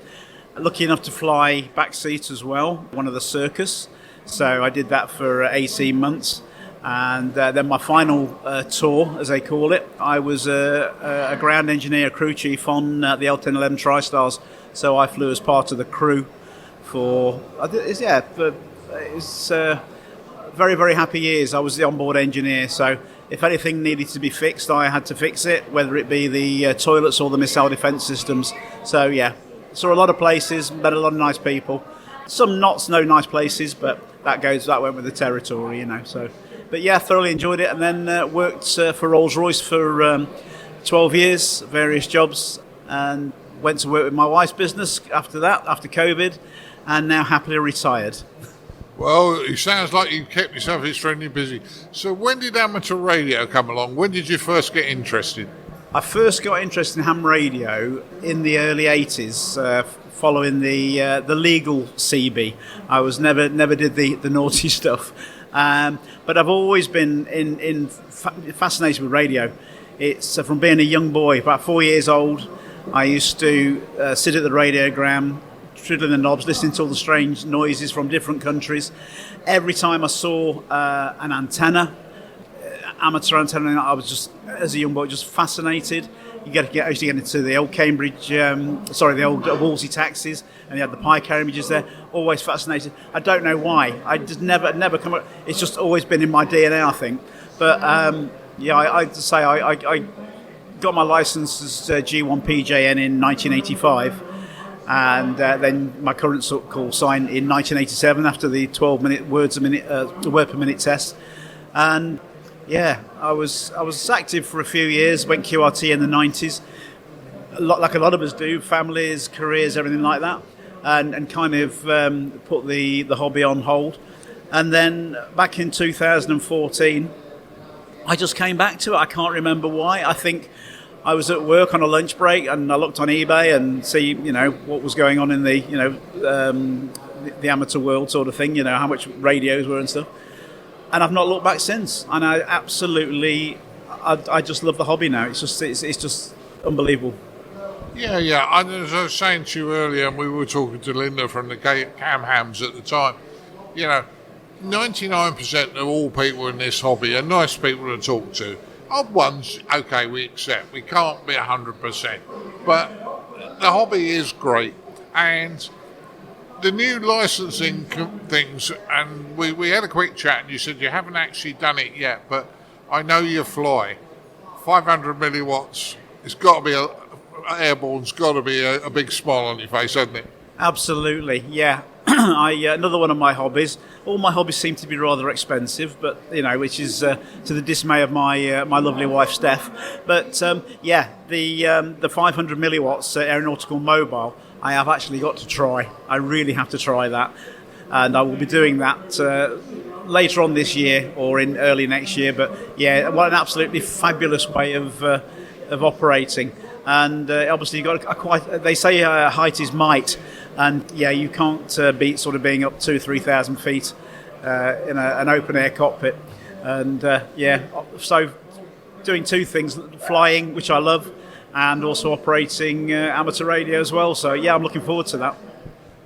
Lucky enough to fly backseat as well, one of the Circus. So I did that for 18 months. And then my final tour, as they call it, I was a ground engineer, crew chief on the L1011 TriStars. So I flew as part of the crew for very, very happy years. I was the onboard engineer, so if anything needed to be fixed, I had to fix it, whether it be the toilets or the missile defence systems. So yeah, saw a lot of places, met a lot of nice people. Some not so nice places, but that went with the territory, So, but yeah, thoroughly enjoyed it, and then worked for Rolls-Royce for 12 years, various jobs, and went to work with my wife's business after that, after COVID, and now happily retired. Well, it sounds like you kept yourself extremely busy. So when did amateur radio come along? When did you first get interested? I first got interested in ham radio in the early 80s, following the legal CB. I was never did the naughty stuff. But I've always been fascinated with radio. It's from being a young boy, about 4 years old. I used to sit at the radiogram, twiddling the knobs, listening to all the strange noises from different countries. Every time I saw an antenna, amateur antenna, I was just, as a young boy, just fascinated. I used to get into the old Cambridge, the old Wolsey taxis, and you had the pie-car images there. Always fascinated. I don't know why. I just never come up. It's just always been in my DNA, I think. But I got my license as G1 PJN in 1985, and then my current call sign in 1987 after the 12-minute word per minute test. And yeah, I was active for a few years. Went QRT in the 90s, like a lot of us do, families, careers, everything like that, and kind of put the hobby on hold. And then back in 2014, I just came back to it. I can't remember why. I think I was at work on a lunch break, and I looked on eBay and see, what was going on in the, the amateur world sort of thing. How much radios were and stuff. And I've not looked back since. And I absolutely, I just love the hobby now. It's just unbelievable. Yeah. And as I was saying to you earlier, and we were talking to Linda from the Cam Hams at the time, 99% of all people in this hobby are nice people to talk to. Odd ones, okay, we accept. We can't be 100%. But the hobby is great. And the new licensing things, and we had a quick chat, and you said you haven't actually done it yet, but I know you fly. 500 milliwatts, it's got to be airborne's got to be a big smile on your face, hasn't it? Absolutely, yeah. Another one of my hobbies. All my hobbies seem to be rather expensive, but which is to the dismay of my lovely wife Steph. But the 500 milliwatts aeronautical mobile, I have actually got to try. I really have to try that, and I will be doing that later on this year or in early next year. But yeah, what an absolutely fabulous way of operating. And obviously, you've got they say height is might. And yeah, you can't beat sort of being up 2,000-3,000 feet in an open air cockpit. And so doing two things: flying, which I love, and also operating amateur radio as well. So yeah, I'm looking forward to that.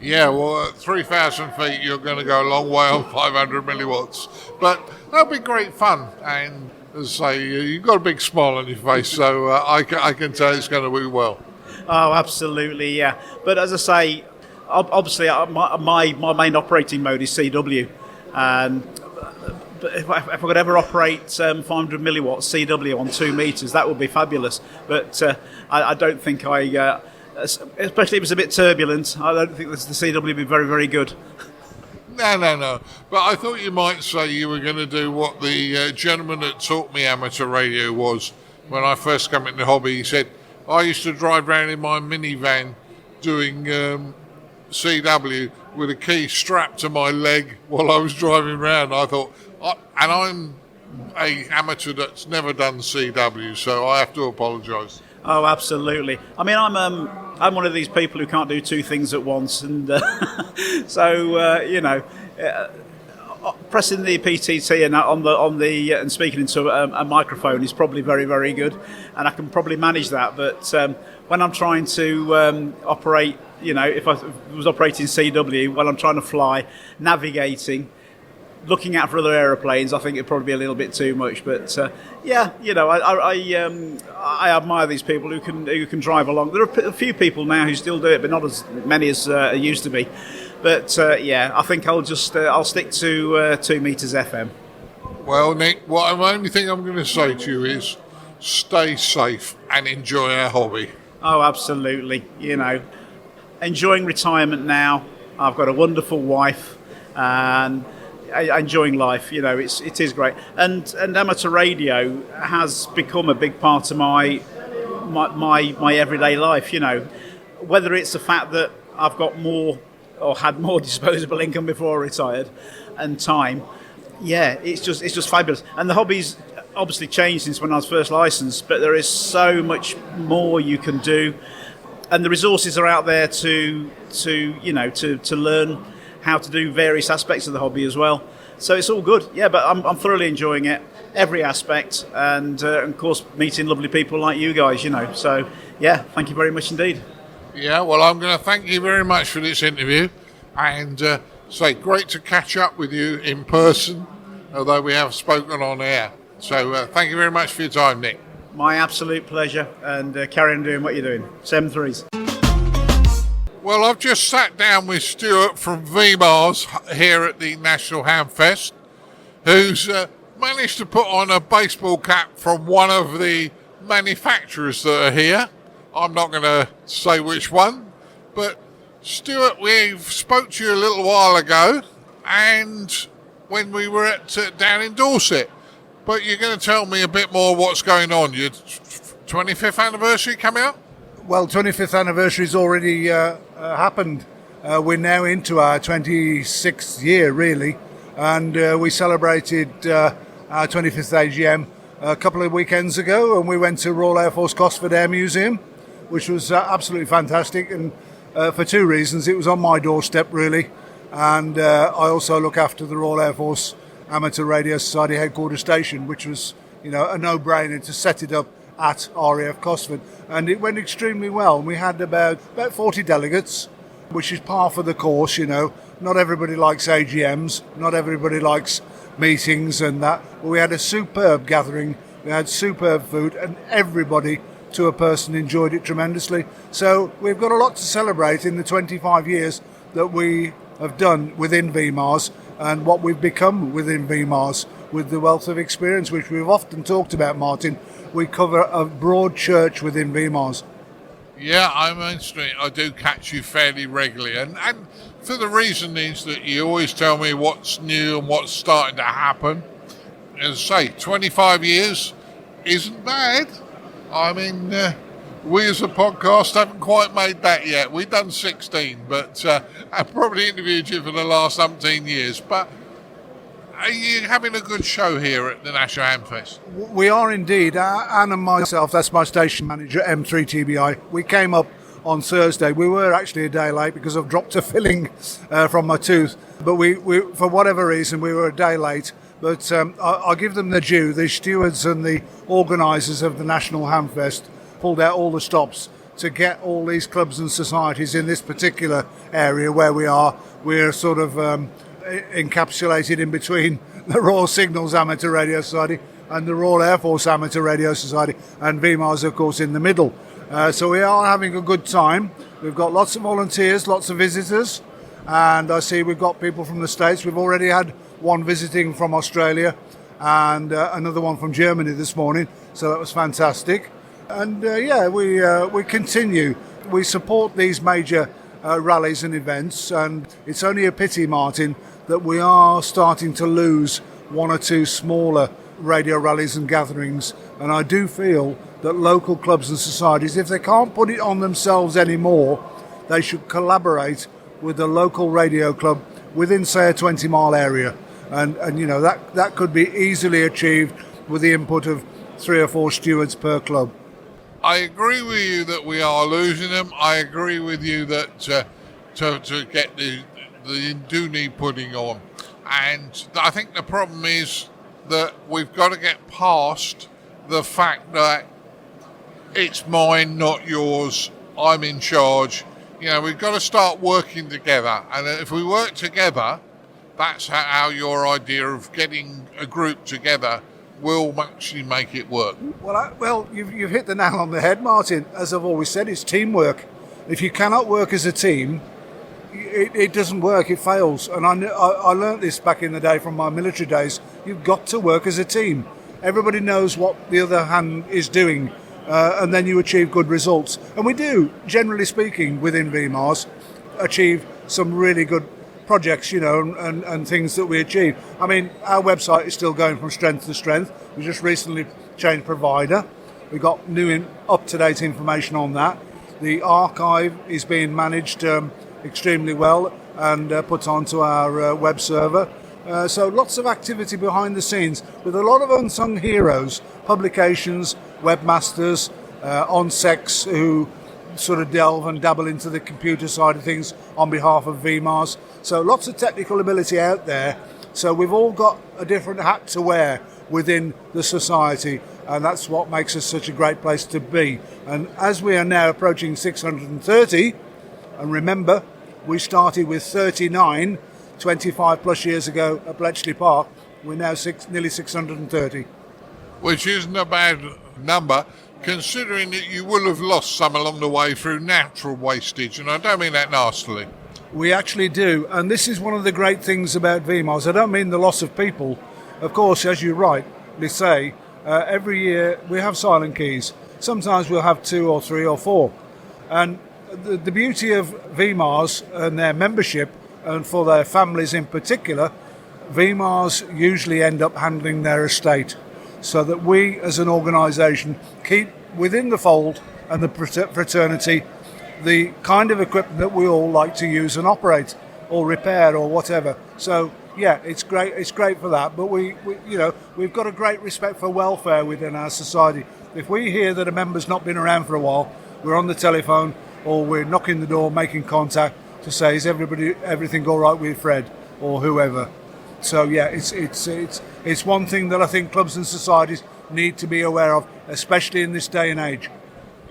Yeah, well, at 3,000 feet, you're going to go a long way on 500 milliwatts. But that'll be great fun. And as I say, you've got a big smile on your face, so I can tell it's going to do well. Oh, absolutely, yeah. But as I say, obviously, my main operating mode is CW, and if I could ever operate 500 milliwatts CW on 2 meters, that would be fabulous. But I don't think especially if it's a bit turbulent, I don't think the CW would be very, very good. No. But I thought you might say you were going to do what the gentleman that taught me amateur radio was when I first came into the hobby. He said, I used to drive around in my minivan doing CW with a key strapped to my leg while I was driving around. I thought, and I'm a amateur that's never done CW, so I have to apologise. Oh, absolutely. I mean, I'm one of these people who can't do two things at once, and pressing the PTT and speaking into a microphone is probably very, very good, and I can probably manage that. But when I'm trying to operate, if I was operating CW while I'm trying to fly, navigating, looking out for other aeroplanes, I think it'd probably be a little bit too much. But I admire these people who can drive along. There are a few people now who still do it, but not as many as used to be. But I think I'll stick to 2 meters FM. Well, Nick, the only thing I'm going to say to you is stay safe and enjoy our hobby. Oh, absolutely. Enjoying retirement now. I've got a wonderful wife and enjoying life. It is great. And amateur radio has become a big part of my everyday life. Whether it's the fact that I've got more or had more disposable income before I retired and time. Yeah, it's just fabulous. And the hobby's obviously changed since when I was first licensed, but there is so much more you can do. And the resources are out there to learn how to do various aspects of the hobby as well. So it's all good. Yeah, but I'm thoroughly enjoying it, every aspect, and of course meeting lovely people like you guys, So yeah, thank you very much indeed. Yeah, well, I'm going to thank you very much for this interview, and say great to catch up with you in person, although we have spoken on air. So thank you very much for your time, Nick. My absolute pleasure, and carry on doing what you're doing. 7-3s. Well, I've just sat down with Stuart from VMARS here at the National Ham Fest, who's managed to put on a baseball cap from one of the manufacturers that are here. I'm not going to say which one, but Stuart, we spoke to you a little while ago, and when we were down in Dorset. But you're going to tell me a bit more what's going on. Your 25th anniversary coming up? Well, 25th anniversary's already happened. We're now into our 26th year, really, and we celebrated our 25th AGM a couple of weekends ago, and we went to Royal Air Force Cosford Air Museum, which was absolutely fantastic, and for two reasons. It was on my doorstep, really, and I also look after the Royal Air Force Amateur Radio Society headquarters station, which was, a no-brainer to set it up at RAF Cosford, and it went extremely well. We had about 40 delegates, which is par for the course, Not everybody likes AGMs, not everybody likes meetings and that. But we had a superb gathering, we had superb food, and everybody, to a person, enjoyed it tremendously. So we've got a lot to celebrate in the 25 years that we have done within VMARS and what we've become within VMARS with the wealth of experience, which we've often talked about, Martin. We cover a broad church within VMARS. Yeah, I do catch you fairly regularly, and for the reason is that you always tell me what's new and what's starting to happen. As I say, 25 years isn't bad. I mean, we as a podcast haven't quite made that yet. We've done 16, but I've probably interviewed you for the last 17 years. But are you having a good show here at the National Hamfest? We are indeed. Anne and myself, that's my station manager, M3TBI. We came up on Thursday. We were actually a day late because I've dropped a filling from my tooth. But we, for whatever reason, we were a day late. But I'll give them the due. The stewards and the organisers of the National Hamfest pulled out all the stops to get all these clubs and societies in this particular area where we are. We're sort of encapsulated in between the Royal Signals Amateur Radio Society and the Royal Air Force Amateur Radio Society, and VMARS, of course, in the middle. So we are having a good time. We've got lots of volunteers, lots of visitors, and I see we've got people from the States. We've already had one visiting from Australia and another one from Germany this morning, so that was fantastic. And we continue. We support these major rallies and events, and it's only a pity, Martin, that we are starting to lose one or two smaller radio rallies and gatherings. And I do feel that local clubs and societies, if they can't put it on themselves anymore, they should collaborate with a local radio club within, say, a 20-mile area. And you know, that could be easily achieved with the input of 3 or 4 stewards per club. I agree with you that we are losing them. I agree with you that to get the do need putting on. And I think the problem is that we've got to get past the fact that it's mine, not yours, I'm in charge. You know, we've got to start working together. And if we work together, that's how your idea of getting a group together will actually make it work. Well, you've hit the nail on the head, Martin. As I've always said, it's teamwork. If you cannot work as a team, it doesn't work, it fails. And I learnt this back in the day from my military days. You've got to work as a team. Everybody knows what the other hand is doing, and then you achieve good results. And we do, generally speaking, within VMARS, achieve some really good projects, you know, and things that we achieve. I mean, our website is still going from strength to strength. We just recently changed provider. We got new up-to-date information on that. The archive is being managed extremely well and put onto our web server. So lots of activity behind the scenes with a lot of unsung heroes, publications, webmasters, on-secs who sort of delve and dabble into the computer side of things on behalf of VMARS. So lots of technical ability out there. So we've all got a different hat to wear within the society, and that's what makes us such a great place to be. And as we are now approaching 630, and remember, we started with 39 25 plus years ago at Bletchley Park, we're now nearly 630. Which isn't a bad number, considering that you will have lost some along the way through natural wastage, and I don't mean that nastily. We actually do, and this is one of the great things about VMARS. I don't mean the loss of people. Of course, as you rightly say, every year we have silent keys. Sometimes we'll have 2 or 3 or 4. And the beauty of VMARS and their membership, and for their families in particular, VMARS usually end up handling their estate, so that we as an organisation keep within the fold and the fraternity the kind of equipment that we all like to use and operate or repair or whatever. So yeah, it's great for that, but we you know, we've got a great respect for welfare within our society. If we hear that a member's not been around for a while, we're on the telephone or we're knocking the door, making contact to say, is everything all right with Fred or whoever? So yeah, it's one thing that I think clubs and societies need to be aware of, especially in this day and age.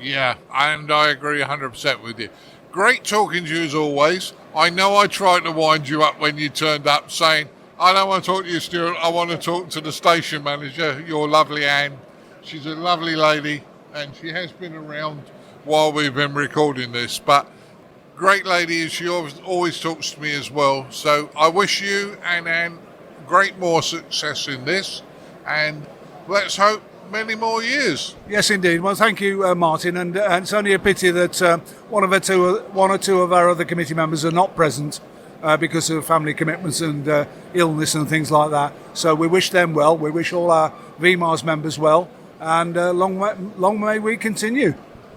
Yeah, and I agree 100% with you. great talking to you as always. I know I tried to wind you up when you turned up saying, I don't want to talk to you, Stuart. I want to talk to the station manager, your lovely Anne. She's a lovely lady, and she has been around while we've been recording this. But great lady, she always talks to me as well. So I wish you and Anne great more success in this, and let's hope many more years. Yes, indeed. Well, thank you, Martin. And it's only a pity that one or two of our other committee members are not present because of family commitments and illness and things like that. So we wish them well. We wish all our VMARS members well, and long may we continue.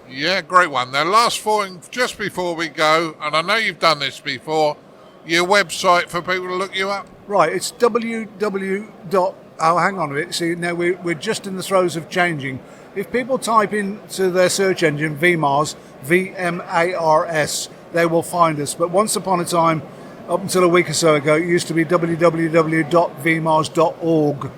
Yeah, great one. Now, last thing, just before we go, and I know you've done this before, your website for people to look you up. Right, it's www. Oh, hang on a bit. See, now we're just in the throes of changing. If people type into their search engine VMARS, VMARS, they will find us. But once upon a time, up until a week or so ago, it used to be www.vmars.org.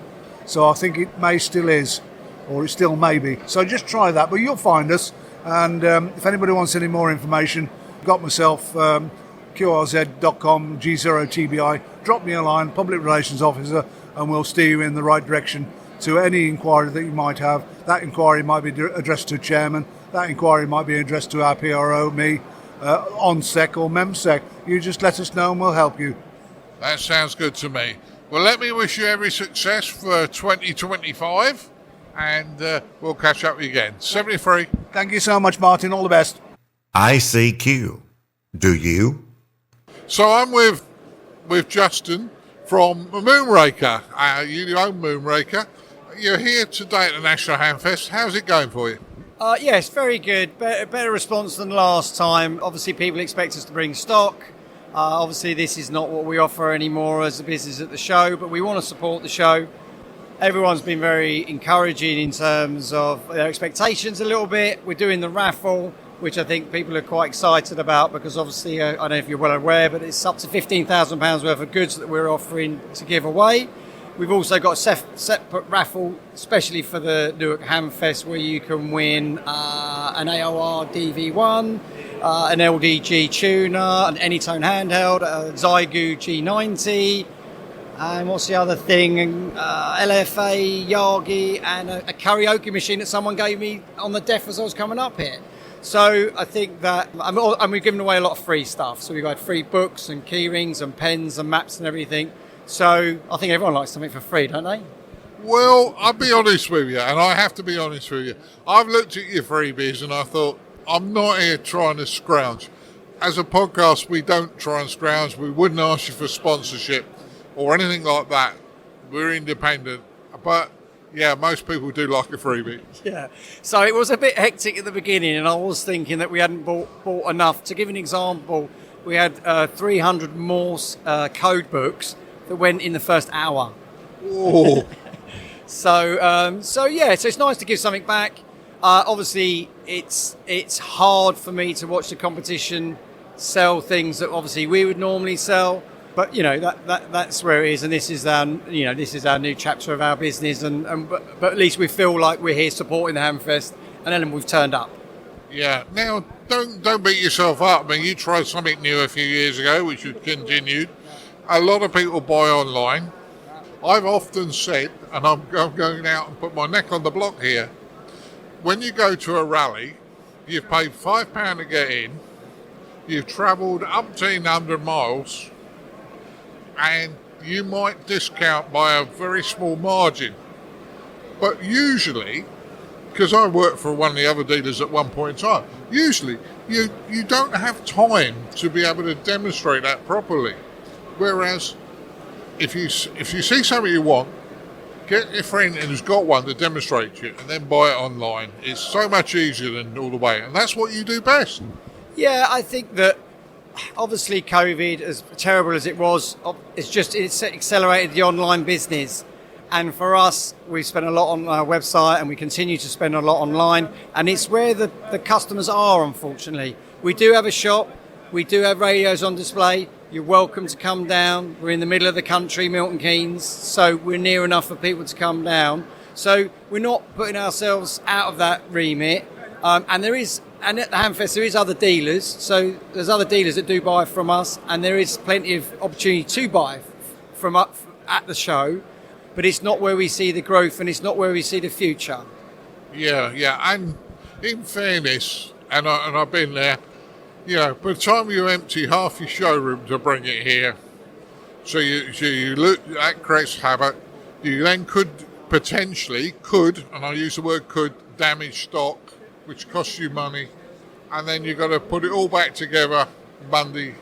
So I think it may still is, or it still may be. So just try that, but you'll find us. And if anybody wants any more information, I've got myself, qrz.com, G0TBI, drop me a line, Public Relations Officer, and we'll steer you in the right direction to any inquiry that you might have. That inquiry might be addressed to Chairman. That inquiry might be addressed to our PRO, me, ONSEC or MEMSEC. You just let us know and we'll help you. That sounds good to me. Well, let me wish you every success for 2025, and we'll catch up again. 73. Thank you so much, Martin. All the best. ICQ. Do you? So I'm with Justin from Moonraker. You own Moonraker. You're here today at the National Hamfest. How's it going for you? Yes, very good. Better response than last time. Obviously, people expect us to bring stock. Obviously, this is not what we offer anymore as a business at the show, but we want to support the show. Everyone's been very encouraging in terms of their expectations a little bit. We're doing the raffle, which I think people are quite excited about because obviously, I don't know if you're well aware, but it's up to £15,000 worth of goods that we're offering to give away. We've also got a separate raffle, especially for the Newark Hamfest, where you can win an AOR DV1, an LDG tuner, an Anytone handheld, a Zygu G90, and what's the other thing? LFA, Yagi, and a karaoke machine that someone gave me on the deaf as I was coming up here. So I think that, and we've given away a lot of free stuff. So we've got free books and key rings and pens and maps and everything. So I think everyone likes something for free, don't they? Well, I'll be honest with you, and I have to be honest with you. I've looked at your freebies and I thought, I'm not here trying to scrounge. As a podcast, we don't try and scrounge. We wouldn't ask you for sponsorship or anything like that. We're independent. But yeah, most people do like a freebie. Yeah. So it was a bit hectic at the beginning, and I was thinking that we hadn't bought enough. To give an example, we had 300 Morse code books that went in the first hour. Oh. So yeah, so it's nice to give something back. Obviously, it's hard for me to watch the competition sell things that obviously we would normally sell. But that's where it is, and this is our new chapter of our business, but at least we feel like we're here supporting the Hamfest, and then we've turned up. Yeah. Now, don't beat yourself up. I mean, you tried something new a few years ago, which you've continued. A lot of people buy online. I've often said, and I'm going out and put my neck on the block here. When you go to a rally, you've paid £5 to get in. You've travelled up to 100 miles. And you might discount by a very small margin. But usually, because I worked for one of the other dealers at one point in time, usually you don't have time to be able to demonstrate that properly. Whereas if you see something you want, get your friend who's got one to demonstrate you and then buy it online. It's so much easier than all the way. And that's what you do best. Yeah, I think that obviously COVID, as terrible as it was, it's accelerated the online business. And for us, we spent a lot on our website and we continue to spend a lot online. And it's where the customers are, unfortunately. We do have a shop. We do have radios on display. You're welcome to come down. We're in the middle of the country, Milton Keynes, so we're near enough for people to come down. So we're not putting ourselves out of that remit. And there is And at the Hamfest, there is other dealers. So there's other dealers that do buy from us, and there is plenty of opportunity to buy from up at the show. But it's not where we see the growth, and it's not where we see the future. Yeah. And in fairness, and I've been there, by the time you empty half your showroom to bring it here, so you look, that creates havoc. You then could, and I use the word could, damage stock, which costs you money, and then you've got to put it all back together Monday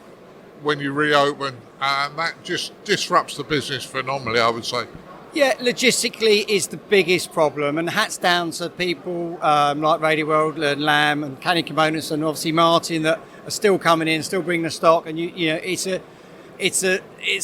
when you reopen, and that just disrupts the business phenomenally, I would say. Yeah, logistically is the biggest problem, and hats down to people like Radio World and Lamb and Canning Components and obviously Martin that are still coming in, still bringing the stock, and it's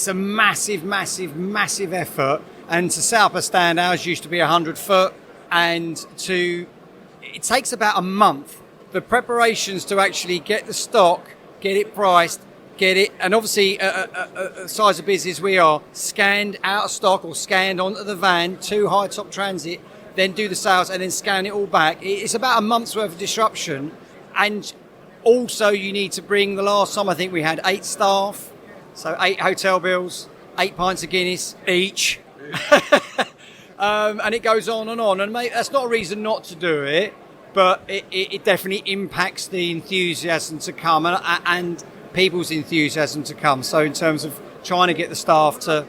a massive effort. And to set up a stand, ours used to be 100 foot, and it takes about a month. The preparations to actually get the stock, get it priced, get it, and obviously a size of business we are, scanned out of stock or scanned onto the van to high top transit, then do the sales and then scan it all back. It's about a month's worth of disruption. And also you need to bring, the last time I think we had 8 staff, so 8 hotel bills, 8 pints of Guinness each. And it goes on, and mate, that's not a reason not to do it, but it definitely impacts the enthusiasm to come and people's enthusiasm to come. So in terms of trying to get the staff to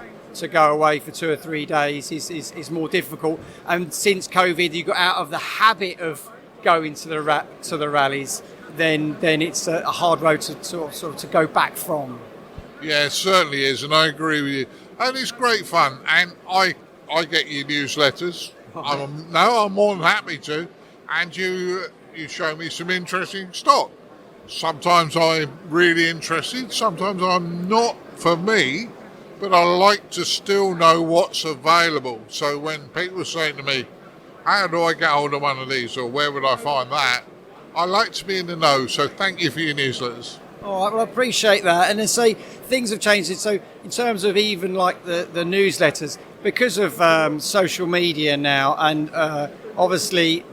go away for 2 or 3 days is more difficult. And since COVID, you got out of the habit of going to the rallies, then it's a hard road to sort of to go back from. Yeah, it certainly is, and I agree with you. And it's great fun, and I get your newsletters. I'm more than happy to, and you show me some interesting stock. Sometimes I'm really interested, sometimes I'm not for me, but I like to still know what's available. So when people are saying to me, how do I get hold of one of these, or where would I find that? I like to be in the know, so thank you for your newsletters. All right, well, I appreciate that. And then say things have changed. So in terms of even like the newsletters, because of social media now, and obviously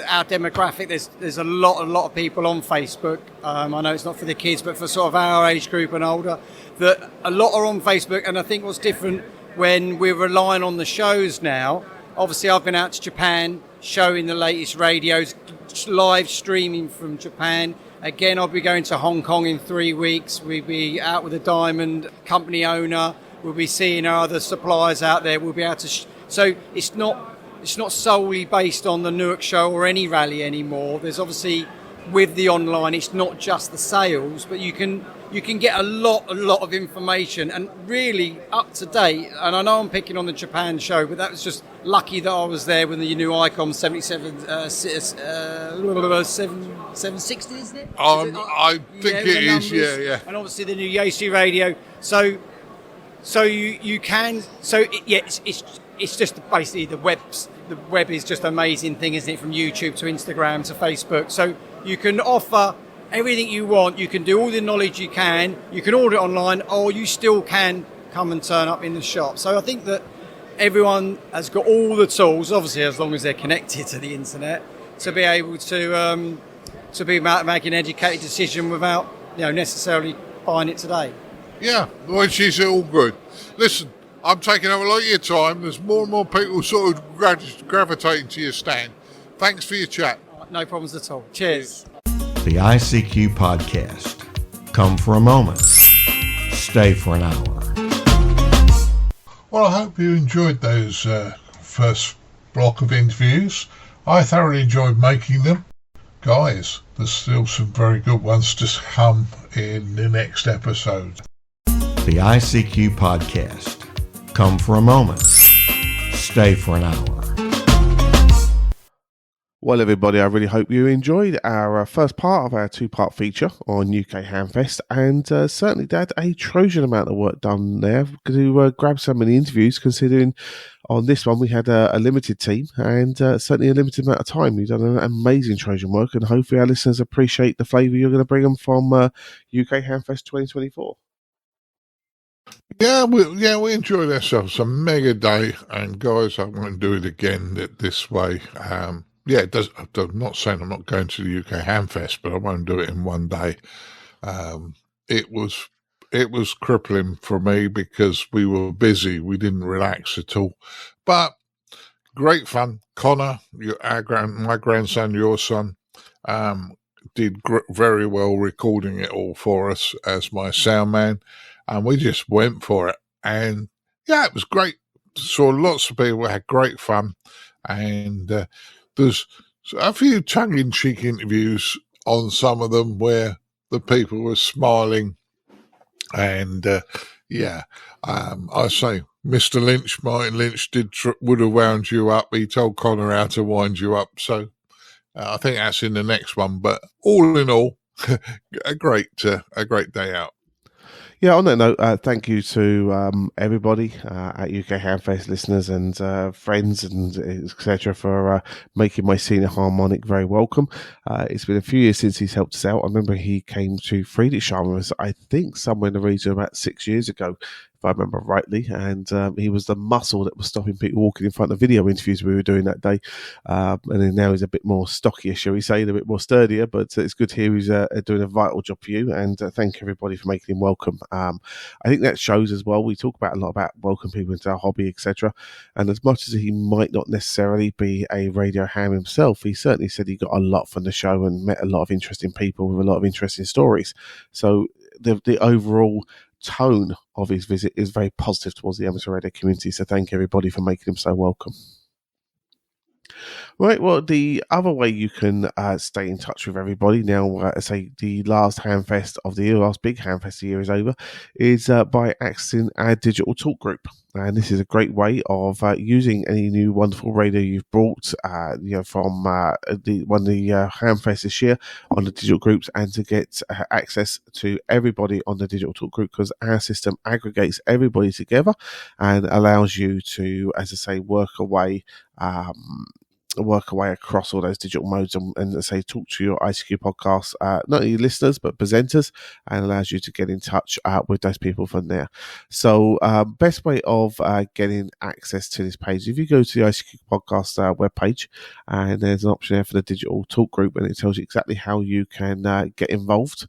our demographic, there's a lot of people on Facebook. I know it's not for the kids, but for sort of our age group and older, that a lot are on Facebook. And I think what's different when we're relying on the shows now, obviously I've been out to Japan showing the latest radios, live streaming from Japan. Again, I'll be going to Hong Kong in 3 weeks. We'll be out with a diamond company owner. We'll be seeing our other suppliers out there. We'll be able to... So it's not solely based on the Newark show or any rally anymore. There's obviously, with the online, it's not just the sales, but you can get a lot of information and really up to date. And I know I'm picking on the Japan show, but that was just lucky that I was there when the new ICOM 760, isn't it? I think it is, yeah. And obviously the new Yaesu radio. So you can. So it's just basically the web is just an amazing thing, isn't it? From YouTube to Instagram to Facebook. So you can offer everything you want. You can do all the knowledge you can. You can order it online, or you still can come and turn up in the shop. So I think that everyone has got all the tools, obviously as long as they're connected to the internet, to be able to be making an educated decision without necessarily buying it today. Yeah, which is all good. Listen, I'm taking up a lot of your time. There's more and more people sort of gravitating to your stand. Thanks for your chat. No problems at all. Cheers. The ICQ podcast. Come for a moment. Stay for an hour. Well, I hope you enjoyed those first block of interviews. I thoroughly enjoyed making them. Guys, there's still some very good ones to come in the next episode. The ICQ podcast. Come for a moment. Stay for an hour. Well, everybody, I really hope you enjoyed our first part of our 2-part feature on UK Hamfest, and certainly had a Trojan amount of work done there to grab so many interviews, considering on this one we had a limited team and certainly a limited amount of time. You've done an amazing Trojan work, and hopefully our listeners appreciate the flavour you're going to bring them from UK Hamfest 2024. Yeah, we enjoyed ourselves. A mega day, and guys, I want to do it again this way. yeah, it does. I'm not saying I'm not going to the UK Hamfest, but I won't do it in one day. It was crippling for me because we were busy. We didn't relax at all, but great fun. Connor, my grandson, your son, did very well recording it all for us as my sound man, and we just went for it. And yeah, it was great. Saw lots of people, had great fun, and there's a few tongue-in-cheek interviews on some of them where the people were smiling, and I say Mr. Lynch, Martin Lynch, would have wound you up. He told Connor how to wind you up, so I think that's in the next one. But all in all, a great day out. Yeah, on that note, thank you to everybody at UK Hamfest, listeners and friends and etc. for making my senior harmonic very welcome. It's been a few years since he's helped us out. I remember he came to Friedrichshafen with us, I think somewhere in the region about 6 years ago, if I remember rightly, and he was the muscle that was stopping people walking in front of video interviews we were doing that day. And then now he's a bit more stockier, shall we say, a bit more sturdier, but it's good to hear he's doing a vital job for you, and thank everybody for making him welcome. I think that shows as well. We talk about a lot about welcome people into our hobby, etc. And as much as he might not necessarily be a radio ham himself, he certainly said he got a lot from the show and met a lot of interesting people with a lot of interesting stories. So the overall tone of his visit is very positive towards the amateur radio community, so thank everybody for making him so welcome. Right, well, the other way you can stay in touch with everybody now, say the last Hamfest of the year, last big Hamfest of the year is over, is by accessing our digital talk group. And this is a great way of using any new wonderful radio you've brought, from one of the Hamfest this year on the digital groups, and to get access to everybody on the digital talk group, because our system aggregates everybody together and allows you to, as I say, work away across all those digital modes and say talk to your ICQ podcast, not only listeners but presenters, and allows you to get in touch with those people from there. So best way of getting access to this page, if you go to the ICQ podcast webpage, and there's an option there for the digital talk group, and it tells you exactly how you can get involved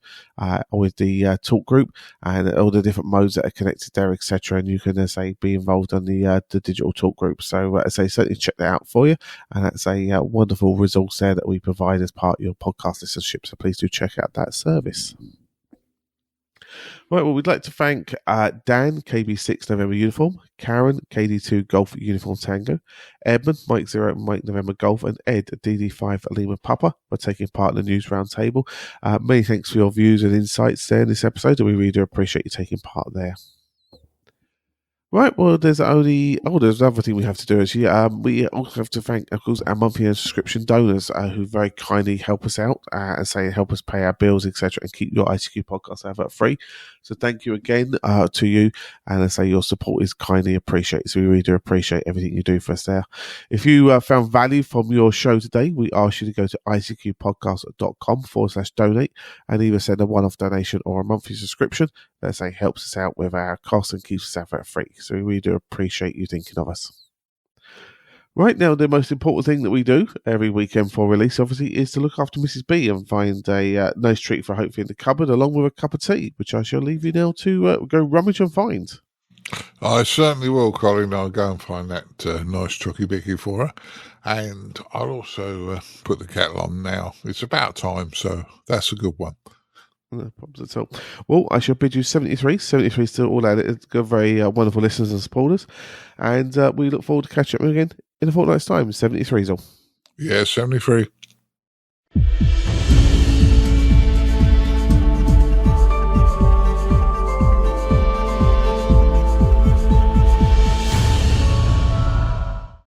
with the talk group and all the different modes that are connected there, etc. And you can be involved on the digital talk group. So certainly check that out for you, and that's a wonderful resource there that we provide as part of your podcast listenership. So please do check out that service. Right, well, we'd like to thank Dan, KB6NU Uniform, Caryn, KD2GUT Uniform Tango, Edmund, Mike 0, Mike November Golf, and Ed, DD5 Lima Papa, for taking part in the News Roundtable. Many thanks for your views and insights there in this episode, and we really do appreciate you taking part there. Right, well, there's another thing we have to do actually. We also have to thank, of course, our monthly subscription donors who very kindly help us out and help us pay our bills, etc., and keep your ICQ podcast advert free. So thank you again to you, and your support is kindly appreciated. So we really do appreciate everything you do for us there. If you found value from your show today, we ask you to go to icqpodcast.com/donate and either send a one-off donation or a monthly subscription. That helps us out with our costs and keeps us advert free. So we really do appreciate you thinking of us. Right, now, the most important thing that we do every weekend for release, obviously, is to look after Mrs. B and find a nice treat for hopefully in the cupboard, along with a cup of tea, which I shall leave you now to go rummage and find. I certainly will, Colin. I'll go and find that nice chucky bicky for her. And I'll also put the kettle on now. It's about time, so that's a good one. No problems at all. Well, I shall bid you 73. 73 still all at it. Got very wonderful listeners and supporters. And we look forward to catching up again in a fortnight's time. 73 is all. Yeah, 73.